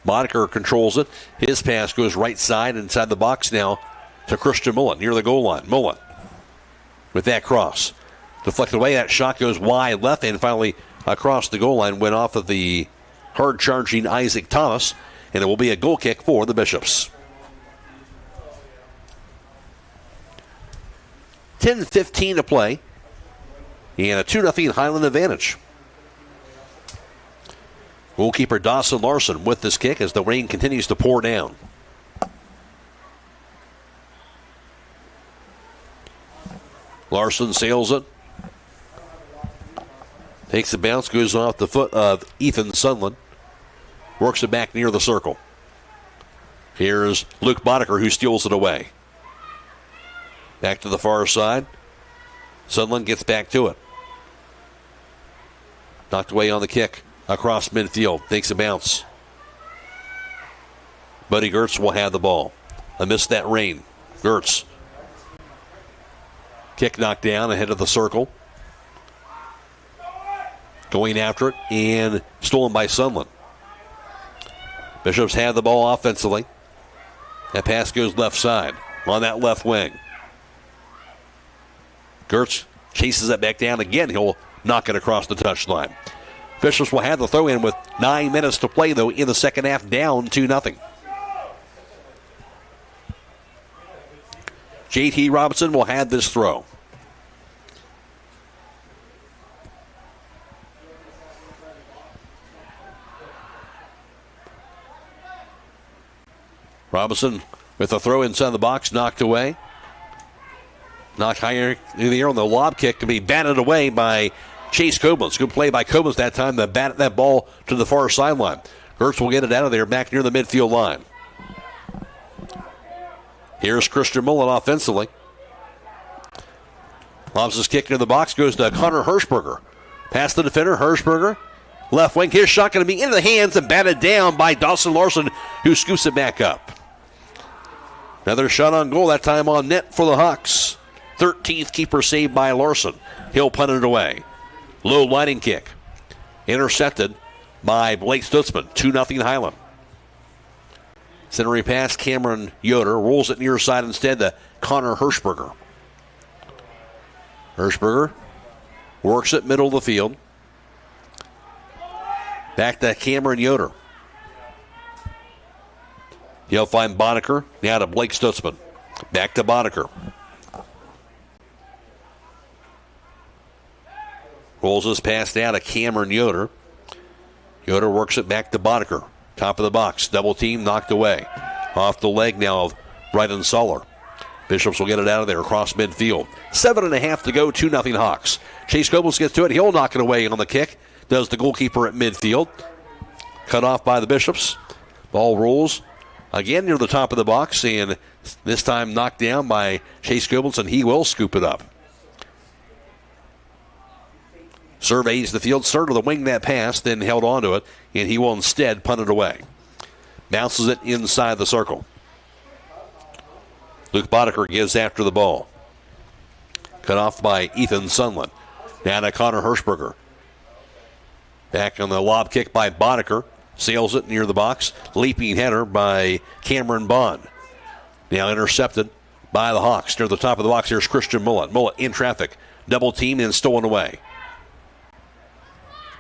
Boddicker controls it. His pass goes right side inside the box now to Christian Mullen near the goal line. Mullen with that cross. Deflected away. That shot goes wide left and finally across the goal line. Went off of the hard-charging Isaac Thomas. And it will be a goal kick for the Bishops. 10:15 to play. And a 2-0 Hiland advantage. Goalkeeper Dawson Larson with this kick as the rain continues to pour down. Larson sails it. Takes the bounce, goes off the foot of Ethan Sunland. Works it back near the circle. Here's Luke Boddicker who steals it away. Back to the far side. Sunland gets back to it. Knocked away on the kick across midfield. Takes a bounce. Buddy Gertz will have the ball. Amidst that rain. Gertz. Kick knocked down ahead of the circle. Going after it and stolen by Sunland. Bishops have the ball offensively. That pass goes left side on that left wing. Gertz chases it back down again. He'll knock it across the touchline. Bishops will have the throw in with 9 minutes to play, though, in the second half, down 2-0. J.T. Robinson will have this throw. Robinson with a throw inside the box, knocked away. Knocked higher in the air on the lob kick to be batted away by Chase Koblenz. Good play by Koblenz that time to bat that ball to the far sideline. Gertz will get it out of there back near the midfield line. Here's Christian Mullen offensively. Lobs his kick near the box, goes to Connor Hirschberger. Past the defender, Hirschberger. Left wing, his shot going to be into the hands and batted down by Dawson Larson, who scoops it back up. Another shot on goal, that time on net for the Hawks. 13th keeper saved by Larson. He'll punt it away. Low lining kick. Intercepted by Blake Stutzman. 2-0 Hiland. Centering pass, Cameron Yoder rolls it near side instead to Connor Hirschberger. Hirschberger works it middle of the field. Back to Cameron Yoder. He'll find Boddicker. Now to Blake Stutzman. Back to Boddicker. Rolls his pass down to Cameron Yoder. Yoder works it back to Boddicker. Top of the box. Double team knocked away. Off the leg now of Bryden Soller. Bishops will get it out of there across midfield. 7.5 to go. 2-0 Hawks. Chase Koblenz gets to it. He'll knock it away on the kick. Does the goalkeeper at midfield. Cut off by the Bishops. Ball rolls again near the top of the box, and this time knocked down by Chase Koblenz, and he will scoop it up. Surveys the field, started to the wing that pass, then held onto it, and he will instead punt it away. Bounces it inside the circle. Luke Boddicker gives after the ball. Cut off by Ethan Sunland. Down to Connor Hirschberger. Back on the lob kick by Boddicker. Sails it near the box. Leaping header by Cameron Bond. Now intercepted by the Hawks. Near the top of the box, here's Christian Mullen. Mullen in traffic. Double team and stolen away.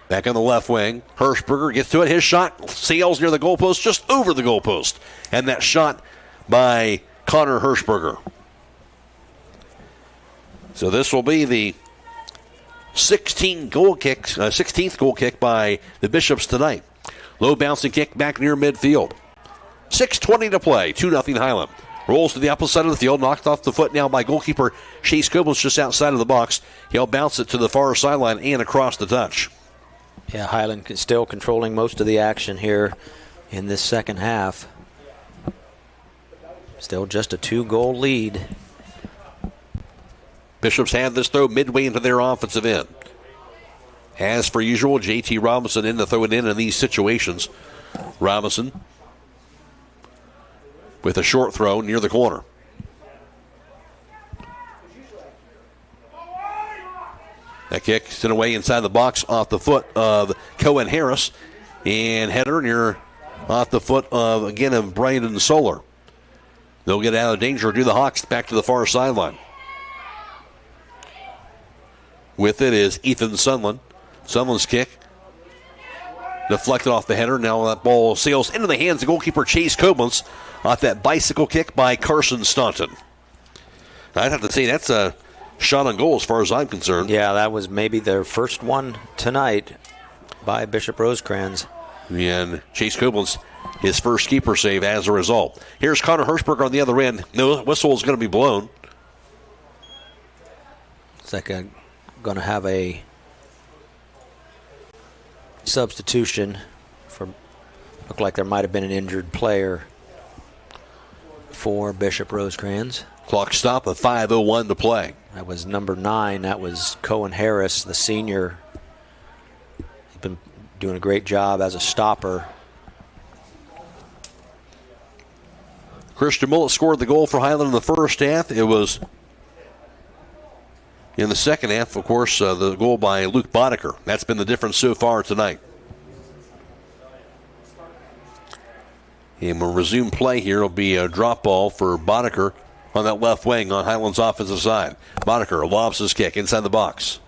Back on the left wing. Hirschberger gets to it. His shot sails near the goalpost, just over the goalpost. And that shot by Connor Hirschberger. So this will be the 16th goal kick by the Bishops tonight. Low bouncing kick back near midfield. 6:20 to play. 2-0 Hiland. Rolls to the opposite side of the field. Knocked off the foot now by goalkeeper Chase Koblenz just outside of the box. He'll bounce it to the far sideline and across the touch. Yeah, Hiland still controlling most of the action here in this second half. Still just a 2-goal lead. Bishops have this throw midway into their offensive end. As per usual, J.T. Robinson in to throw it in these situations. Robinson with a short throw near the corner. That kick sent away inside the box off the foot of Cohen Harris. And header near off the foot of Brandon Solar. They'll get out of danger. Do the Hawks back to the far sideline. With it is Ethan Sunland. Sunland's kick deflected off the header. Now that ball sails into the hands of goalkeeper Chase Koblenz off that bicycle kick by Carson Staunton. I'd have to say that's a shot on goal as far as I'm concerned. Yeah, that was maybe their first one tonight by Bishop Rosecrans. And Chase Koblenz, his first keeper save as a result. Here's Connor Hirschberger on the other end. No whistle is going to be blown. It's like going to have a substitution for, looked like there might have been an injured player for Bishop Rosecrans. Clock stop of 5:01 to play. That was number 9. That was Cohen Harris, the senior. He's been doing a great job as a stopper. Christian Mullet scored the goal for Hiland in the first half. It was in the second half, of course, the goal by Luke Boddicker. That's been the difference so far tonight. And we'll resume play here. It'll be a drop ball for Boddicker on that left wing on Hiland's offensive side. Boddicker lobs his kick inside the box.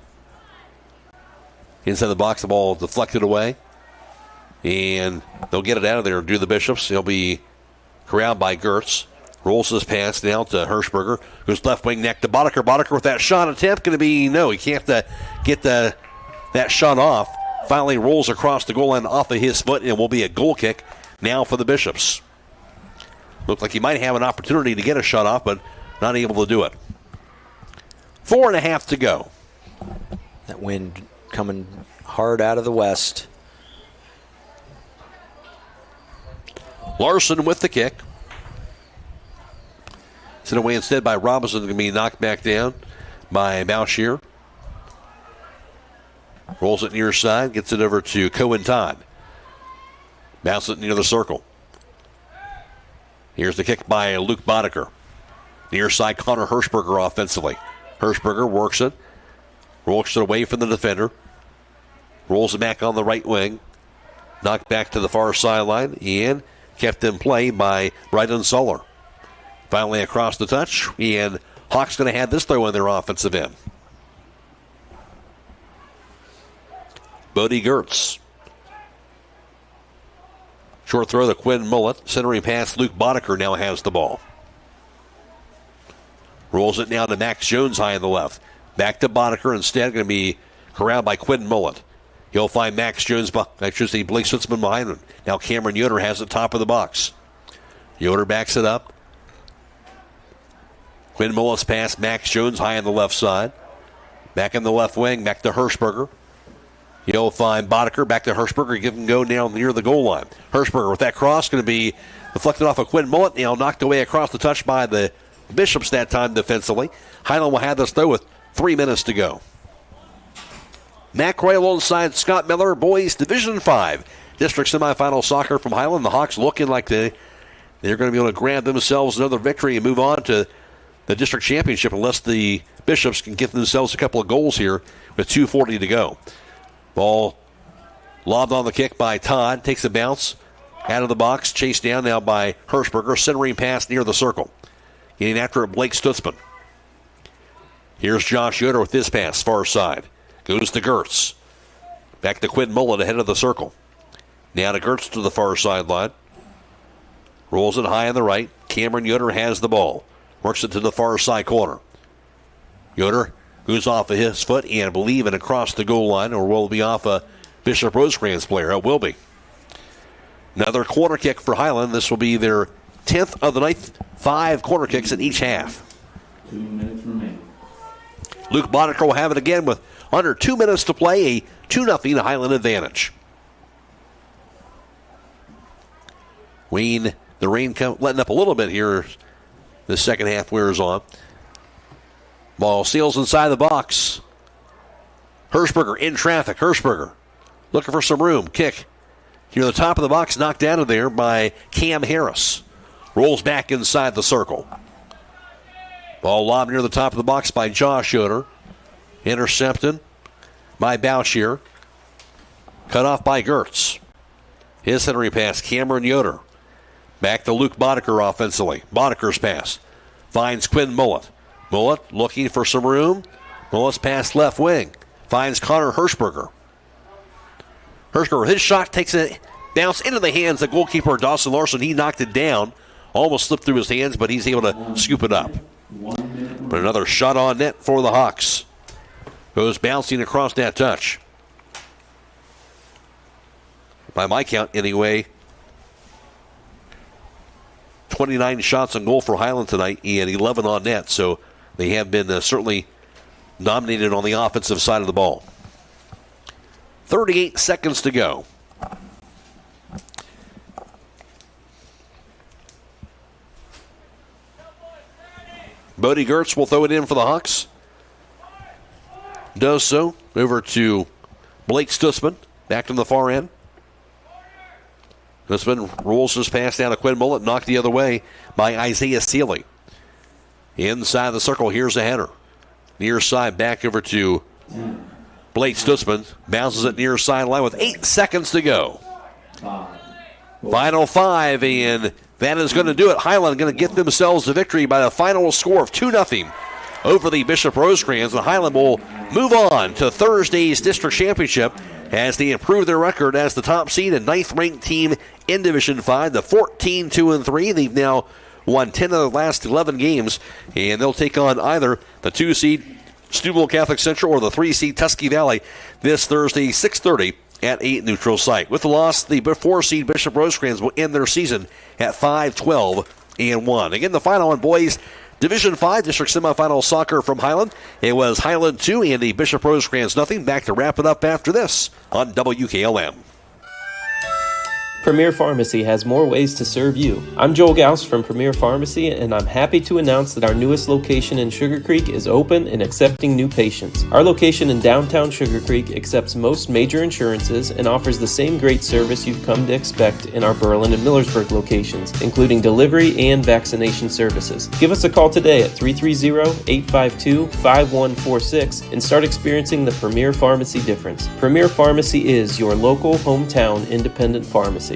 Inside the box, the ball deflected away. And they'll get it out of there and do the Bishops. He'll be corralled by Gertz. Rolls his pass down to Hirschberger, who's left wing neck to Boddicker. Boddicker with that shot attempt. Going to be, no, he can't get that shot off. Finally rolls across the goal line off of his foot, and it will be a goal kick now for the Bishops. Looked like he might have an opportunity to get a shot off, but not able to do it. 4.5 to go. That wind coming hard out of the west. Larson with the kick. Sent away instead by Robinson. Going to be knocked back down by Bouchier. Rolls it near side. Gets it over to Cohen Todd. Bounces it near the circle. Here's the kick by Luke Boddicker. Near side, Connor Hirschberger offensively. Hirschberger works it. Rolls it away from the defender. Rolls it back on the right wing. Knocked back to the far sideline. And kept in play by Bryden Solar. Finally across the touch. And Hawks going to have this throw in their offensive end. Bodie Gertz. Short throw to Quinn Mullet. Centering pass, Luke Boddicker now has the ball. Rolls it now to Max Jones high on the left. Back to Boddicker instead. Going to be corralled by Quinn Mullet. He'll find Max Jones, Blake Stutzman behind him. Now Cameron Yoder has it top of the box. Yoder backs it up. Quinn Mullet's pass, Max Jones high on the left side. Back in the left wing, back to Hirschberger. He'll find Boddicker, back to Hirschberger. Give him go now near the goal line. Hirschberger with that cross going to be deflected off of Quinn Mullet. Now knocked away across the touch by the Bishops that time defensively. Hiland will have this throw with 3 minutes to go. Matt Croy alongside Scott Miller, boys Division 5 district semifinal soccer from Hiland. The Hawks looking like they're going to be able to grab themselves another victory and move on to the district championship unless the Bishops can get themselves a couple of goals here with 2:40 to go. Ball lobbed on the kick by Todd. Takes a bounce out of the box. Chased down now by Hirschberger. Centering pass near the circle. Getting after it, Blake Stutzman. Here's Josh Yoder with this pass, far side. Goes to Gertz. Back to Quinn Mullet ahead of the circle. Now to Gertz to the far sideline. Rolls it high on the right. Cameron Yoder has the ball. Works it to the far side corner. Yoder goes off of his foot and I believe it across the goal line, or will be off a Bishop Rosecrans player. It will be. Another corner kick for Hiland. This will be their 10th of the night. 5 corner kicks in each half. 2 minutes remaining. Luke Boddicker will have it again with under 2 minutes to play. A 2-0 Hiland advantage. The rain letting up a little bit here. The second half wears on. Ball sails inside the box. Hirschberger in traffic. Hirschberger looking for some room. Kick. Here at the top of the box, knocked out of there by Cam Harris. Rolls back inside the circle. Ball lobbed near the top of the box by Josh Yoder. Intercepted by Bouchier. Cut off by Gertz. His centering pass, Cameron Yoder. Back to Luke Boddicker offensively. Boddicer's pass. Finds Quinn Mullett. Mullett looking for some room. Mullett's pass left wing. Finds Connor Hirschberger. Hirschberger, his shot takes a bounce into the hands of goalkeeper Dawson Larson. He knocked it down. Almost slipped through his hands, but he's able to scoop it up. But another shot on net for the Hawks. Goes bouncing across that touch. By my count, anyway, 29 shots on goal for Hiland tonight and 11 on net. So they have been certainly dominated on the offensive side of the ball. 38 seconds to go. Bodie Gertz will throw it in for the Hawks. Does so. Over to Blake Stutzman. Back to the far end. Stutzman rolls his pass down to Quinn Mullett. Knocked the other way by Isaiah Seeley. Inside the circle, here's a header. Near side back over to Blake Stutzman. Bounces it near sideline with 8 seconds to go. Final 5, and that is going to do it. Hiland going to get themselves a victory by the final score of 2-0 over the Bishop Rosecrans. And Hiland will move on to Thursday's district championship as they improve their record as the top seed and 9th-ranked team in Division 5. The 14-2-3. They've now won 10 of the last 11 games, and they'll take on either the 2-seed Steubenville Catholic Central or the 3-seed Tusky Valley this Thursday, 6:30 at 8 neutral site. With the loss, the 4-seed Bishop Rosecrans will end their season at 5-12-1. Again, the final on boys Division 5 district semifinal soccer from Hiland. It was Hiland 2 and the Bishop Rosecrans nothing. Back to wrap it up after this on WKLM. Premier Pharmacy has more ways to serve you. I'm Joel Gauss from Premier Pharmacy, and I'm happy to announce that our newest location in Sugar Creek is open and accepting new patients. Our location in downtown Sugar Creek accepts most major insurances and offers the same great service you've come to expect in our Berlin and Millersburg locations, including delivery and vaccination services. Give us a call today at 330-852-5146 and start experiencing the Premier Pharmacy difference. Premier Pharmacy is your local hometown independent pharmacy.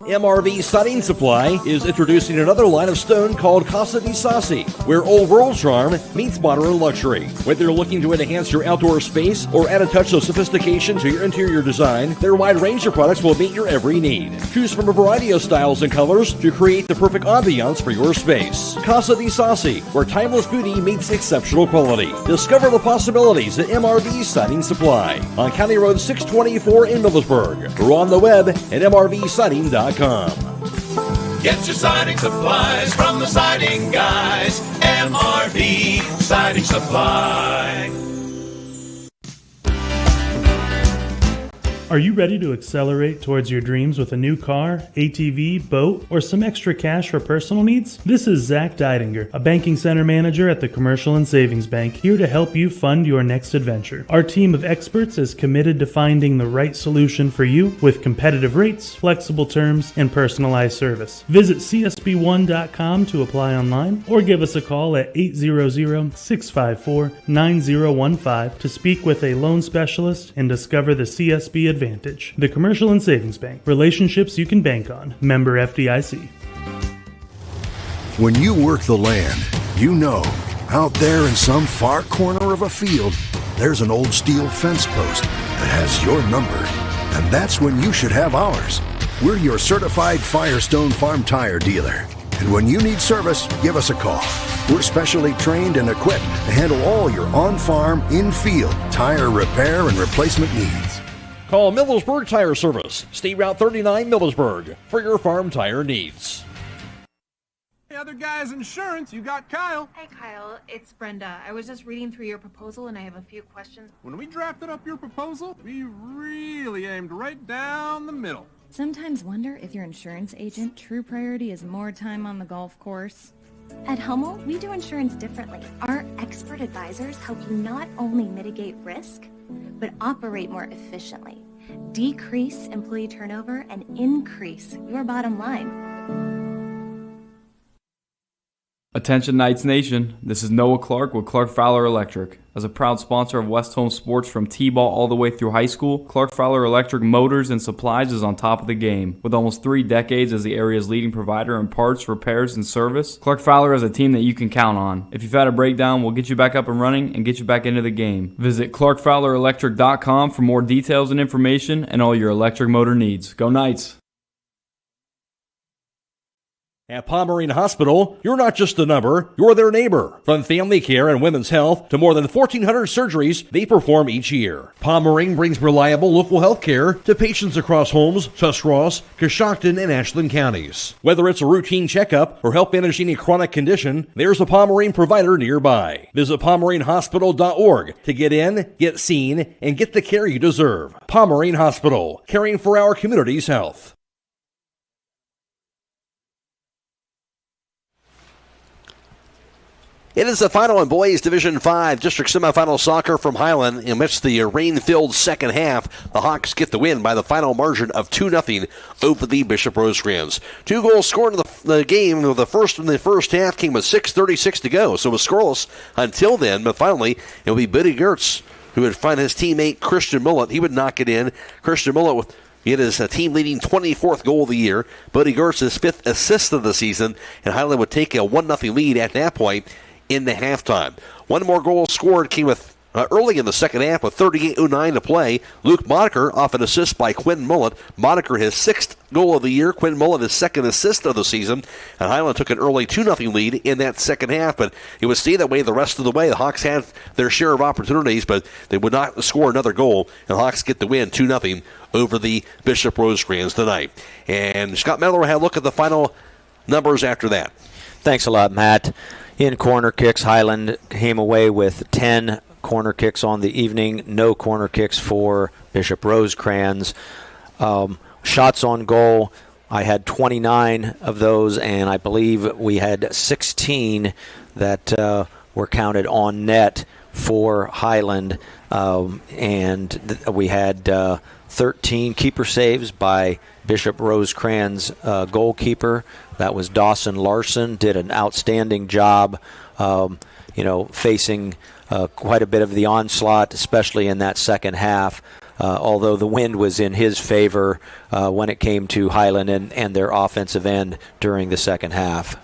MRV Siding Supply is introducing another line of stone called Casa di Sassi, where old world charm meets modern luxury. Whether you're looking to enhance your outdoor space or add a touch of sophistication to your interior design, their wide range of products will meet your every need. Choose from a variety of styles and colors to create the perfect ambiance for your space. Casa di Sassi, where timeless beauty meets exceptional quality. Discover the possibilities at MRV Siding Supply on County Road 624 in Millersburg, or on the web at mrvsiding.com. Get your siding supplies from the siding guys. MRV Siding Supply. Are you ready to accelerate towards your dreams with a new car, ATV, boat, or some extra cash for personal needs? This is Zach Deidinger, a banking center manager at the Commercial and Savings Bank, here to help you fund your next adventure. Our team of experts is committed to finding the right solution for you with competitive rates, flexible terms, and personalized service. Visit csb1.com to apply online or give us a call at 800-654-9015 to speak with a loan specialist and discover the CSB advantage. The Commercial and Savings Bank. Relationships you can bank on. Member FDIC. When you work the land, you know, out there in some far corner of a field, there's an old steel fence post that has your number. And that's when you should have ours. We're your certified Firestone Farm Tire dealer. And when you need service, give us a call. We're specially trained and equipped to handle all your on-farm, in-field tire repair and replacement needs. Call Millersburg Tire Service, State Route 39 Millersburg, for your farm tire needs. Hey, other guys' insurance, you got Kyle. Hey, Kyle, it's Brenda. I was just reading through your proposal and I have a few questions. When we drafted up your proposal, we really aimed right down the middle. Sometimes wonder if your insurance agent true priority is more time on the golf course. At Hummel, we do insurance differently. Our expert advisors help you not only mitigate risk, but operate more efficiently, decrease employee turnover, and increase your bottom line. Attention Knights Nation, this is Noah Clark with Clark Fowler Electric. As a proud sponsor of West Home Sports from T-ball all the way through high school, Clark Fowler Electric Motors and Supplies is on top of the game. With almost 3 decades as the area's leading provider in parts, repairs, and service, Clark Fowler is a team that you can count on. If you've had a breakdown, we'll get you back up and running and get you back into the game. Visit ClarkFowlerElectric.com for more details and information and all your electric motor needs. Go Knights! At Pomerene Hospital, you're not just a number, you're their neighbor. From family care and women's health to more than 1,400 surgeries they perform each year. Pomerene brings reliable local health care to patients across Holmes, Tuscarawas, Coshocton, and Ashland counties. Whether it's a routine checkup or help manage any chronic condition, there's a Pomerene provider nearby. Visit PomereneHospital.org to get in, get seen, and get the care you deserve. Pomerene Hospital, caring for our community's health. It is the final in boys Division 5 district semifinal soccer from Hiland. Amidst the rain-filled second half, the Hawks get the win by the final margin of 2-0 over the Bishop Rosecrans. 2 goals scored in the game. The first in the first half came with 6:36 to go, so it was scoreless until then. But finally, it will be Buddy Gertz who would find his teammate Christian Millett. He would knock it in. Christian Millett he had his team-leading 24th goal of the year. Buddy Gertz his 5th assist of the season, and Hiland would take a 1-0 lead at that point in the halftime. One more goal scored came with early in the second half with 38:09 to play. Luke Moniker off an assist by Quinn Millett. Moniker his 6th goal of the year. Quinn Millett his 2nd assist of the season. And Hiland took an early 2-0 lead in that second half, but it would stay that way the rest of the way. The Hawks had their share of opportunities, but they would not score another goal. And the Hawks get the win 2-0 over the Bishop Rosecrans tonight. And Scott Medler had a look at the final numbers after that. Thanks a lot, Matt. In corner kicks, Hiland came away with 10 corner kicks on the evening. No corner kicks for Bishop Rosecrans. Shots on goal, I had 29 of those, and I believe we had 16 that were counted on net for Hiland. We had 13 keeper saves by Bishop Rosecrans goalkeeper. That was Dawson Larson. Did an outstanding job, facing quite a bit of the onslaught, especially in that second half. Although the wind was in his favor when it came to Hiland and their offensive end during the second half.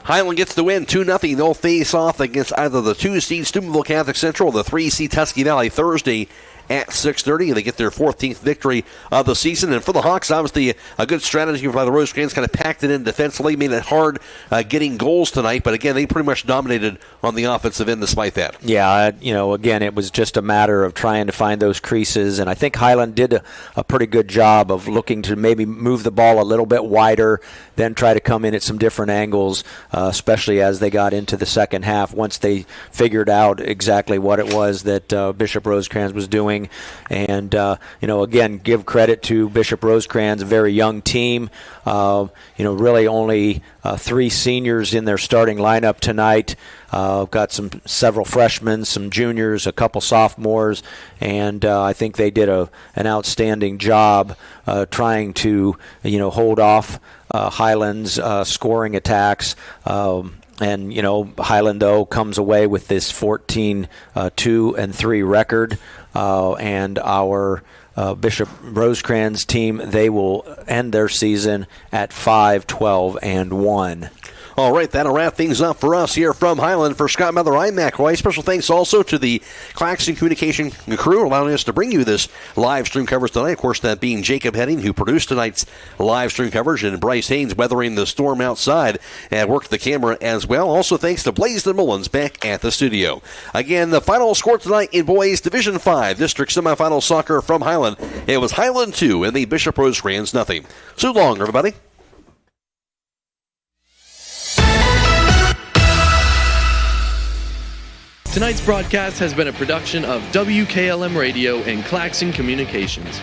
Hiland gets the win 2-0. They'll face off against either the 2-seed Steubenville Catholic Central or the 3-seed Tusky Valley Thursday at 6:30. They get their 14th victory of the season. And for the Hawks, obviously a good strategy by the Rosecrans. Kind of packed it in defensively, made it hard getting goals tonight. But again, they pretty much dominated on the offensive end despite that. Yeah, again, it was just a matter of trying to find those creases. And I think Hiland did a pretty good job of looking to maybe move the ball a little bit wider, then try to come in at some different angles, especially as they got into the second half, once they figured out exactly what it was that Bishop Rosecrans was doing. And, again, give credit to Bishop Rosecrans, a very young team. Really only 3 seniors in their starting lineup tonight. Got several freshmen, some juniors, a couple sophomores, and I think they did an outstanding job trying to, hold off Hiland's scoring attacks. And, Hiland, though, comes away with this 14-2-3 record. And our Bishop Rosecrans team, they will end their season at 5-12-1. All right, that'll wrap things up for us here from Hiland. For Scott Mather, I'm Mac Roy. Special thanks also to the Claxon Communication crew allowing us to bring you this live stream coverage tonight. Of course, that being Jacob Henning, who produced tonight's live stream coverage, and Bryce Hains weathering the storm outside and worked the camera as well. Also, thanks to Blaisdon Mullins back at the studio. Again, the final score tonight in boys Division 5 district semifinal soccer from Hiland. It was Hiland 2 and the Bishop Rosecrans nothing. So long, everybody. Tonight's broadcast has been a production of WKLM Radio and Claxon Communications.